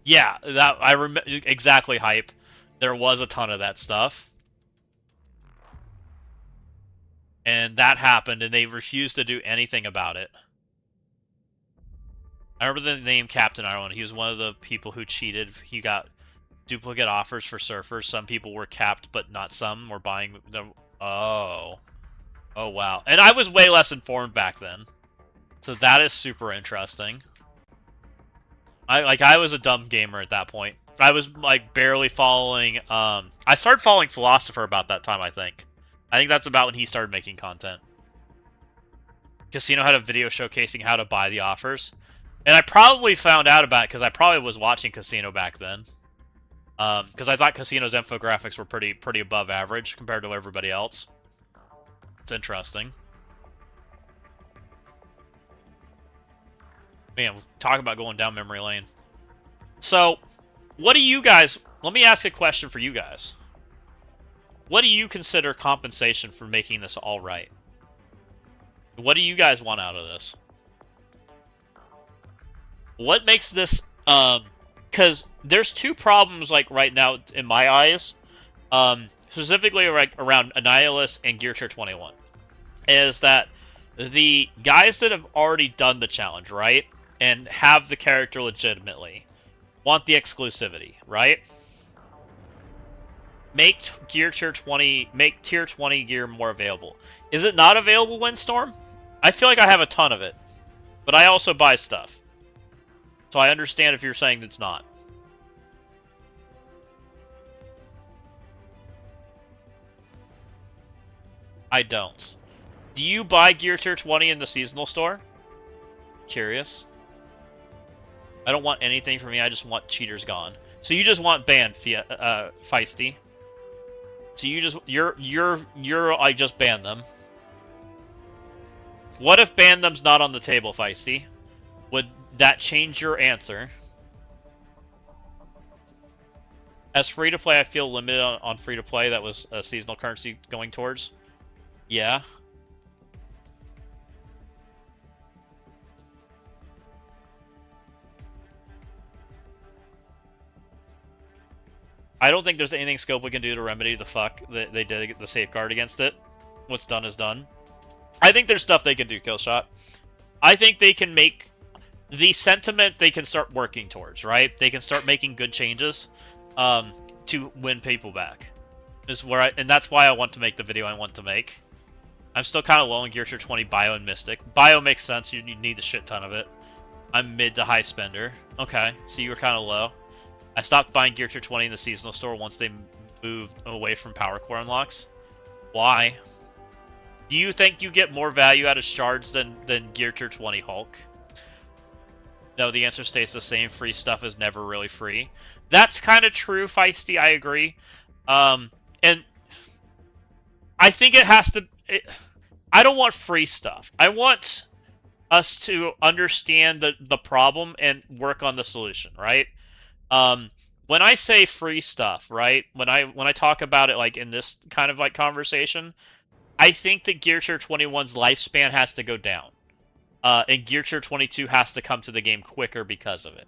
Yeah, that I remember exactly. Hype. There was a ton of that stuff. And that happened, and they refused to do anything about it. I remember the name Captain Ireland. He was one of the people who cheated. He got duplicate offers for surfers. Some people were capped, but not some were buying them. Oh. Oh, wow. And I was way less informed back then. So that is super interesting. I was a dumb gamer at that point. I was, like, barely following... I started following Philosopher about that time, I think. I think that's about when he started making content. Casino had a video showcasing how to buy the offers. And I probably found out about it because I probably was watching Casino back then. Because I thought Casino's infographics were pretty above average compared to everybody else. It's interesting. Man, talk about going down memory lane. So, what do you guys... Let me ask a question for you guys. What do you consider compensation for making this all right? What do you guys want out of this? What makes this... Because there's 2 problems, like, right now, in my eyes. Specifically, like, around Annihilus and Gear Tier 21. Is that the guys that have already done the challenge, right? And have the character legitimately want the exclusivity, right? Make Gear Tier 20, make Tier 20 gear more available. Is it not available, Windstorm? I feel like I have a ton of it. But I also buy stuff. So I understand if you're saying it's not. I don't. Do you buy Gear Tier 20 in the seasonal store? Curious. I don't want anything from me. I just want cheaters gone. So you just want banned, Feisty. So you just you're like just ban them. What if ban them's not on the table, Feisty? Would that change your answer? As free to play, I feel limited on free to play. That was a seasonal currency going towards. Yeah. I don't think there's anything Scope can do to remedy the fuck that they did the safeguard against it. What's done is done. I think there's stuff they can do, Killshot. I think they can make the sentiment they can start working towards, right? They can start making good changes to win people back. And that's why I want to make the video I want to make. I'm still kind of low in Gear Tier 20 Bio and Mystic. Bio makes sense, you need a shit ton of it. I'm mid to high spender. Okay, so you were kind of low. I stopped buying Gear Tier 20 in the seasonal store once they moved away from Power Core unlocks. Why? Do you think you get more value out of shards than Gear Tier 20 Hulk? No, the answer stays the same. Free stuff is never really free. That's kind of true, Feisty. I agree. And I think it has to... I don't want free stuff. I want us to understand the problem and work on the solution, right? When I say free stuff, right? When I talk about it like in this kind of like conversation, I think that Gear Tier 21's lifespan has to go down. And Gear Tier 22 has to come to the game quicker because of it.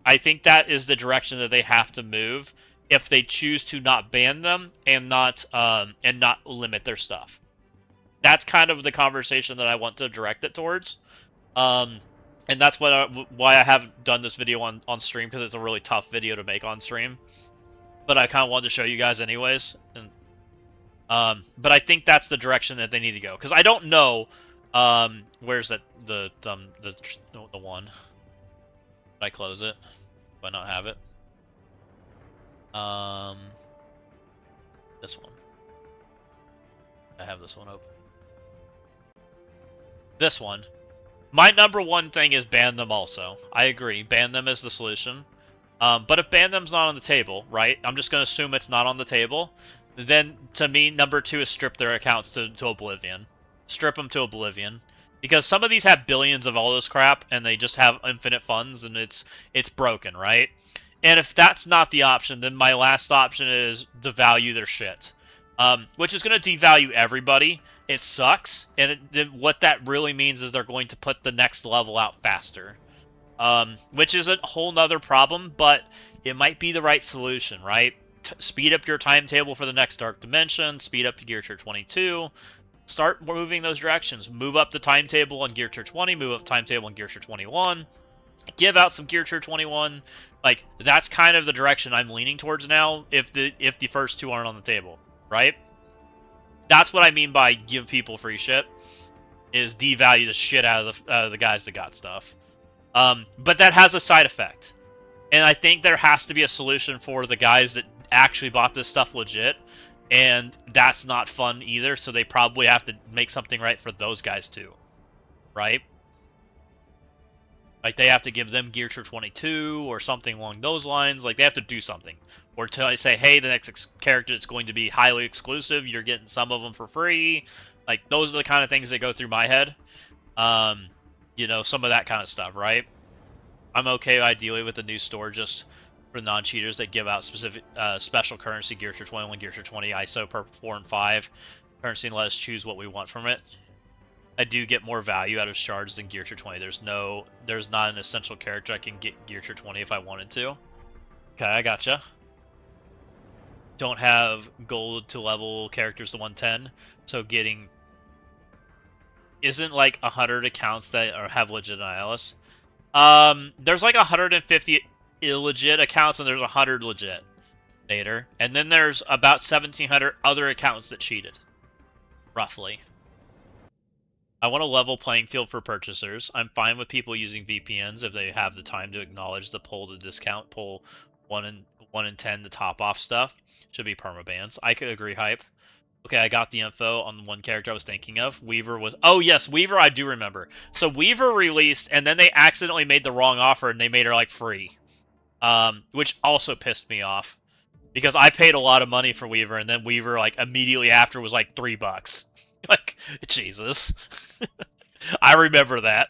I think that is the direction that they have to move if they choose to not ban them and not limit their stuff. That's kind of the conversation that I want to direct it towards. And that's why I haven't done this video on stream, because it's a really tough video to make on stream. But I kind of wanted to show you guys anyways. And, but I think that's the direction that they need to go. Because I don't know... where's that the one? Did I close it? Do I not have it? This one. I have this one open. This one. My number one thing is ban them also. I agree. Ban them is the solution. But if ban them's not on the table, right? I'm just going to assume it's not on the table. Then, to me, number two is strip their accounts to oblivion. Strip them to oblivion. Because some of these have billions of all this crap, and they just have infinite funds, and it's broken, right? And if that's not the option, then my last option is devalue their shit. Which is going to devalue everybody. It sucks, and what that really means is they're going to put the next level out faster. Which is a whole nother problem, but it might be the right solution, right? Speed up your timetable for the next Dark Dimension, speed up to Gear Tier 22, start moving those directions. Move up the timetable on Gear Tier 20, move up the timetable on Gear Tier 21, give out some Gear Tier 21. Like, that's kind of the direction I'm leaning towards now if the first two aren't on the table, right? That's what I mean by give people free shit, is devalue the shit out of the guys that got stuff. But that has a side effect. And I think there has to be a solution for the guys that actually bought this stuff legit. And that's not fun either, so they probably have to make something right for those guys too. Right? Like, they have to give them Gear Tier 22 or something along those lines. Like, they have to do something. Or to say, hey, the next character is going to be highly exclusive. You're getting some of them for free. Like, those are the kind of things that go through my head. You know, some of that kind of stuff, right? I'm okay, ideally, with the new store just for non-cheaters that give out specific special currency, Gear Tier 21, Gear Tier 20, ISO, Purple 4, and 5. Currency, and let us choose what we want from it. I do get more value out of shards than Gear Tier 20. There's not an essential character I can get Gear Tier 20 if I wanted to. Okay, I gotcha. Don't have gold to level characters to 110, so getting... Isn't like 100 accounts that have legit ILS. There's like 150 illegit accounts and there's 100 legit. Later. And then there's about 1,700 other accounts that cheated. Roughly. I want a level playing field for purchasers. I'm fine with people using VPNs if they have the time to acknowledge the pull to discount, pull 1 in 10 to top off stuff. Should be permabans. I could agree, Hype. Okay, I got the info on the one character I was thinking of. Weaver was... Oh, yes, Weaver I do remember. So Weaver released, and then they accidentally made the wrong offer, and they made her, like, free. Which also pissed me off. Because I paid a lot of money for Weaver, and then Weaver, like, immediately after was, like, $3. Like, Jesus. I remember that.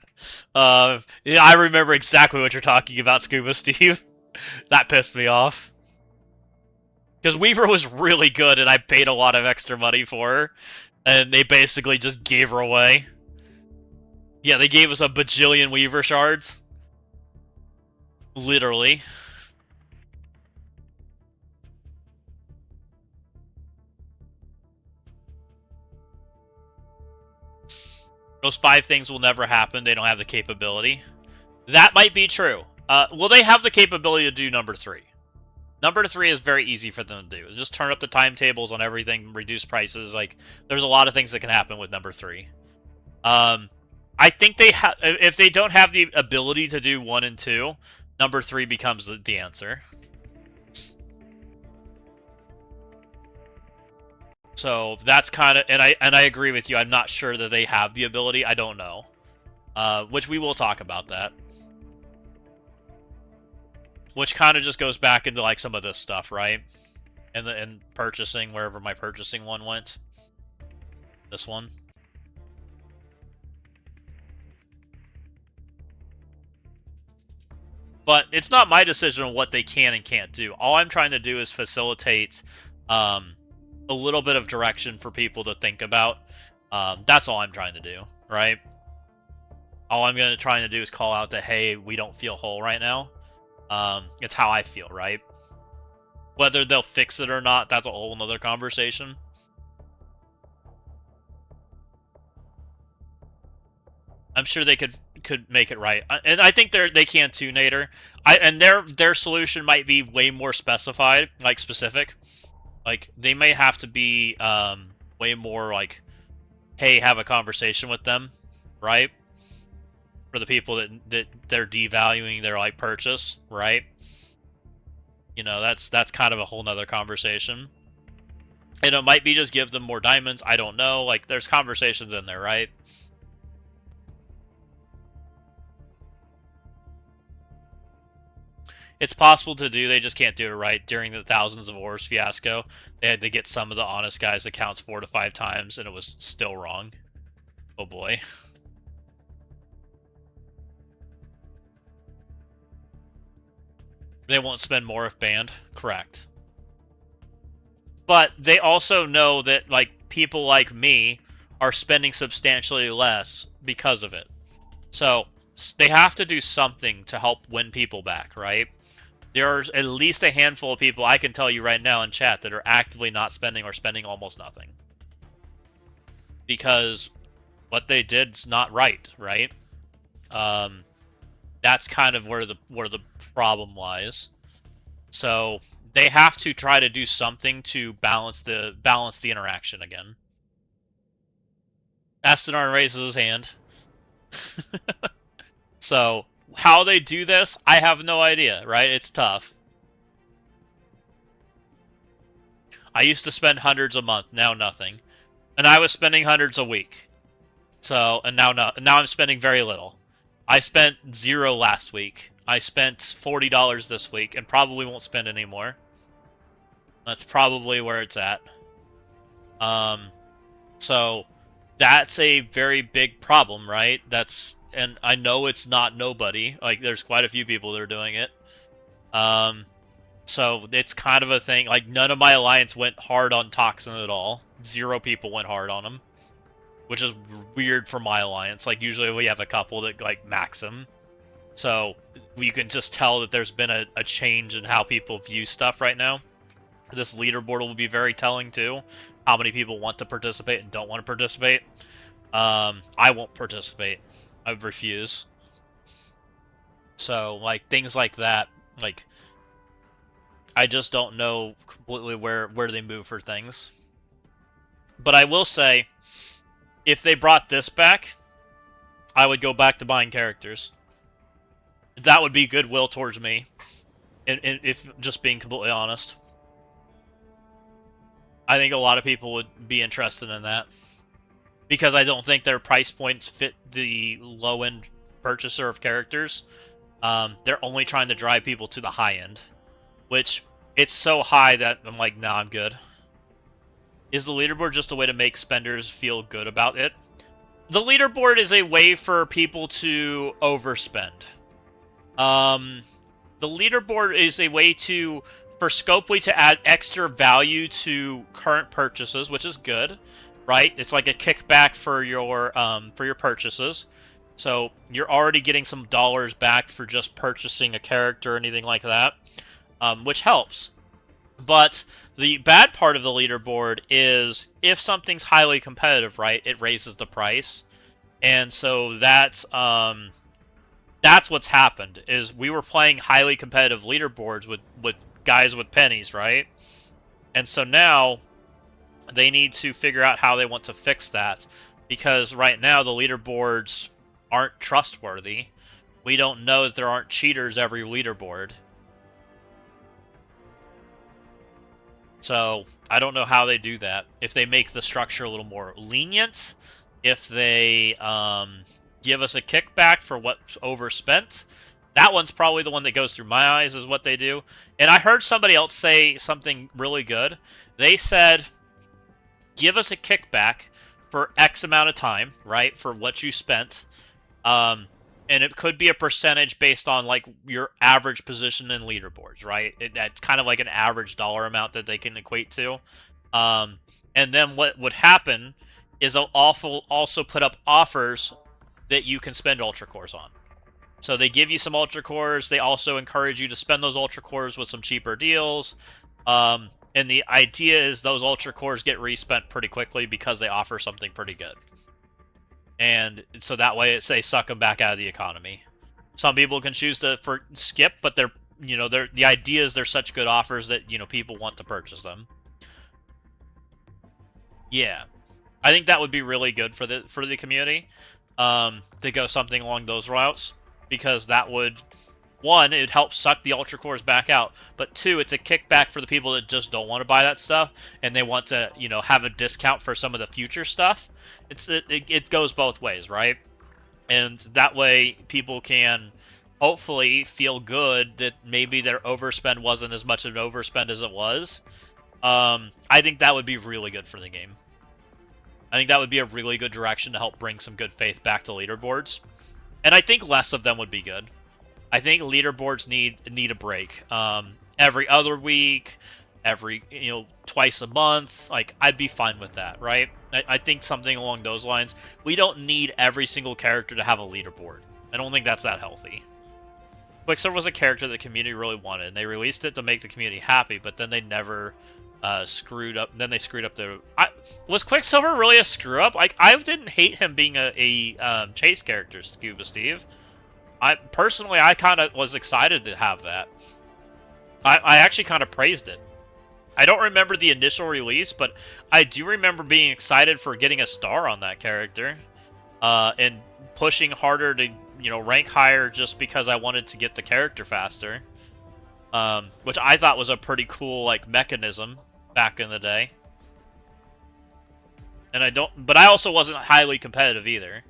Yeah, I remember exactly what you're talking about, Scuba Steve. That pissed me off. Because Weaver was really good, and I paid a lot of extra money for her. And they basically just gave her away. Yeah, they gave us a bajillion Weaver shards. Literally. those 5 things will never happen. They don't have the capability. That might be true. Will they have the capability to do number 3? Number 3 is very easy for them to do. Just turn up the timetables on everything, reduce prices. Like, there's a lot of things that can happen with number 3. I think they if they don't have the ability to do 1 and 2, number 3 becomes the answer. So that's kind of, and I agree with you. I'm not sure that they have the ability. I don't know, which we will talk about that. Which kind of just goes back into like some of this stuff, right? And purchasing, wherever my purchasing one went. This one. But it's not my decision on what they can and can't do. All I'm trying to do is facilitate a little bit of direction for people to think about. That's all I'm trying to do, right? All I'm trying to do is call out that, hey, we don't feel whole right now. It's how I feel, right? Whether they'll fix it or not, that's a whole nother conversation. I'm sure they could make it right, and I think they can too, Nader. And their solution might be way more specified, like specific. Like they may have to be way more like, hey, have a conversation with them, right? For the people that they're devaluing their like purchase, right? You know, that's kind of a whole nother conversation. And it might be just give them more diamonds. I don't know. Like there's conversations in there, right? It's possible to do, they just can't do it right. During the thousands of ores fiasco, they had to get some of the honest guys' accounts 4 to 5 times, and it was still wrong. Oh boy. They won't spend more if banned. Correct. But they also know that like people like me are spending substantially less because of it. So they have to do something to help win people back, right? There's at least a handful of people I can tell you right now in chat that are actively not spending or spending almost nothing. Because what they did is not right, right? That's kind of where the problem lies. So they have to try to do something to balance the interaction again. Astrodon raises his hand. So how they do this, I have no idea, right? It's tough. I used to spend hundreds a month, now nothing. And I was spending hundreds a week. So, and now I'm spending very little. I spent 0 last week. I spent $40 this week and probably won't spend any more. That's probably where it's at. So that's a very big problem, right? And I know it's not nobody. Like, there's quite a few people that are doing it. So it's kind of a thing. Like, none of my alliance went hard on Toxin at all. 0 people went hard on him, which is weird for my alliance. Like, usually we have a couple that, like, max him. So you can just tell that there's been a change in how people view stuff right now. This leaderboard will be very telling, too. How many people want to participate and don't want to participate. I won't participate. I refuse. So, like, things like that, like, I just don't know completely where they move for things. But I will say, if they brought this back, I would go back to buying characters. That would be goodwill towards me, if just being completely honest. I think a lot of people would be interested in that. Because I don't think their price points fit the low-end purchaser of characters. They're only trying to drive people to the high end. Which, it's so high that I'm like, nah, I'm good. Is the leaderboard just a way to make spenders feel good about it? The leaderboard is a way for people to overspend. The leaderboard is a way for Scopely to add extra value to current purchases, which is good. Right? It's like a kickback for your purchases. So you're already getting some dollars back for just purchasing a character or anything like that, which helps. But the bad part of the leaderboard is if something's highly competitive, right, it raises the price. And so that's what's happened. Is we were playing highly competitive leaderboards with guys with pennies, right? And so now they need to figure out how they want to fix that, because right now the leaderboards aren't trustworthy. We don't know that there aren't cheaters every leaderboard. So I don't know how they do that. If they make the structure a little more lenient, if they give us a kickback for what's overspent, that one's probably the one that goes through my eyes, is what they do. And I heard somebody else say something really good. They said, give us a kickback for X amount of time, right, for what you spent. And it could be a percentage based on like your average position in leaderboards, right? That's kind of like an average dollar amount that they can equate to. And then what would happen is they'll also put up offers that you can spend ultra cores on. So they give you some ultra cores. They also encourage you to spend those ultra cores with some cheaper deals. And the idea is those ultra cores get respent pretty quickly because they offer something pretty good. And so that way they suck them back out of the economy. Some people can choose to skip, but the idea is they're such good offers that people want to purchase them. Yeah, I think that would be really good for the community, to go something along those routes, because that would, one, it would help suck the ultra cores back out, but two, it's a kickback for the people that just don't want to buy that stuff and they want to have a discount for some of the future stuff. It goes both ways, right? And that way people can hopefully feel good that maybe their overspend wasn't as much of an overspend as it was. I think that would be really good for the game. I think that would be a really good direction to help bring some good faith back to leaderboards. And I think less of them would be good. I think leaderboards need a break. Every other week, every twice a month, like I'd be fine with that, right? I think something along those lines. We don't need every single character to have a leaderboard. I don't think that's that healthy. Quicksilver was a character the community really wanted, and they released it to make the community happy, but then they never screwed up. Then they screwed up their. Was Quicksilver really a screw up? Like, I didn't hate him being a chase character, Scuba Steve. I kind of was excited to have that. I actually kind of praised it. I don't remember the initial release, but I do remember being excited for getting a star on that character, and pushing harder to rank higher just because I wanted to get the character faster, which I thought was a pretty cool like mechanism back in the day. And but I also wasn't highly competitive either.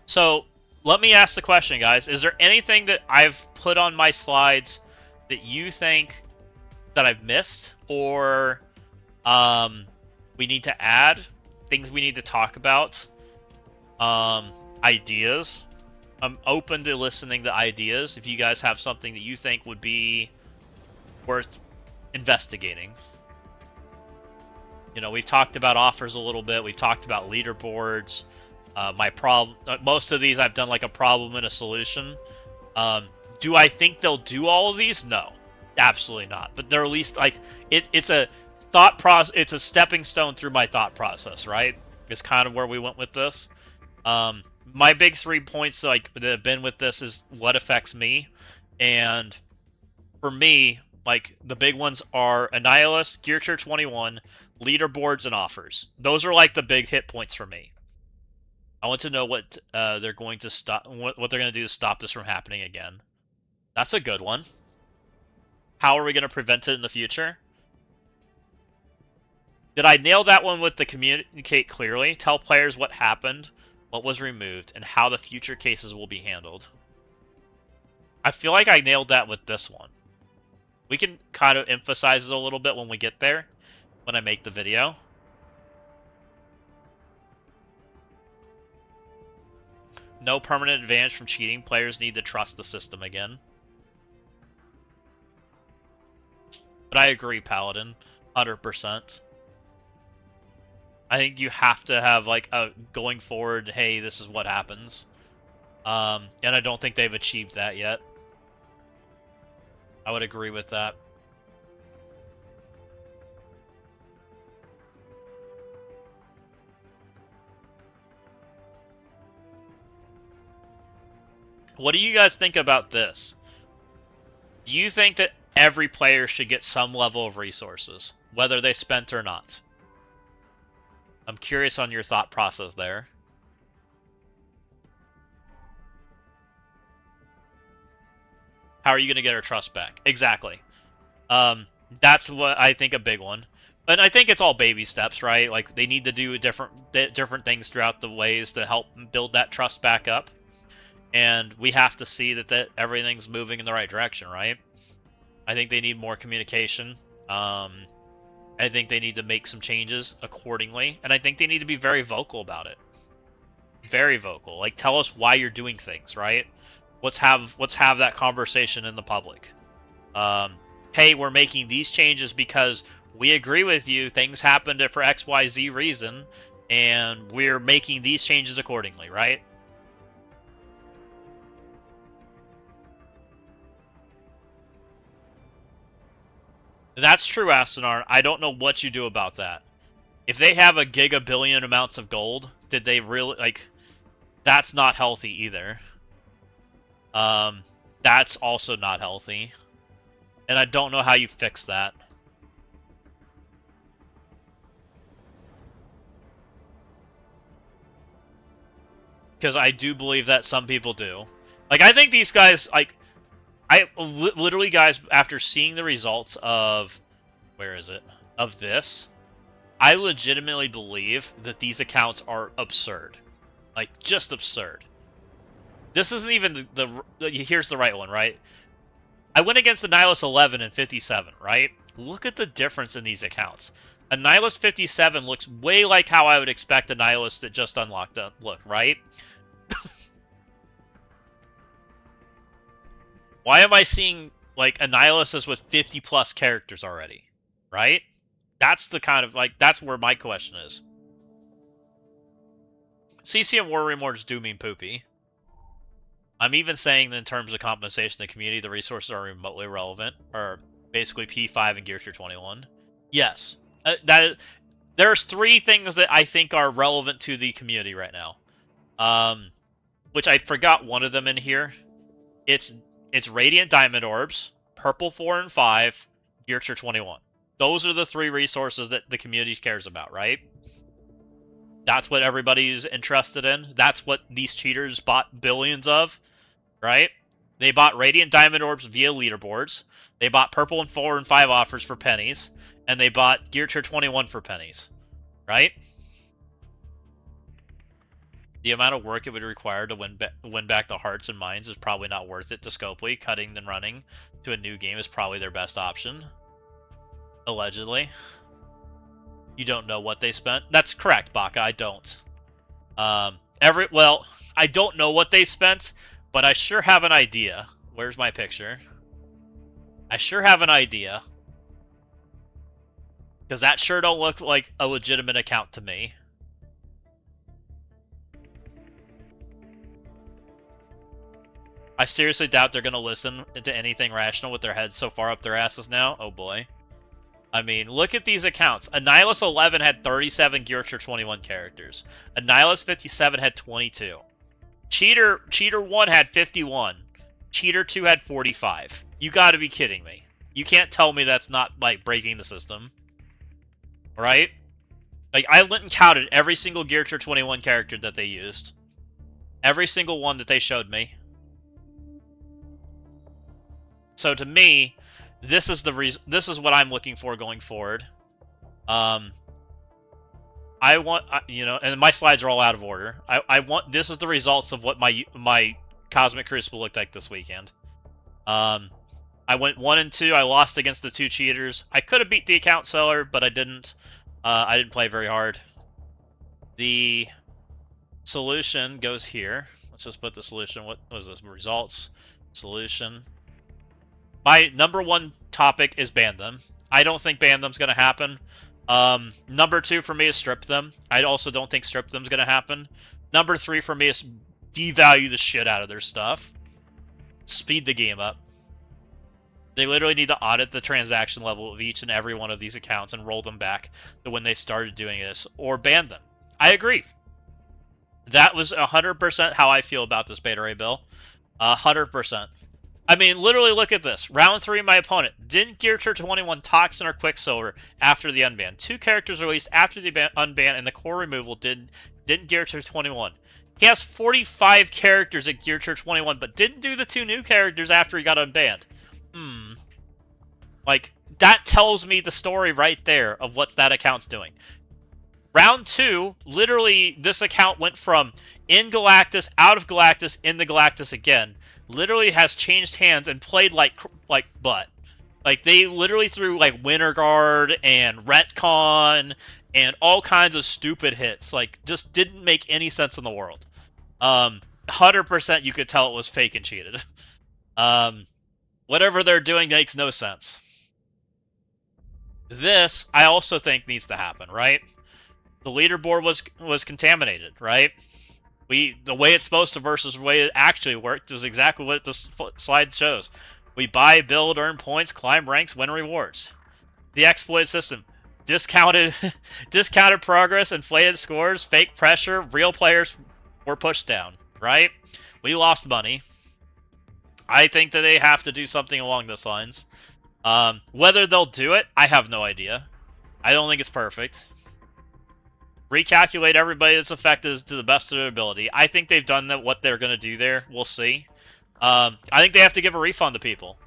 So let me ask the question, guys. Is there anything that I've put on my slides that you think that I've missed, or we need to add? Things we need to talk about? Ideas? I'm open to listening to ideas if you guys have something that you think would be worth investigating. We've talked about offers a little bit. We've talked about leaderboards. Most of these I've done like a problem and a solution. Do I think they'll do all of these? No, absolutely not. But they're at least like it's a thought process. It's a stepping stone through my thought process, right? It's kind of where we went with this. My big 3 points that have been with this is what affects me, and for me, like the big ones are Annihilus, Gear Church 21, leaderboards, and offers. Those are like the big hit points for me. I want to know what they're going to stop, what they're going to do to stop this from happening again. That's a good one. How are we going to prevent it in the future? Did I nail that one with the communicate clearly? Tell players what happened, what was removed, and how the future cases will be handled. I feel like I nailed that with this one. We can kind of emphasize it a little bit when we get there, when I make the video. No permanent advantage from cheating. Players need to trust the system again. But I agree, Paladin, 100%. I think you have to have like a going forward, hey, this is what happens. And I don't think they've achieved that yet. I would agree with that. What do you guys think about this? Do you think that every player should get some level of resources, whether they spent or not? I'm curious on your thought process there. How are you going to get our trust back? Exactly. That's what I think a big one. And I think it's all baby steps, right? Like they need to do different things throughout the ways to help build that trust back up. And we have to see that everything's moving in the right direction, right? I think they need more communication. I think they need to make some changes accordingly. And I think they need to be very vocal about it. Very vocal. Like, tell us why you're doing things, right? Let's have that conversation in the public. Hey, we're making these changes because we agree with you. Things happened for XYZ reason, and we're making these changes accordingly, right? That's true, Astanar. I don't know what you do about that. If they have a gigabillion amounts of gold, did they really, like, that's not healthy either. That's also not healthy. And I don't know how you fix that. Because I do believe that some people do. Like, I think these guys, like, literally, guys, after seeing the results of, where is it, of this, I legitimately believe that these accounts are absurd. Like, just absurd. This isn't even here's the right one, right? I went against the Nihilus 11 and 57, right? Look at the difference in these accounts. A Nihilus 57 looks way like how I would expect a Nihilus that just unlocked to look, right? Why am I seeing, like, a Nihilus with 50 plus characters already, right? That's the kind of, like, that's where my question is. CCM War Remords do mean poopy. I'm even saying that in terms of compensation, the community, the resources are remotely relevant, or basically P5 and Gear Tier 21. Yes, there's 3 things that I think are relevant to the community right now. Which I forgot one of them in here. It's Radiant Diamond Orbs, Purple 4 and 5, Gear Tier 21. Those are the 3 resources that the community cares about, right? That's what everybody's interested in. That's what these cheaters bought billions of, right? They bought Radiant Diamond Orbs via leaderboards. They bought Purple and 4 and 5 offers for pennies. And they bought Gear Tier 21 for pennies, right? The amount of work it would require to win back the hearts and minds is probably not worth it to Scopely. Cutting and running to a new game is probably their best option. Allegedly. You don't know what they spent? That's correct, Baka. I don't. Well, I don't know what they spent, but I sure have an idea. Where's my picture? I sure have an idea. Because that sure don't look like a legitimate account to me. I seriously doubt they're going to listen to anything rational with their heads so far up their asses now. Oh boy. I mean, look at these accounts. A Nihilus 11 had 37 Gear Tier 21 characters. A Nihilus 57 had 22. Cheater 1 had 51. Cheater 2 had 45. You gotta be kidding me. You can't tell me that's not, like, breaking the system. Right? Like, I went and counted every single Gear Tier 21 character that they used. Every single one that they showed me. So to me, this is what I'm looking for going forward. I want, you know, and my slides are all out of order. This is the results of what my Cosmic Crucible looked like this weekend. I went 1 and 2. I lost against the 2 cheaters. I could have beat the account seller, but I didn't. I didn't play very hard. The solution goes here. Let's just put the solution. What was this? Results. Solution. My number 1 topic is ban them. I don't think ban them's going to happen. Number 2 for me is strip them. I also don't think strip them's going to happen. Number 3 for me is devalue the shit out of their stuff. Speed the game up. They literally need to audit the transaction level of each and every one of these accounts and roll them back to when they started doing this, or ban them. I agree. That was 100% how I feel about this Beta Ray bill. 100%. I mean, literally look at this. Round 3, my opponent didn't gear to 21 Toxin or Quicksilver after the unban. 2 characters released after the unban and the core removal didn't gear to 21. He has 45 characters at gear to 21, but didn't do the 2 new characters after he got unbanned. Like, that tells me the story right there of what that account's doing. Round 2, literally, this account went from in Galactus, out of Galactus, in the Galactus again. Literally has changed hands and played like butt. Like, they literally threw, like, Winter Guard and Retcon and all kinds of stupid hits. Like, just didn't make any sense in the world. 100% you could tell it was fake and cheated. Whatever they're doing makes no sense. This, I also think, needs to happen, right? The leaderboard was contaminated, right? The way it's supposed to versus the way it actually worked is exactly what this slide shows. We buy, build, earn points, climb ranks, win rewards. The exploit system. Discounted progress, inflated scores, fake pressure, real players were pushed down, right? We lost money. I think that they have to do something along those lines. Whether they'll do it, I have no idea. I don't think it's perfect. Recalculate everybody that's affected to the best of their ability. I think they've done what they're going to do there. We'll see. I think they have to give a refund to people.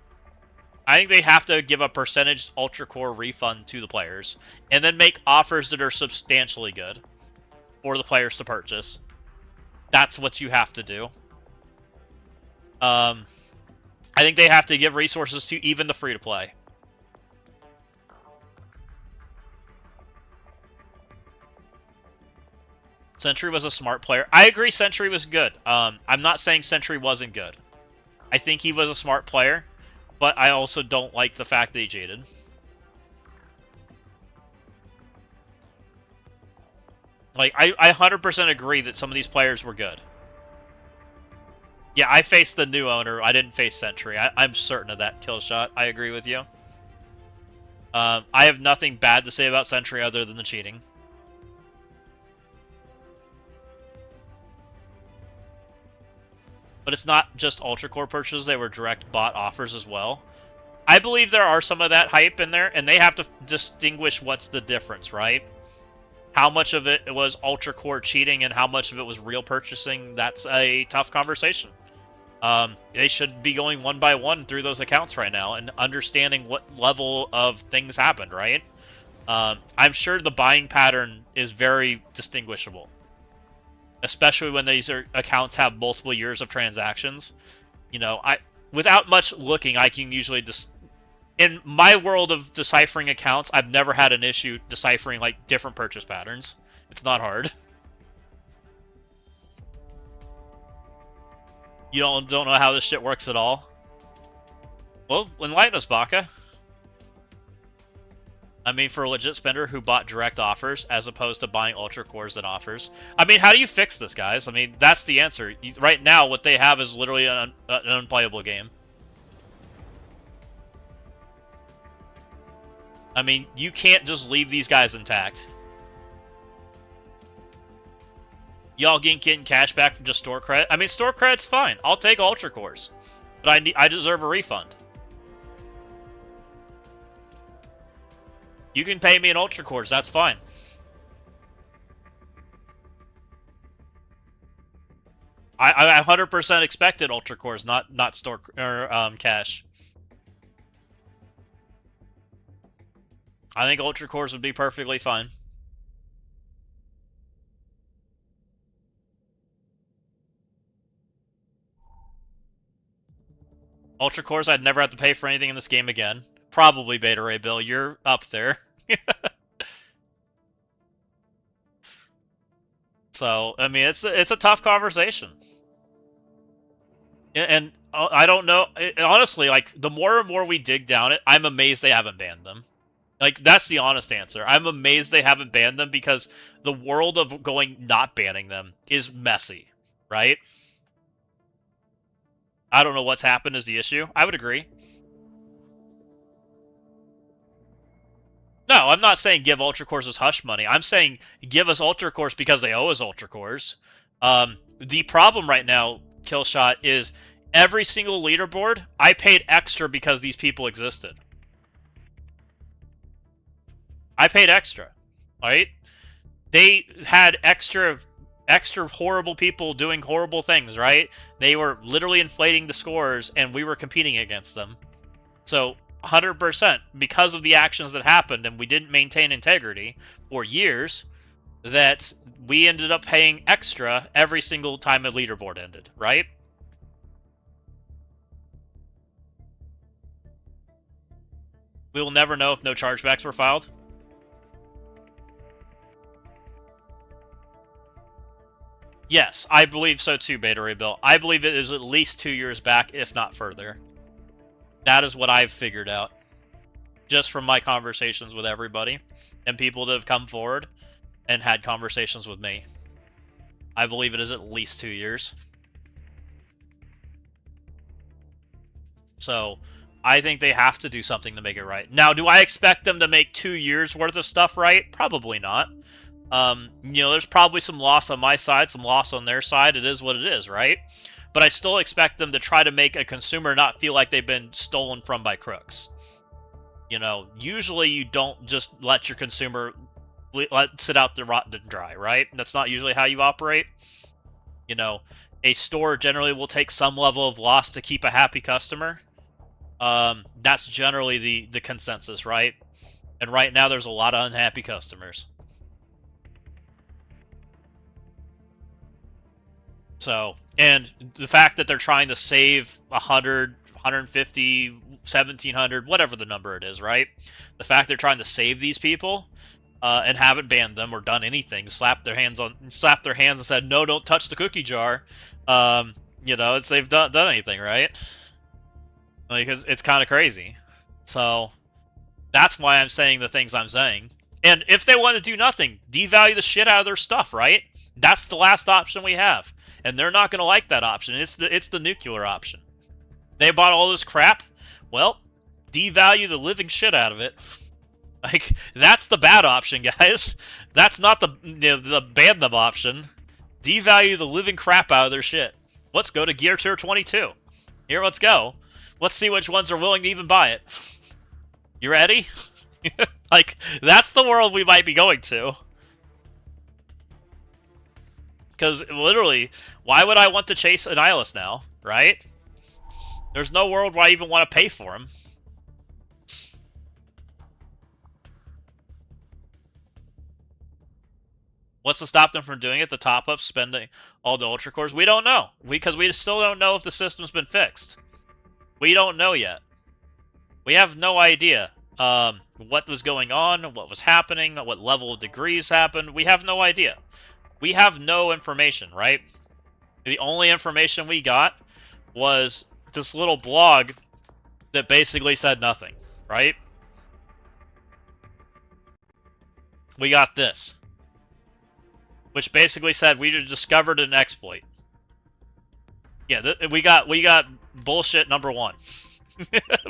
I think they have to give a percentage Ultra Core refund to the players. And then make offers that are substantially good for the players to purchase. That's what you have to do. I think they have to give resources to even the free-to-play. Sentry was a smart player. I agree Sentry was good. I'm not saying Sentry wasn't good. I think he was a smart player, but I also don't like the fact that he cheated. Like, I 100% agree that some of these players were good. Yeah, I faced the new owner. I didn't face Sentry. I'm certain of that, Killshot. I agree with you. I have nothing bad to say about Sentry other than the cheating. But it's not just Ultra Core purchases. They were direct bot offers as well. I believe there are some of that hype in there, and they have to distinguish what's the difference, right? How much of it was Ultra Core cheating and how much of it was real purchasing, that's a tough conversation. They should be going one by one through those accounts right now and understanding what level of things happened, right? I'm sure the buying pattern is very distinguishable. Especially when these accounts have multiple years of transactions. You know, without much looking, I can usually just... In my world of deciphering accounts, I've never had an issue deciphering, like, different purchase patterns. It's not hard. You don't know how this shit works at all? Well, enlighten us, Baka. I mean, for a legit spender who bought direct offers as opposed to buying Ultra Cores and offers. I mean, how do you fix this, guys? I mean, that's the answer. Right now, what they have is literally an unplayable game. I mean, you can't just leave these guys intact. Y'all getting cash back from just store credit? I mean, store credit's fine. I'll take Ultra Cores. But I deserve a refund. You can pay me in Ultra Cores, that's fine. I 100% expected Ultra Cores, not store or cash. I think Ultra Cores would be perfectly fine. Ultra Cores, I'd never have to pay for anything in this game again. Probably Beta Ray Bill, you're up there. So, I mean, it's a tough conversation. And I don't know, honestly, like, the more and more we dig down it, I'm amazed they haven't banned them. Like, that's the honest answer. I'm amazed they haven't banned them because the world of not banning them is messy, right? I don't know what's happened is the issue. I would agree. No, I'm not saying give Ultra Courses hush money. I'm saying give us Ultra Course because they owe us Ultra Cores. The problem right now, Killshot, is every single leaderboard I paid extra because these people existed. I paid extra, right? They had extra horrible people doing horrible things, right? They were literally inflating the scores, and we were competing against them. So 100% because of the actions that happened, and we didn't maintain integrity for years, that we ended up paying extra every single time a leaderboard ended, right? We will never know if no chargebacks were filed. Yes, I believe so too, Beta Ray Bill. I believe it is at least 2 years back, if not further. That is what I've figured out. Just from my conversations with everybody and people that have come forward and had conversations with me. I believe it is at least 2 years. So, I think they have to do something to make it right. Now, do I expect them to make 2 years worth of stuff right? Probably not. There's probably some loss on my side, some loss on their side. It is what it is, right? But I still expect them to try to make a consumer not feel like they've been stolen from by crooks. Usually you don't just let your consumer sit out there rotten and dry, right? That's not usually how you operate. A store generally will take some level of loss to keep a happy customer. That's generally the consensus, right? And right now there's a lot of unhappy customers. So, and the fact that they're trying to save 100, 150, 1,700, whatever the number it is, right? The fact they're trying to save these people and haven't banned them or done anything, slapped their hands and said, no, don't touch the cookie jar. They've done anything, right? Like, it's kind of crazy. So, that's why I'm saying the things I'm saying. And if they want to do nothing, devalue the shit out of their stuff, right? That's the last option we have. And they're not going to like that option. It's the nuclear option. They bought all this crap. Well, devalue the living shit out of it. Like, that's the bad option, guys. That's not the ban them option. Devalue the living crap out of their shit. Let's go to Gear Tour 22. Here, let's go. Let's see which ones are willing to even buy it. You ready? Like, that's the world we might be going to. Because, literally, why would I want to chase an Nihilus now, right? There's no world where I even want to pay for him. What's to stop them from doing it? The top-up, spending all the Ultra Cores? We don't know. Because we still don't know if the system's been fixed. We don't know yet. We have no idea what was going on, what was happening, what level of degrees happened. We have no idea. We have no information, right? The only information we got was this little blog that basically said nothing, right? We got this, which basically said we discovered an exploit. Yeah, we got bullshit number one,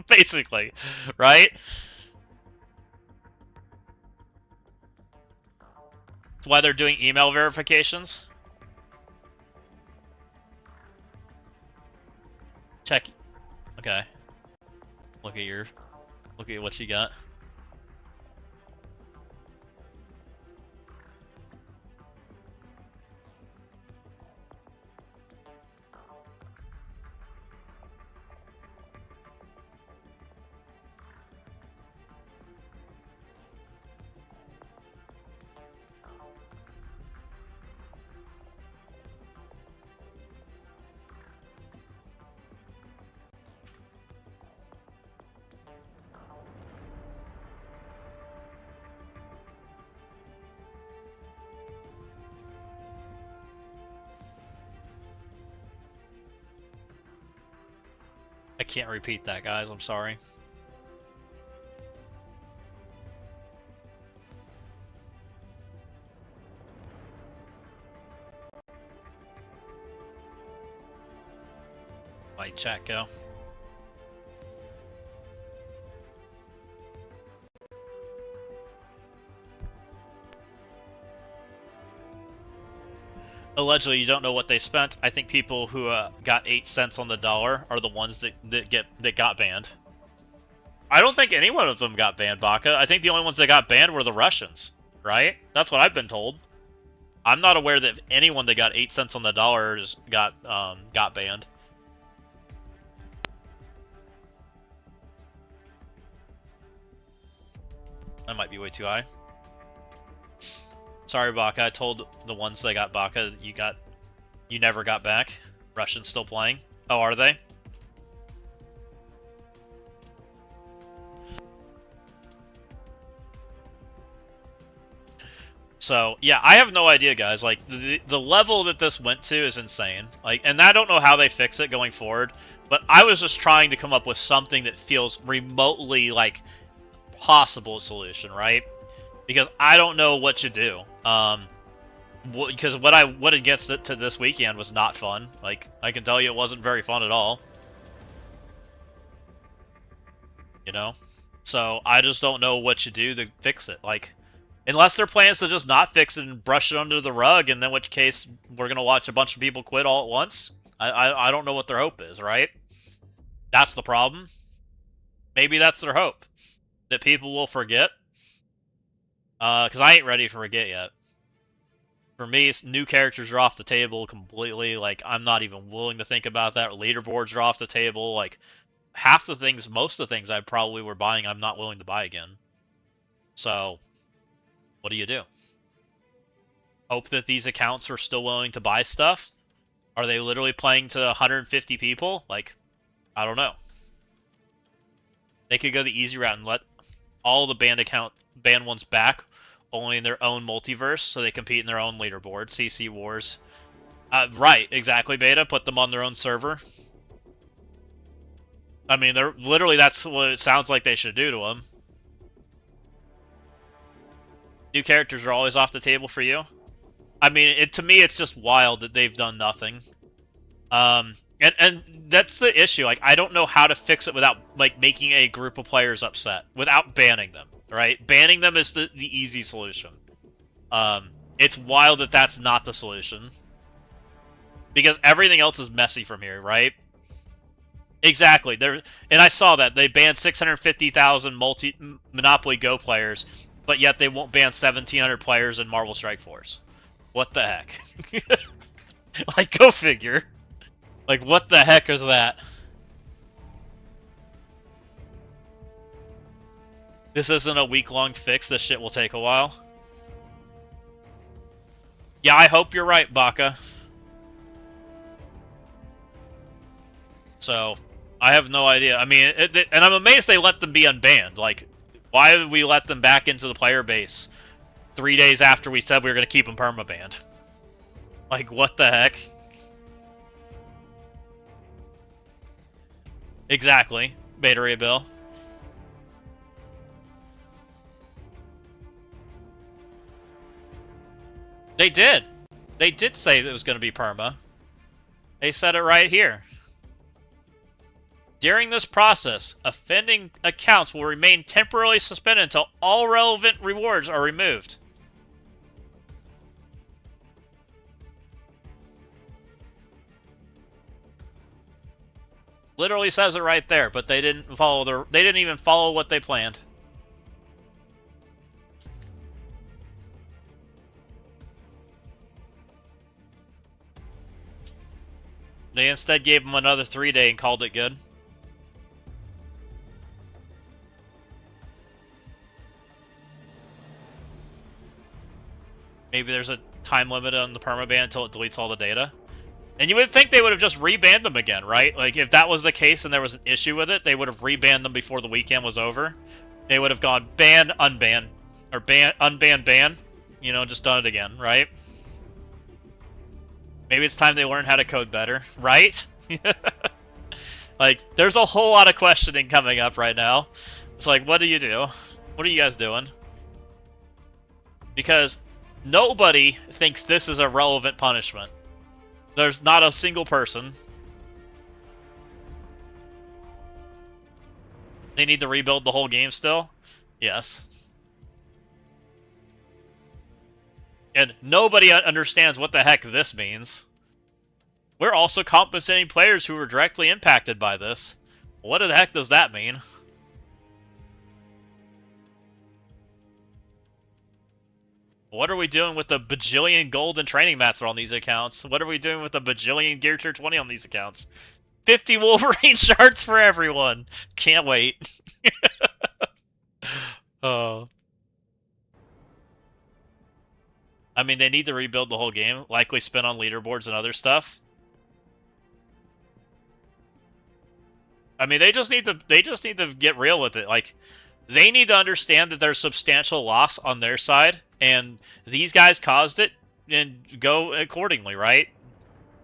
basically, right? That's why they're doing email verifications. Check. Okay. Look at what you got. I can't repeat that, guys. I'm sorry. Why chat go? Allegedly, you don't know what they spent. I think people who got 8 cents on the dollar are the ones that got banned. I don't think any one of them got banned, Baka. I think the only ones that got banned were the Russians, right? That's what I've been told. I'm not aware that anyone that got 8 cents on the dollar got banned. That might be way too high. Sorry, Baka. I told the ones that got Baka, you never got back. Russians still playing. Oh, are they? So, yeah, I have no idea, guys. Like, the level that this went to is insane. Like, and I don't know how they fix it going forward, but I was just trying to come up with something that feels remotely, like, possible solution, right? Because I don't know what you do. Because what it gets to this weekend was not fun. Like, I can tell you it wasn't very fun at all. You know? So, I just don't know what you do to fix it. Like, unless their plan is to just not fix it and brush it under the rug, and in which case we're going to watch a bunch of people quit all at once. I don't know what their hope is, right? That's the problem. Maybe that's their hope. That people will forget. Because I ain't ready to forget yet. For me, new characters are off the table completely. Like, I'm not even willing to think about that. Leaderboards are off the table. Like, most of the things I probably were buying, I'm not willing to buy again. So, what do you do? Hope that these accounts are still willing to buy stuff? Are they literally playing to 150 people? Like, I don't know. They could go the easy route and let all the banned ones back, only in their own multiverse, so they compete in their own leaderboard. CC Wars. Right, exactly, Beta. Put them on their own server. I mean, that's what it sounds like they should do to them. New characters are always off the table for you. I mean, to me, it's just wild that they've done nothing. And that's the issue. Like, I don't know how to fix it without, like, making a group of players upset. Without banning them, right? Banning them is the easy solution. It's wild that that's not the solution. Because everything else is messy from here, right? Exactly. And I saw that. They banned 650,000 Monopoly Go players, but yet they won't ban 1,700 players in Marvel Strike Force. What the heck? Like, go figure. Like, what the heck is that? This isn't a week-long fix. This shit will take a while. Yeah, I hope you're right, Baka. So, I have no idea. I mean, and I'm amazed they let them be unbanned. Like, why did we let them back into the player base 3 days after we said we were going to keep them permabanned? Like, what the heck? Exactly. Beta Ray Bill. They did. They did say it was going to be perma. They said it right here. During this process, offending accounts will remain temporarily suspended until all relevant rewards are removed. Literally says it right there, but they didn't even follow what they planned. They instead gave them another 3-day and called it good. Maybe there's a time limit on the permaban until it deletes all the data. And you would think they would have just rebanned them again, right? Like, if that was the case and there was an issue with it, they would have rebanned them before the weekend was over. They would have gone ban, unban, or ban, unban, ban. You know, just done it again, right? Maybe it's time they learn how to code better, right? Like, there's a whole lot of questioning coming up right now. It's like, what do you do? What are you guys doing? Because nobody thinks this is a relevant punishment. There's not a single person. They need to rebuild the whole game still? Yes. And nobody understands what the heck this means. We're also compensating players who were directly impacted by this. What the heck does that mean? What are we doing with the bajillion golden training mats on these accounts? What are we doing with the bajillion Gear Tier 20 on these accounts? 50 Wolverine shards for everyone! Can't wait. Oh. I mean, they need to rebuild the whole game, likely spin on leaderboards and other stuff. I mean, they just need to get real with it. Like, they need to understand that there's substantial loss on their side, and these guys caused it, and go accordingly, right?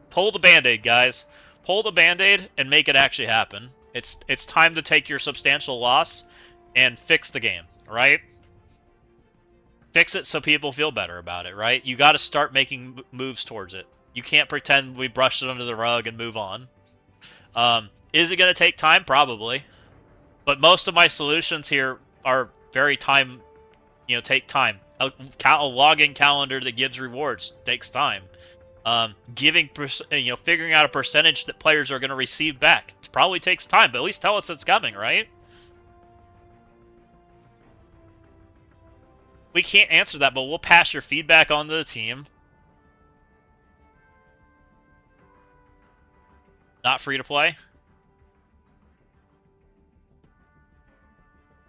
Pull the Band-Aid, guys. Pull the Band-Aid and make it actually happen. It's time to take your substantial loss and fix the game, right? Fix it so people feel better about it, right? You got to start making moves towards it. You can't pretend we brushed it under the rug and move on. Is it going to take time? Probably. But most of my solutions here are very time, take time. A login calendar that gives rewards takes time. Figuring out a percentage that players are going to receive back probably takes time, but at least tell us it's coming, right? We can't answer that, but we'll pass your feedback on to the team. Not free to play.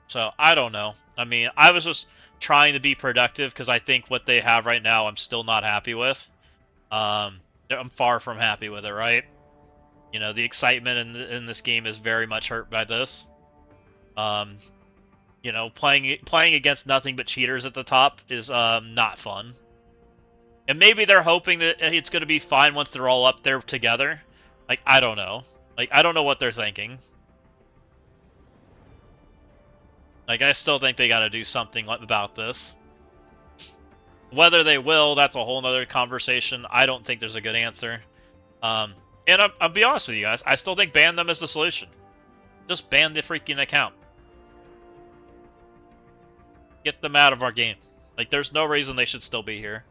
So, I don't know. I mean, I was just trying to be productive because I think what they have right now I'm still not happy with. I'm far from happy with it, right? The excitement in this game is very much hurt by this. Playing against nothing but cheaters at the top is not fun. And maybe they're hoping that it's going to be fine once they're all up there together. Like, I don't know. Like, I don't know what they're thinking. Like, I still think they got to do something about this. Whether they will, that's a whole nother conversation. I don't think there's a good answer. And I'll be honest with you guys, I still think ban them is the solution. Just ban the freaking account. Get them out of our game. Like, there's no reason they should still be here.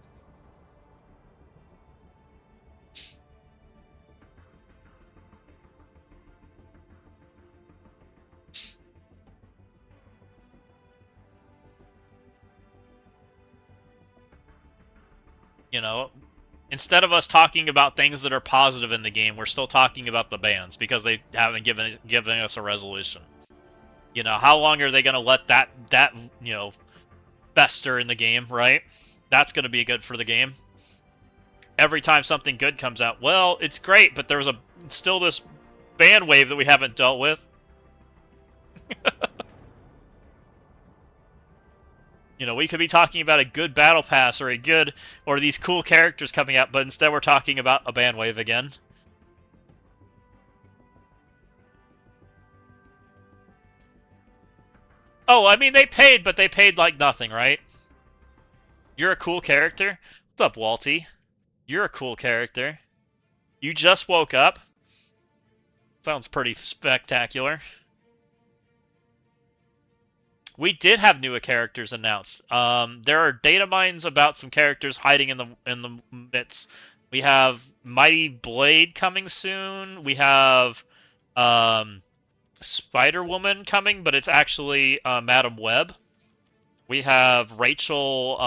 Instead of us talking about things that are positive in the game, we're still talking about the bans because they haven't given us a resolution. How long are they going to let that fester in the game, right? That's going to be good for the game. Every time something good comes out, well, it's great, but there's still this ban wave that we haven't dealt with. We could be talking about a good battle pass or these cool characters coming out, but instead we're talking about a ban wave again. Oh, I mean, they paid, but they paid like nothing, right? You're a cool character. What's up, Walty? You're a cool character. You just woke up. Sounds pretty spectacular. We did have new characters announced. There are data mines about some characters hiding in the midst. We have Mighty Blade coming soon. We have Spider-Woman coming, but it's actually Madam Web. We have Rachel,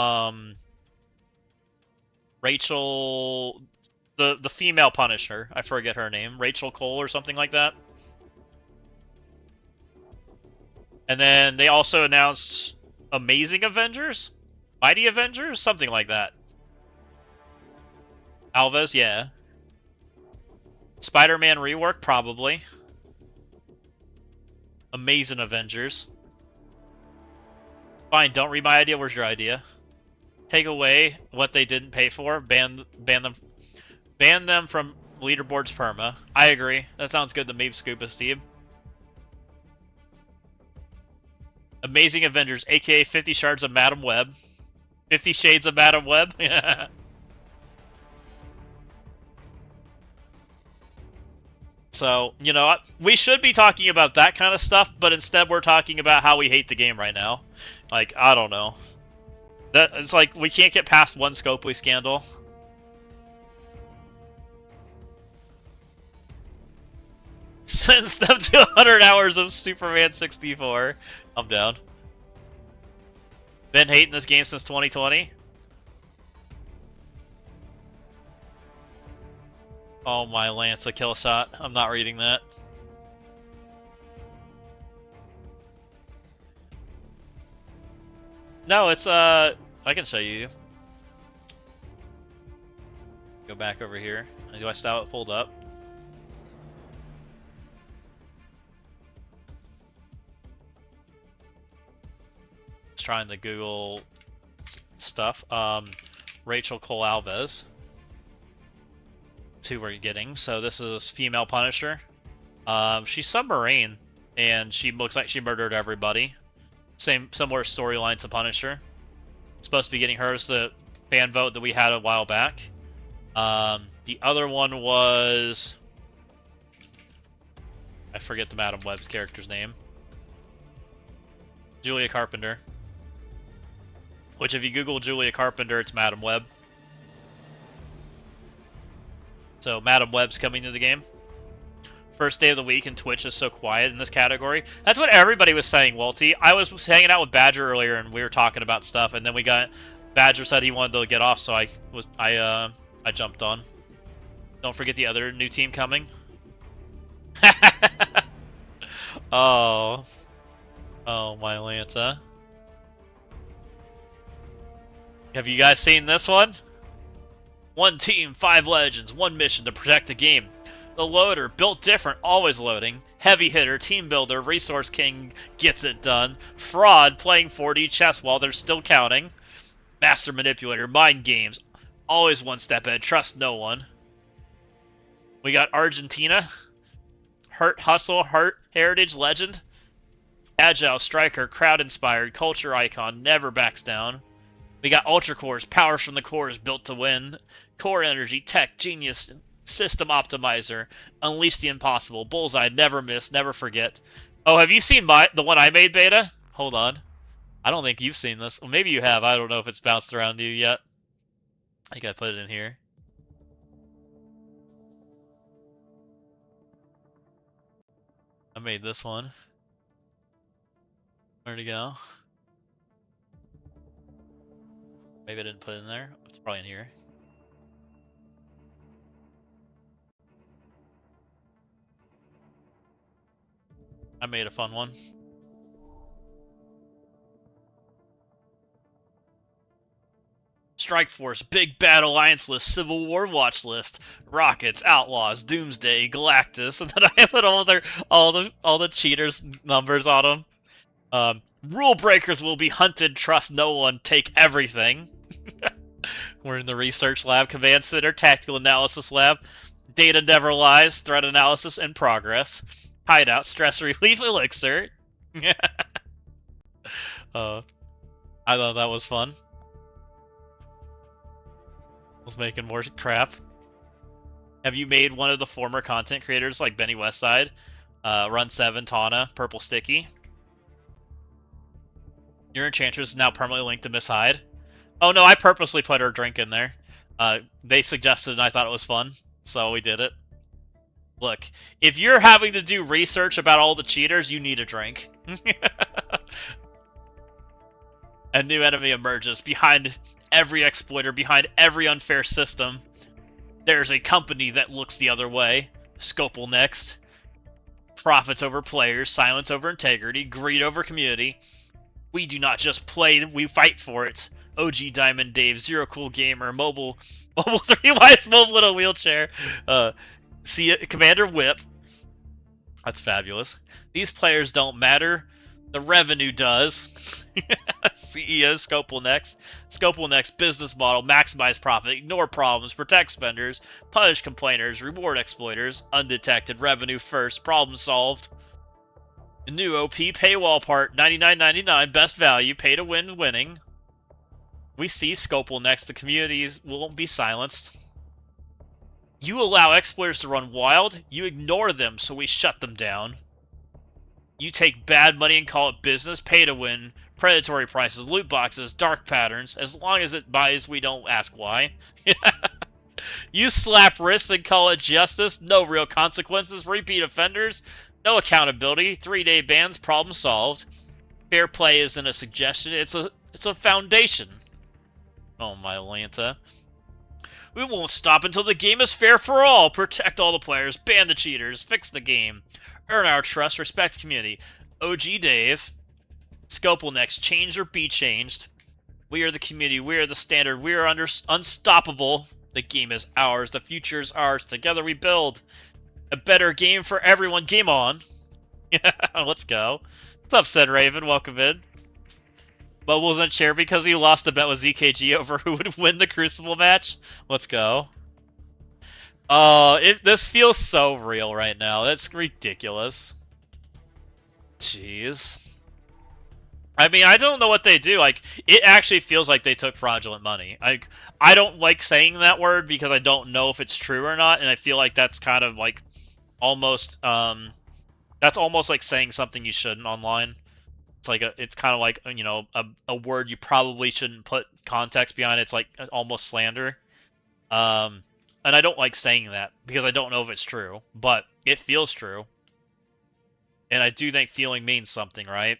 the female Punisher. I forget her name. Rachel Cole or something like that. And then they also announced Amazing Avengers? Mighty Avengers? Something like that. Alves, yeah. Spider-Man rework, probably. Amazing Avengers. Fine, don't read my idea. Where's your idea? Take away what they didn't pay for. Ban them from leaderboards perma. I agree. That sounds good to me, Scuba Steve. Amazing Avengers, aka 50 Shards of Madam Web. 50 Shades of Madam Web. So, we should be talking about that kind of stuff, but instead we're talking about how we hate the game right now. Like, I don't know. That it's like we can't get past one Scopely scandal. Sentence them to 100 hours of Superman 64. I'm down. Been hating this game since 2020. Oh my Lance, a kill shot. I'm not reading that. No, it's I can show you. Go back over here. Do I still have it pulled up? Just trying to Google stuff. Rachel Cole Alves. That's who we're getting. So this is female Punisher. She's submarine, and she looks like she murdered everybody. Similar storyline to Punisher. Supposed to be getting her as the fan vote that we had a while back. The other one was... I forget the Madam Web's character's name. Julia Carpenter. Which if you Google Julia Carpenter, it's Madam Web. So Madam Web's coming to the game. First day of the week and Twitch is so quiet in this category. That's what everybody was saying, Walty. I was hanging out with Badger earlier and we were talking about stuff, and then we got... Badger said he wanted to get off, so I jumped on. Don't forget the other new team coming. Oh. Oh, my Lanta. Have you guys seen this one? One team, 5 legends, one mission to protect the game. The loader, built different, always loading. Heavy hitter, team builder, resource king, gets it done. Fraud, playing 4D chess while they're still counting. Master manipulator, mind games, always one step ahead, trust no one. We got Argentina. Hurt hustle, heart heritage legend. Agile striker, crowd inspired, culture icon, never backs down. We got Ultra Cores, powers from the cores, built to win. Core energy, tech, genius, system optimizer, unleash the impossible, bullseye, never miss, never forget. Oh, have you seen the one I made, Beta? Hold on. I don't think you've seen this. Well, maybe you have. I don't know if it's bounced around you yet. I think I put it in here. I made this one. Where'd it go? Maybe I didn't put it in there. It's probably in here. I made a fun one. Strike Force, Big Bad Alliance list, Civil War watch list, Rockets, Outlaws, Doomsday, Galactus, and then I put all the cheaters numbers on them. Rule breakers will be hunted, trust no one, take everything. We're in the research lab, command center, tactical analysis lab, data never lies, threat analysis in progress, hideout, stress relief elixir. I thought that was fun. Was making more crap. Have you made one of the former content creators like Benny Westside, Run 7, Tana, Purple Sticky? Your Enchantress is now permanently linked to Miss Hyde. Oh no, I purposely put her drink in there. They suggested and I thought it was fun, so we did it. Look, if you're having to do research about all the cheaters, you need a drink. A new enemy emerges behind every exploiter, behind every unfair system. There's a company that looks the other way. Scopel next. Profits over players, silence over integrity, greed over community. We do not just play, we fight for it. OG Diamond Dave, Zero Cool Gamer, Mobile 3 Wise Mobile in a wheelchair. See Commander Whip. That's fabulous. These players don't matter. The revenue does. CEO Scopel next. Scopel next business model, maximize profit, ignore problems, protect spenders, punish complainers, reward exploiters, undetected, revenue first, problem solved. New OP paywall part, $99.99, best value, pay to win, winning. We see Scopel next, the communities won't be silenced. You allow exploiters to run wild, you ignore them, so we shut them down. You take bad money and call it business, pay to win, predatory prices, loot boxes, dark patterns. As long as it buys, we don't ask why. You slap wrists and call it justice. No real consequences. Repeat offenders. No accountability. 3-day bans. Problem solved. Fair play isn't a suggestion. It's a foundation. Oh my Lanta. We won't stop until the game is fair for all. Protect all the players. Ban the cheaters. Fix the game. Earn our trust. Respect the community. OG Dave. Scope will next change or be changed. We are the community. We are the standard. We are unstoppable. The game is ours. The future is ours. Together we build a better game for everyone. Game on. Let's go. What's up, said Raven? Welcome in. Bubbles in chair because he lost a bet with ZKG over who would win the Crucible match. Let's go. This feels so real right now. That's ridiculous. Jeez. I mean, I don't know what they do. Like, it actually feels like they took fraudulent money. I don't like saying that word because I don't know if it's true or not, and I feel like that's kind of like almost that's almost like saying something you shouldn't online. It's kind of like, you know, a word you probably shouldn't put context behind. It's like almost slander. And I don't like saying that because I don't know if it's true, but it feels true. And I do think feeling means something, right?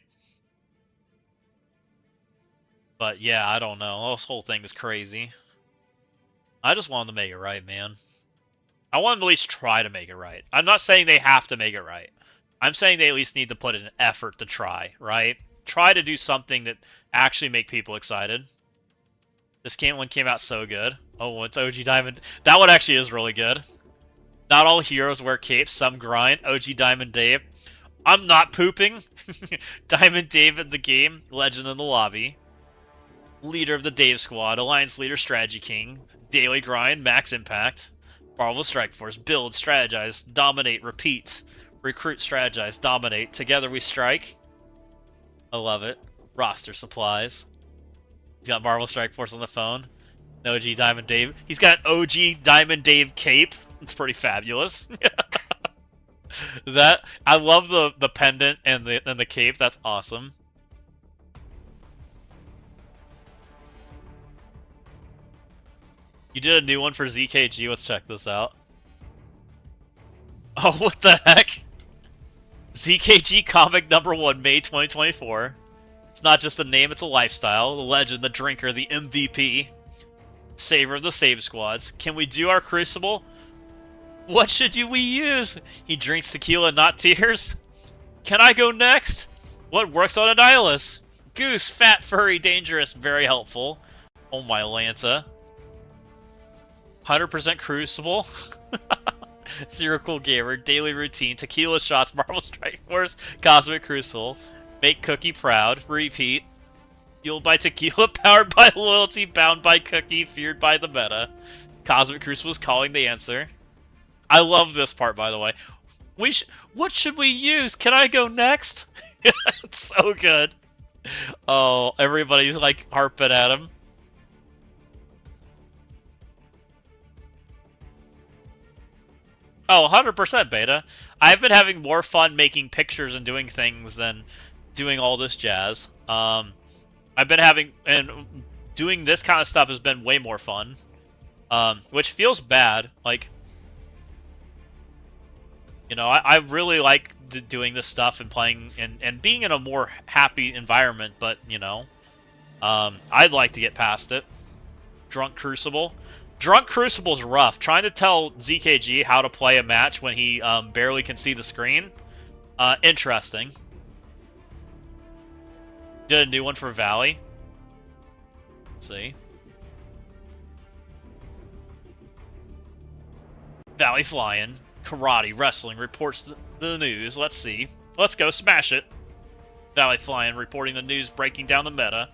But yeah, I don't know. This whole thing is crazy. I just want them to make it right, man. I want them to at least try to make it right. I'm not saying they have to make it right. I'm saying they at least need to put in an effort to try, right? Try to do something that actually make people excited. This one came out so good. Oh, it's OG Diamond. That one actually is really good. Not all heroes wear capes, some grind. OG Diamond Dave. I'm not pooping. Diamond Dave in the game. Legend in the lobby. Leader of the Dave Squad. Alliance Leader, Strategy King. Daily Grind, Max Impact. Marvel Strike Force. Build, Strategize, Dominate, Repeat. Recruit, Strategize, Dominate. Together we strike. I love it. Roster supplies. He's got Marvel Strike Force on the phone. OG Diamond Dave. He's got OG Diamond Dave cape. It's pretty fabulous. I love the pendant and the cape. That's awesome. You did a new one for ZKG. Let's check this out. Oh, what the heck? ZKG comic #1, May 2024. It's not just a name, it's a lifestyle. The legend, the drinker, the MVP. Saver of the save squads. Can we do our Crucible? What should we use? He drinks tequila, not tears. Can I go next? What works on a Nihilus? Goose, fat, furry, dangerous, very helpful. Oh my Lanta. 100% Crucible. Zero Cool Gamer, Daily Routine, Tequila Shots, Marvel Strike Force, Cosmic Crucible, Make Cookie Proud, Repeat, Fueled by Tequila, Powered by Loyalty, Bound by Cookie, Feared by the Meta. Cosmic Crucible is calling the answer. I love this part, by the way. What should we use? Can I go next? It's so good. Oh, everybody's like harping at him. Oh, 100% beta. I've been having more fun making pictures and doing things than doing all this jazz. I've been having, and doing this kind of stuff has been way more fun. Which feels bad. Like, you know, I really like doing this stuff and playing and being in a more happy environment, but, you know, I'd like to get past it. Drunk Crucible. Drunk Crucible's rough. Trying to tell ZKG how to play a match when he barely can see the screen. Interesting. Did a new one for Valley. Let's see. Valley flying. Karate, wrestling, reports the news. Let's see. Let's go smash it. Valley flying, reporting the news, breaking down the meta.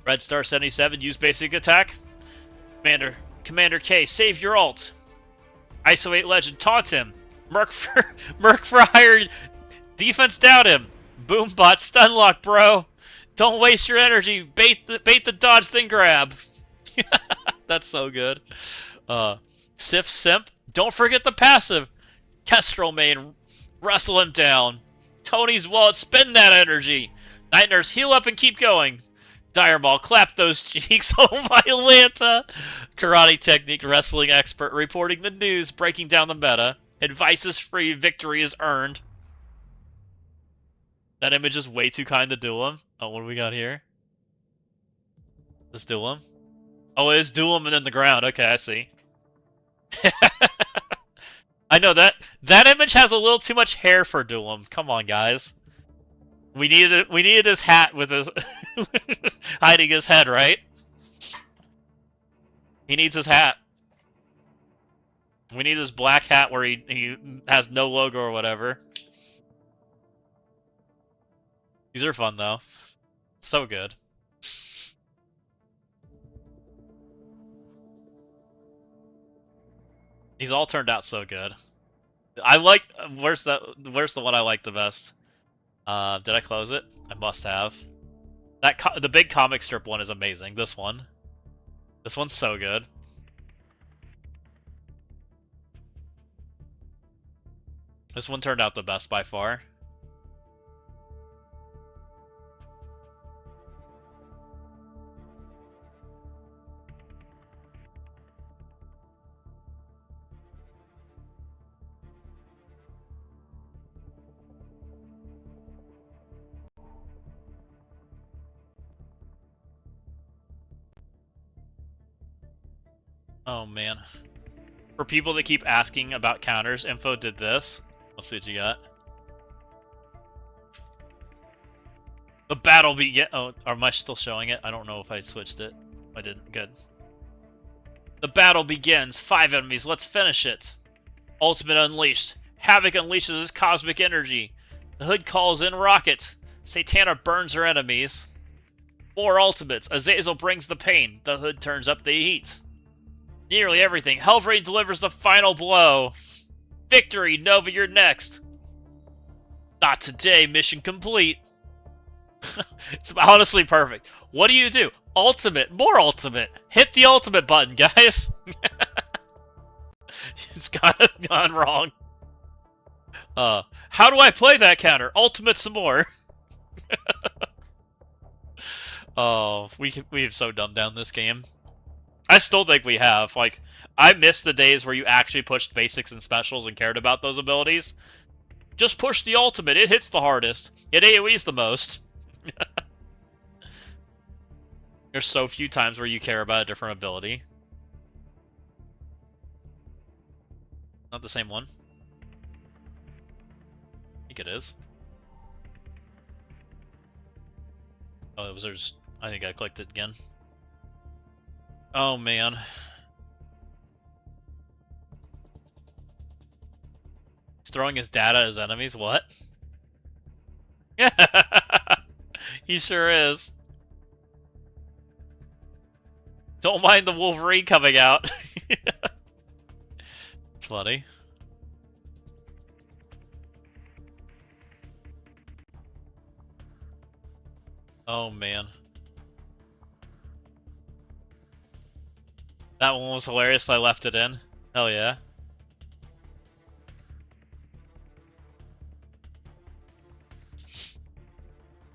Red Star 77, use basic attack. Commander K, save your ult. ISO 8 Legend, taunt him. Merc for hire. Defense down him. Boombot, stunlock, bro. Don't waste your energy. Bait the dodge thing grab. That's so good. Sif Simp, don't forget the passive. Kestrel main, wrestle him down. Tony's wallet, spend that energy. Night Nurse, heal up and keep going. Dire Ball, clap those cheeks. Oh my Atlanta. Karate technique wrestling expert reporting the news, breaking down the meta. Advice is free, victory is earned. That image is way too kind to Duelim. Oh, what do we got here? This Duelim? Oh, it is Duelim and in the ground. Okay, I see. I know that image has a little too much hair for Duelim. Come on, guys. We needed his hat with his hiding his head, right? He needs his hat. We need his black hat where he has no logo or whatever. These are fun though. So good. These all turned out so good. I like where's the one I like the best? Did I close it? I must have. The big comic strip one is amazing. This one's so good. This one turned out the best by far. Oh man. For people that keep asking about counters, Info did this. Let's see what you got. The battle begin. Oh, am I still showing it? I don't know if I switched it. I didn't. Good. The battle begins. 5 enemies. Let's finish it. Ultimate unleashed. Havoc unleashes his cosmic energy. The Hood calls in Rocket. Satana burns her enemies. More ultimates. Azazel brings the pain. The Hood turns up the heat. Nearly everything. Hellraid delivers the final blow. Victory, Nova, you're next. Not today, mission complete. It's honestly perfect. What do? Ultimate, more ultimate. Hit the ultimate button, guys. It's gone wrong. How do I play that counter? Ultimate some more. Oh, we've so dumbed down this game. I still think we have. Like, I miss the days where you actually pushed basics and specials and cared about those abilities. Just push the ultimate. It hits the hardest. It AoEs the most. There's so few times where you care about a different ability. Not the same one. I think it is. Oh, it was just... I think I clicked it again. Oh, man. He's throwing his data as enemies? What? Yeah, he sure is. Don't mind the Wolverine coming out. It's funny. Oh, man. That one was hilarious, I left it in. Hell yeah.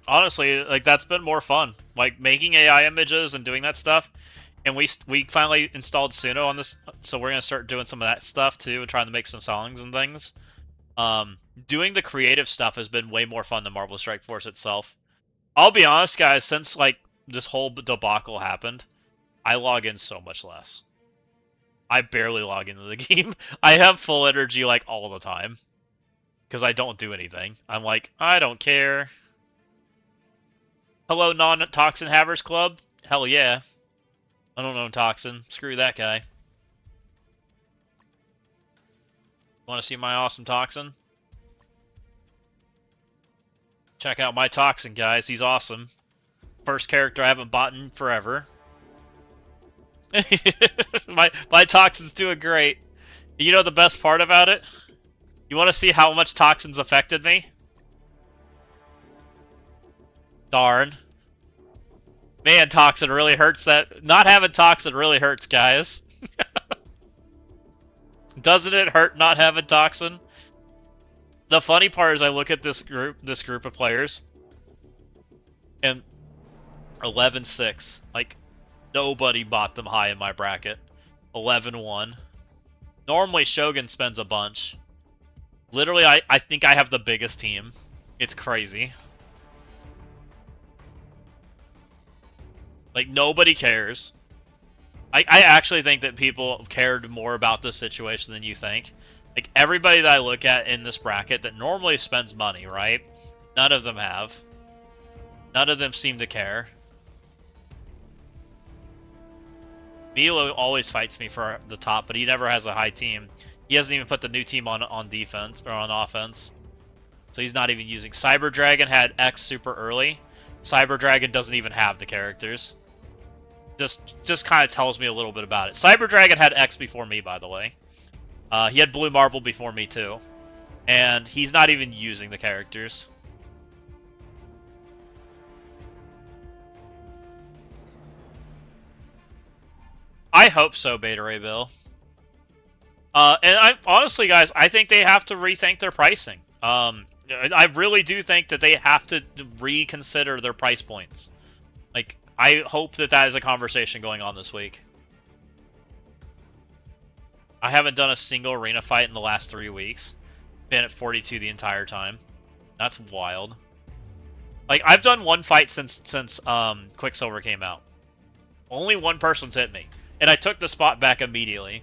Honestly, like, that's been more fun. Like, making AI images and doing that stuff. And we finally installed Suno on this, so we're going to start doing some of that stuff too, and trying to make some songs and things. Doing the creative stuff has been way more fun than Marvel Strike Force itself. I'll be honest, guys, since, like, this whole debacle happened, I log in so much less. I barely log into the game. I have full energy, like, all the time. Because I don't do anything. I'm like, I don't care. Hello, non-Toxin Havers Club? Hell yeah. I don't know Toxin. Screw that guy. Want to see my awesome Toxin? Check out my Toxin, guys. He's awesome. First character I haven't bought in forever. my Toxin's doing great. You know the best part about it? You want to see how much Toxin's affected me? Darn. Man, Toxin really hurts that. Not having Toxin really hurts, guys. Doesn't it hurt not having Toxin? The funny part is I look at this group of players, And 11-6. Like, nobody bought them high in my bracket. 11-1. Normally, Shogun spends a bunch. Literally, I think I have the biggest team. It's crazy. Like, nobody cares. I actually think that people cared more about this situation than you think. Like, everybody that I look at in this bracket that normally spends money, right? None of them have. None of them seem to care. Milo always fights me for the top, but he never has a high team. He hasn't even put the new team on defense or on offense. So he's not even using. Cyber Dragon had X super early. Cyber Dragon doesn't even have the characters. Just kind of tells me a little bit about it. Cyber Dragon had X before me, by the way. He had Blue Marble before me too. And he's not even using the characters. I hope so, Beta Ray Bill. And honestly, guys, I think they have to rethink their pricing. I really do think that they have to reconsider their price points. Like, I hope that is a conversation going on this week. I haven't done a single arena fight in the last 3 weeks. Been at 42 the entire time. That's wild. Like, I've done one fight since Quicksilver came out. Only one person's hit me. And I took the spot back immediately.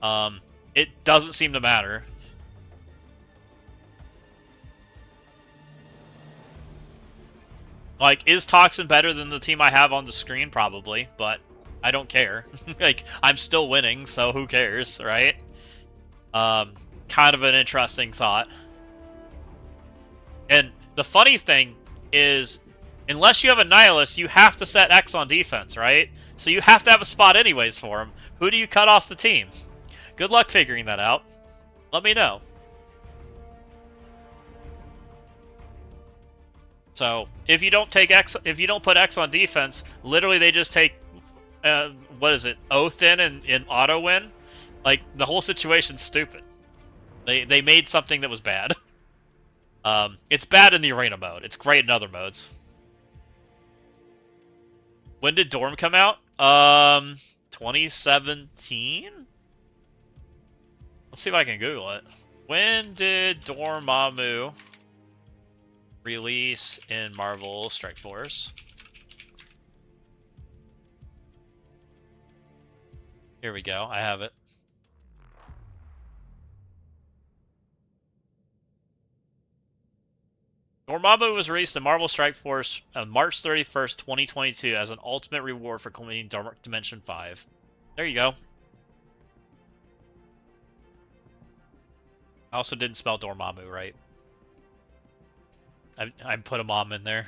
It doesn't seem to matter. Like, is Toxin better than the team I have on the screen? Probably, but I don't care. Like, I'm still winning, so who cares, right? Kind of an interesting thought. And the funny thing is, unless you have a Nihilist, you have to set X on defense, right? So you have to have a spot anyways for him. Who do you cut off the team? Good luck figuring that out. Let me know. So if you don't take X, if you don't put X on defense, literally they just take, what is it, Oath in and auto win. Like, the whole situation's stupid. They made something that was bad. It's bad in the arena mode. It's great in other modes. When did Dorm come out? 2017? Let's see if I can Google it. When did Dormammu release in Marvel Strike Force? Here we go. I have it. Dormammu was released in Marvel Strike Force on March 31st, 2022 as an ultimate reward for completing Dark Dimension 5. There you go. I also didn't spell Dormammu right. I put a mom in there.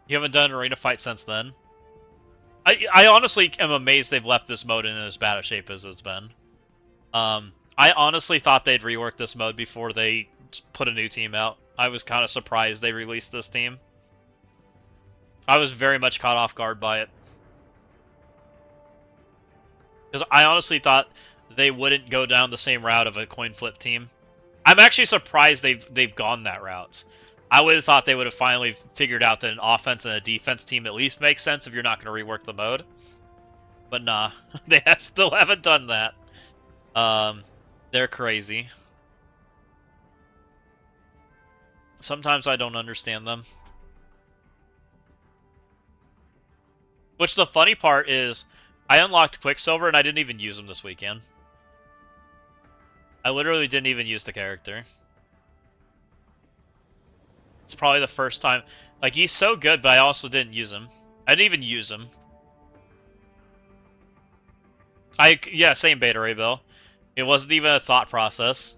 You haven't done an arena fight since then? I honestly am amazed they've left this mode in as bad a shape as it's been. I honestly thought they'd rework this mode before they put a new team out. I was kind of surprised they released this team. I was very much caught off guard by it. Because I honestly thought they wouldn't go down the same route of a coin flip team. I'm actually surprised they've gone that route. I would have thought they would have finally figured out that an offense and a defense team at least makes sense if you're not going to rework the mode. But nah, they still haven't done that. They're crazy. Sometimes I don't understand them. Which the funny part is, I unlocked Quicksilver and I didn't even use him this weekend. I literally didn't even use the character. It's probably the first time. Like, he's so good, but I also didn't use him. I didn't even use him. Yeah, same Beta Ray Bill. It wasn't even a thought process.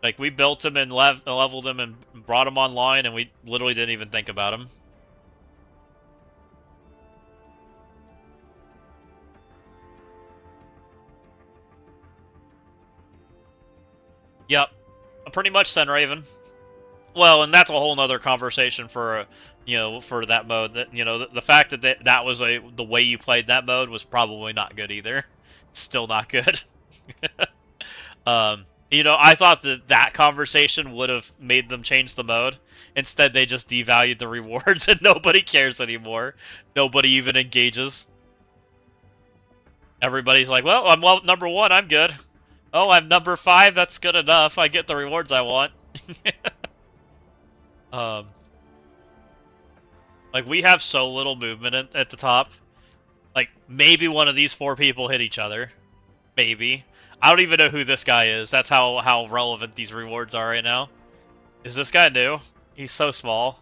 Like, we built him and leveled him and brought him online, and we literally didn't even think about him. Yep. Pretty much Sunraven. Well, and that's a whole nother conversation for, for that mode. That the fact that that was the way you played that mode was probably not good either. Still not good. I thought that conversation would have made them change the mode. Instead, they just devalued the rewards and nobody cares anymore. Nobody even engages. Everybody's like, well, I'm number 1, I'm good. Oh, I'm number 5, that's good enough. I get the rewards I want. um, like, we have so little movement at the top. Like, maybe one of these 4 people hit each other. Maybe. I don't even know who this guy is. That's how relevant these rewards are right now. Is this guy new? He's so small.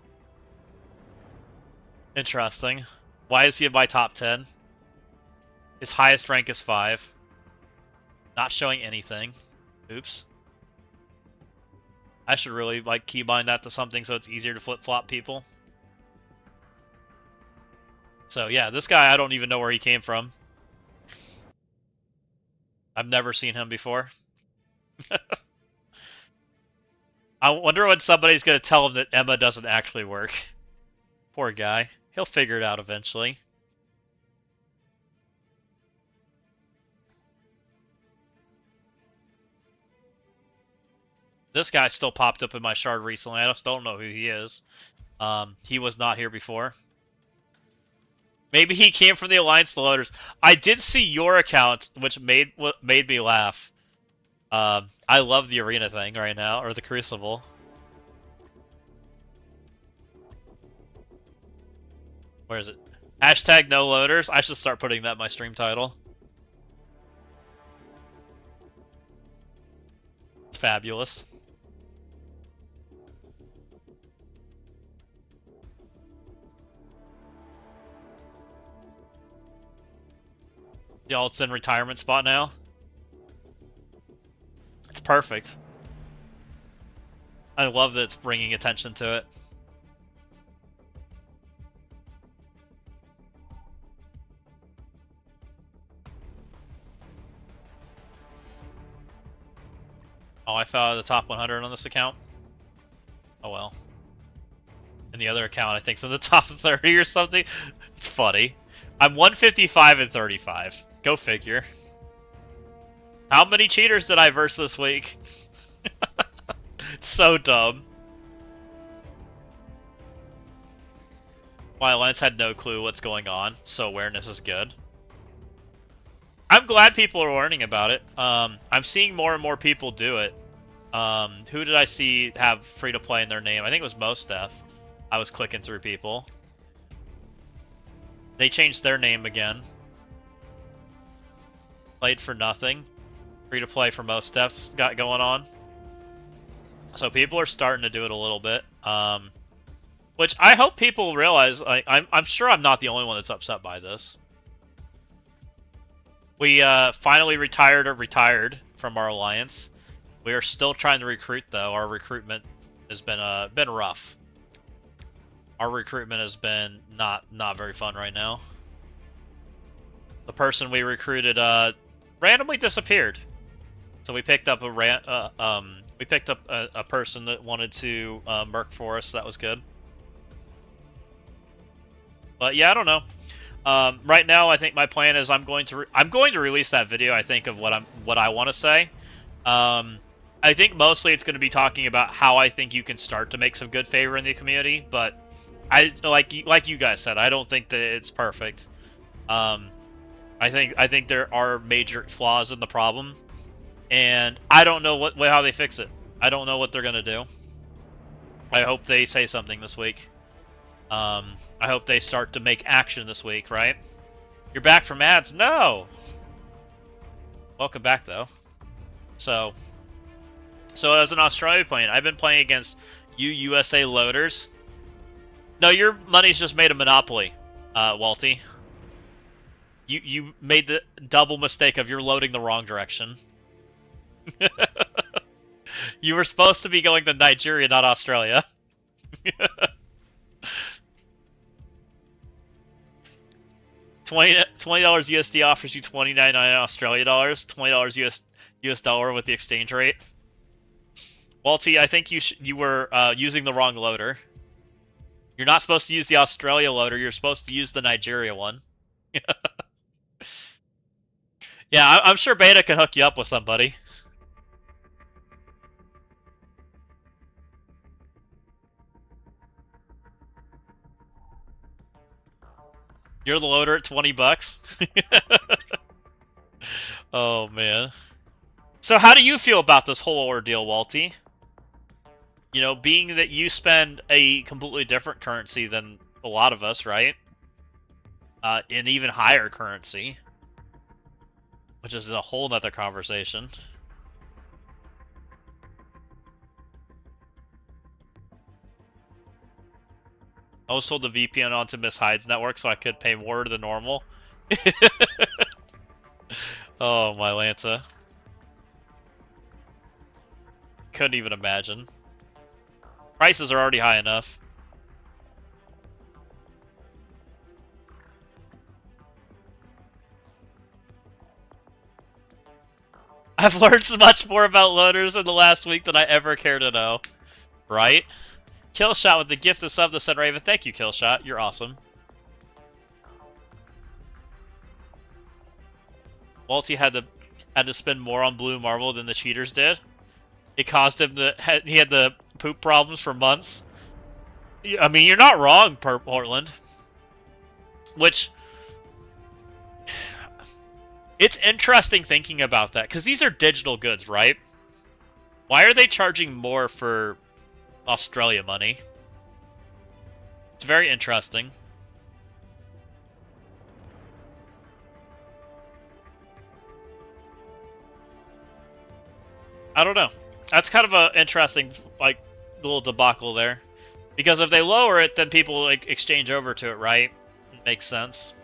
Interesting. Why is he in my top 10? His highest rank is 5. Not showing anything. Oops. I should really, keybind that to something so it's easier to flip-flop people. So, yeah, this guy, I don't even know where he came from. I've never seen him before. I wonder when somebody's going to tell him that Emma doesn't actually work. Poor guy. He'll figure it out eventually. This guy still popped up in my shard recently. I just don't know who he is. He was not here before. Maybe he came from the Alliance Loaders. I did see your account, which made me laugh. I love the arena thing right now, or the Crucible. Where is it? Hashtag no loaders. I should start putting that in my stream title. It's fabulous. Y'all, it's in retirement spot now. It's perfect. I love that it's bringing attention to it. Oh, I fell out of the top 100 on this account. Oh well. And the other account, I think, is in the top 30 or something. It's funny. I'm 155 and 35. Go figure. How many cheaters did I verse this week? So dumb. My Alliance had no clue what's going on, so awareness is good. I'm glad people are learning about it. I'm seeing more and more people do it. Who did I see have free-to-play in their name? I think it was MSF. I was clicking through people. They changed their name again. Played for nothing. Free-to-play for MSF got going on. So people are starting to do it a little bit. Which I hope people realize. I'm sure I'm not the only one that's upset by this. We finally retired from our alliance. We are still trying to recruit, though. Our recruitment has been rough. Our recruitment has been not very fun right now. The person we recruited randomly disappeared. So we picked up a person that wanted to merc for us. So that was good. But yeah, I don't know. Right now, I think my plan is I'm going to release that video. I think of what I want to say. I think mostly it's going to be talking about how I think you can start to make some good favor in the community. But I like you guys said, I don't think that it's perfect. I think there are major flaws in the problem, and I don't know how they fix it. I don't know what they're going to do. I hope they say something this week. I hope they start to make action this week, right? You're back from ads? No! Welcome back, though. So as an Australia playing, I've been playing against you USA loaders. No, your money's just made a monopoly, Walty. You made the double mistake of you're loading the wrong direction. You were supposed to be going to Nigeria, not Australia. $20 USD offers you $29 Australia dollars, $20 US dollar with the exchange rate. Walty, I think you were using the wrong loader. You're not supposed to use the Australia loader. You're supposed to use the Nigeria one. Yeah, I'm sure Beta can hook you up with somebody. You're the loader at 20 bucks. Oh man. So how do you feel about this whole ordeal, Walty? You know, being that you spend a completely different currency than a lot of us, right? An even higher currency, which is a whole nother conversation. I was told the VPN onto Miss Hyde's network so I could pay more than normal. Oh, my Lanta. Couldn't even imagine. Prices are already high enough. I've learned so much more about loaders in the last week than I ever care to know. Right? Killshot with the gift of sub to Sun Raven. Thank you, Killshot. You're awesome. Walty had to spend more on Blue Marble than the cheaters did. It caused him he had the poop problems for months. I mean, you're not wrong, Portland. Which, it's interesting thinking about that, because these are digital goods, right? Why are they charging more for Australia money? It's very interesting. I don't know. That's kind of an interesting, like, little debacle there. Because if they lower it, then people like exchange over to it, right? It makes sense.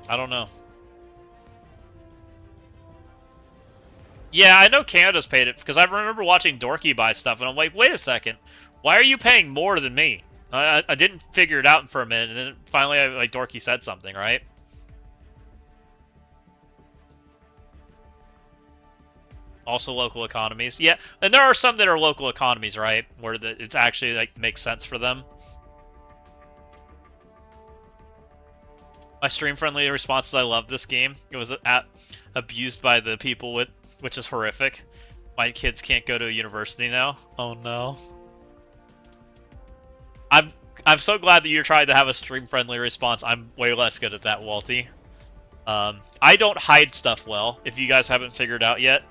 I don't know. Yeah, I know Canada's paid it, because I remember watching Dorky buy stuff, and I'm like, wait a second. Why are you paying more than me? I didn't figure it out for a minute, and then finally, like, Dorky said something, right? Also local economies. Yeah, and there are some that are local economies, right? Where it's actually, like, makes sense for them. My stream-friendly response is I love this game. It was abused by the people which is horrific. My kids can't go to a university now. Oh no. I'm so glad that you're trying to have a stream-friendly response. I'm way less good at that, Walty. I don't hide stuff well, if you guys haven't figured out yet.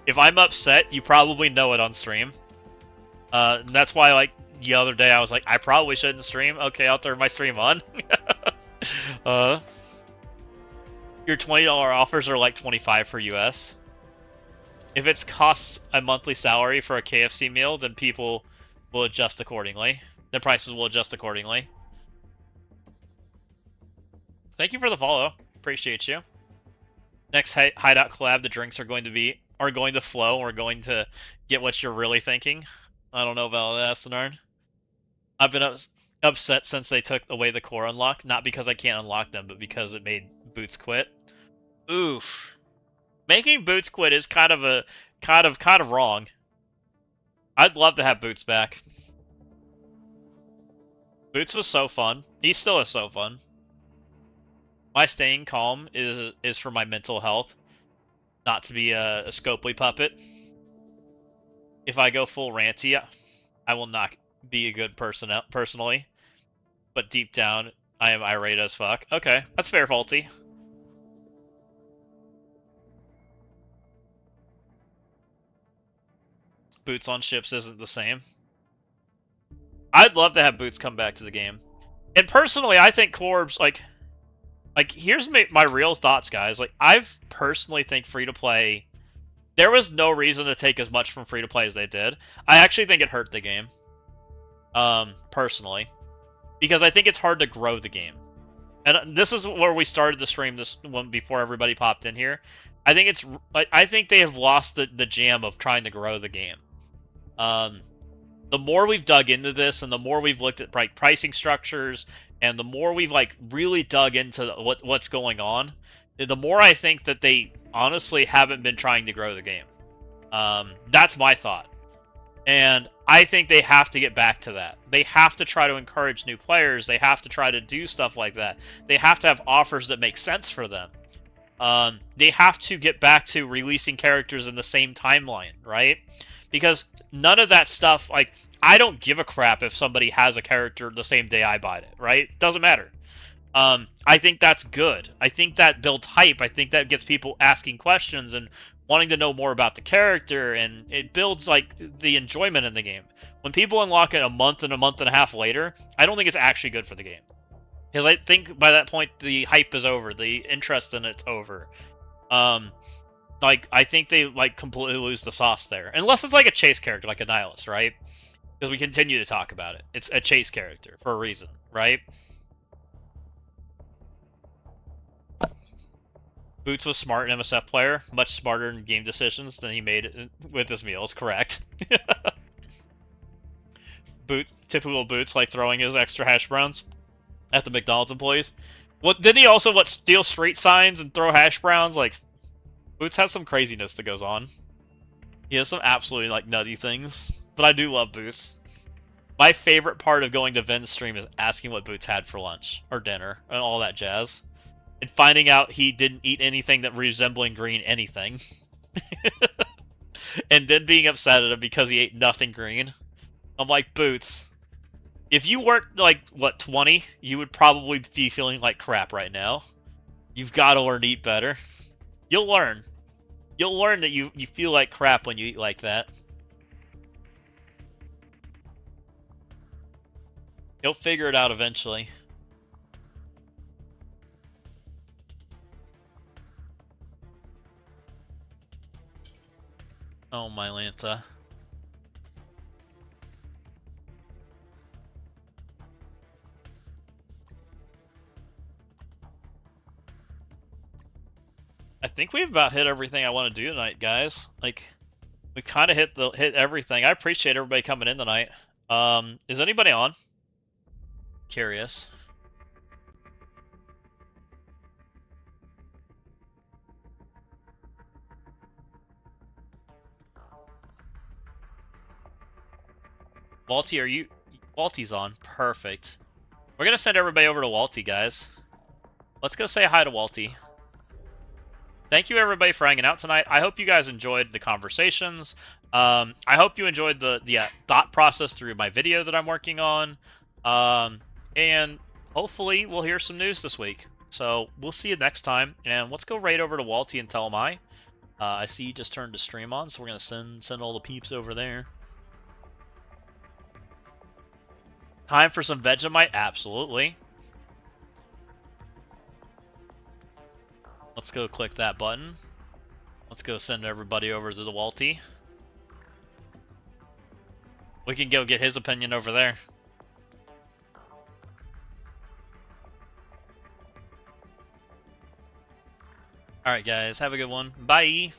If I'm upset, you probably know it on stream. And that's why, like, the other day I was like, I probably shouldn't stream. Okay, I'll turn my stream on. Your $20 offers are like $25 for US. If it costs a monthly salary for a KFC meal, then people will adjust accordingly. The prices will adjust accordingly. Thank you for the follow. Appreciate you. Next Hideout collab, the drinks are going to flow. We're going to get what you're really thinking. I don't know about that, Asinard. I've been upset since they took away the core unlock, not because I can't unlock them, but because it made Boots quit. Oof. Making Boots quit is kind of wrong. I'd love to have Boots back. Boots was so fun. He still is so fun. My staying calm is for my mental health, not to be a Scopely puppet. If I go full ranty, I will not be a good person personally. But deep down, I am irate as fuck. Okay, that's fair, Faulty. Boots on ships isn't the same. I'd love to have Boots come back to the game. And personally, I think Corbs, like here's my real thoughts, guys. Like, I've personally think free-to-play, there was no reason to take as much from free-to-play as they did. I actually think it hurt the game. Personally. Because I think it's hard to grow the game. And this is where we started the stream this one before everybody popped in here. I think they have lost the jam of trying to grow the game. The more we've dug into this, and the more we've looked at pricing structures, and the more we've really dug into what's going on, the more I think that they honestly haven't been trying to grow the game. That's my thought. And I think they have to get back to that. They have to try to encourage new players. They have to try to do stuff like that. They have to have offers that make sense for them. They have to get back to releasing characters in the same timeline, right? Because none of that stuff, like, I don't give a crap if somebody has a character the same day I buy it, right? Doesn't matter. I think that's good. I think that builds hype. I think that gets people asking questions and wanting to know more about the character, and it builds like the enjoyment in the game. When people unlock it a month and a half later, I don't think it's actually good for the game. Because I think by that point the hype is over, the interest in it's over. Like I think they like completely lose the sauce there, unless it's like a chase character, like a Nihilus, right? Because we continue to talk about it. It's a chase character for a reason, right? Boots was smart an MSF player, much smarter in game decisions than he made with his meals, correct. Typical Boots, like throwing his extra hash browns at the McDonald's employees. What didn't he also steal street signs and throw hash browns? Like, Boots has some craziness that goes on. He has some absolutely like nutty things, but I do love Boots. My favorite part of going to Vin's stream is asking what Boots had for lunch or dinner and all that jazz. And finding out he didn't eat anything that resembling green anything. And then being upset at him because he ate nothing green. I'm like, Boots, if you weren't, like, what, 20, you would probably be feeling like crap right now. You've got to learn to eat better. You'll learn. You'll learn that you feel like crap when you eat like that. He'll figure it out eventually. Oh, my Lanta. I think we've about hit everything I want to do tonight, guys. Like, we kind of hit everything. I appreciate everybody coming in tonight. Is anybody on? Curious. Walty, Walty's on. Perfect. We're gonna send everybody over to Walty, guys. Let's go say hi to Walty. Thank you, everybody, for hanging out tonight. I hope you guys enjoyed the conversations. I hope you enjoyed the thought process through my video that I'm working on. And hopefully we'll hear some news this week. So we'll see you next time. And let's go right over to Walty and tell him hi. I see you just turned the stream on, so we're going to send all the peeps over there. Time for some Vegemite? Absolutely. Let's go click that button. Let's go send everybody over to the Walty. We can go get his opinion over there. Alright guys, have a good one. Bye!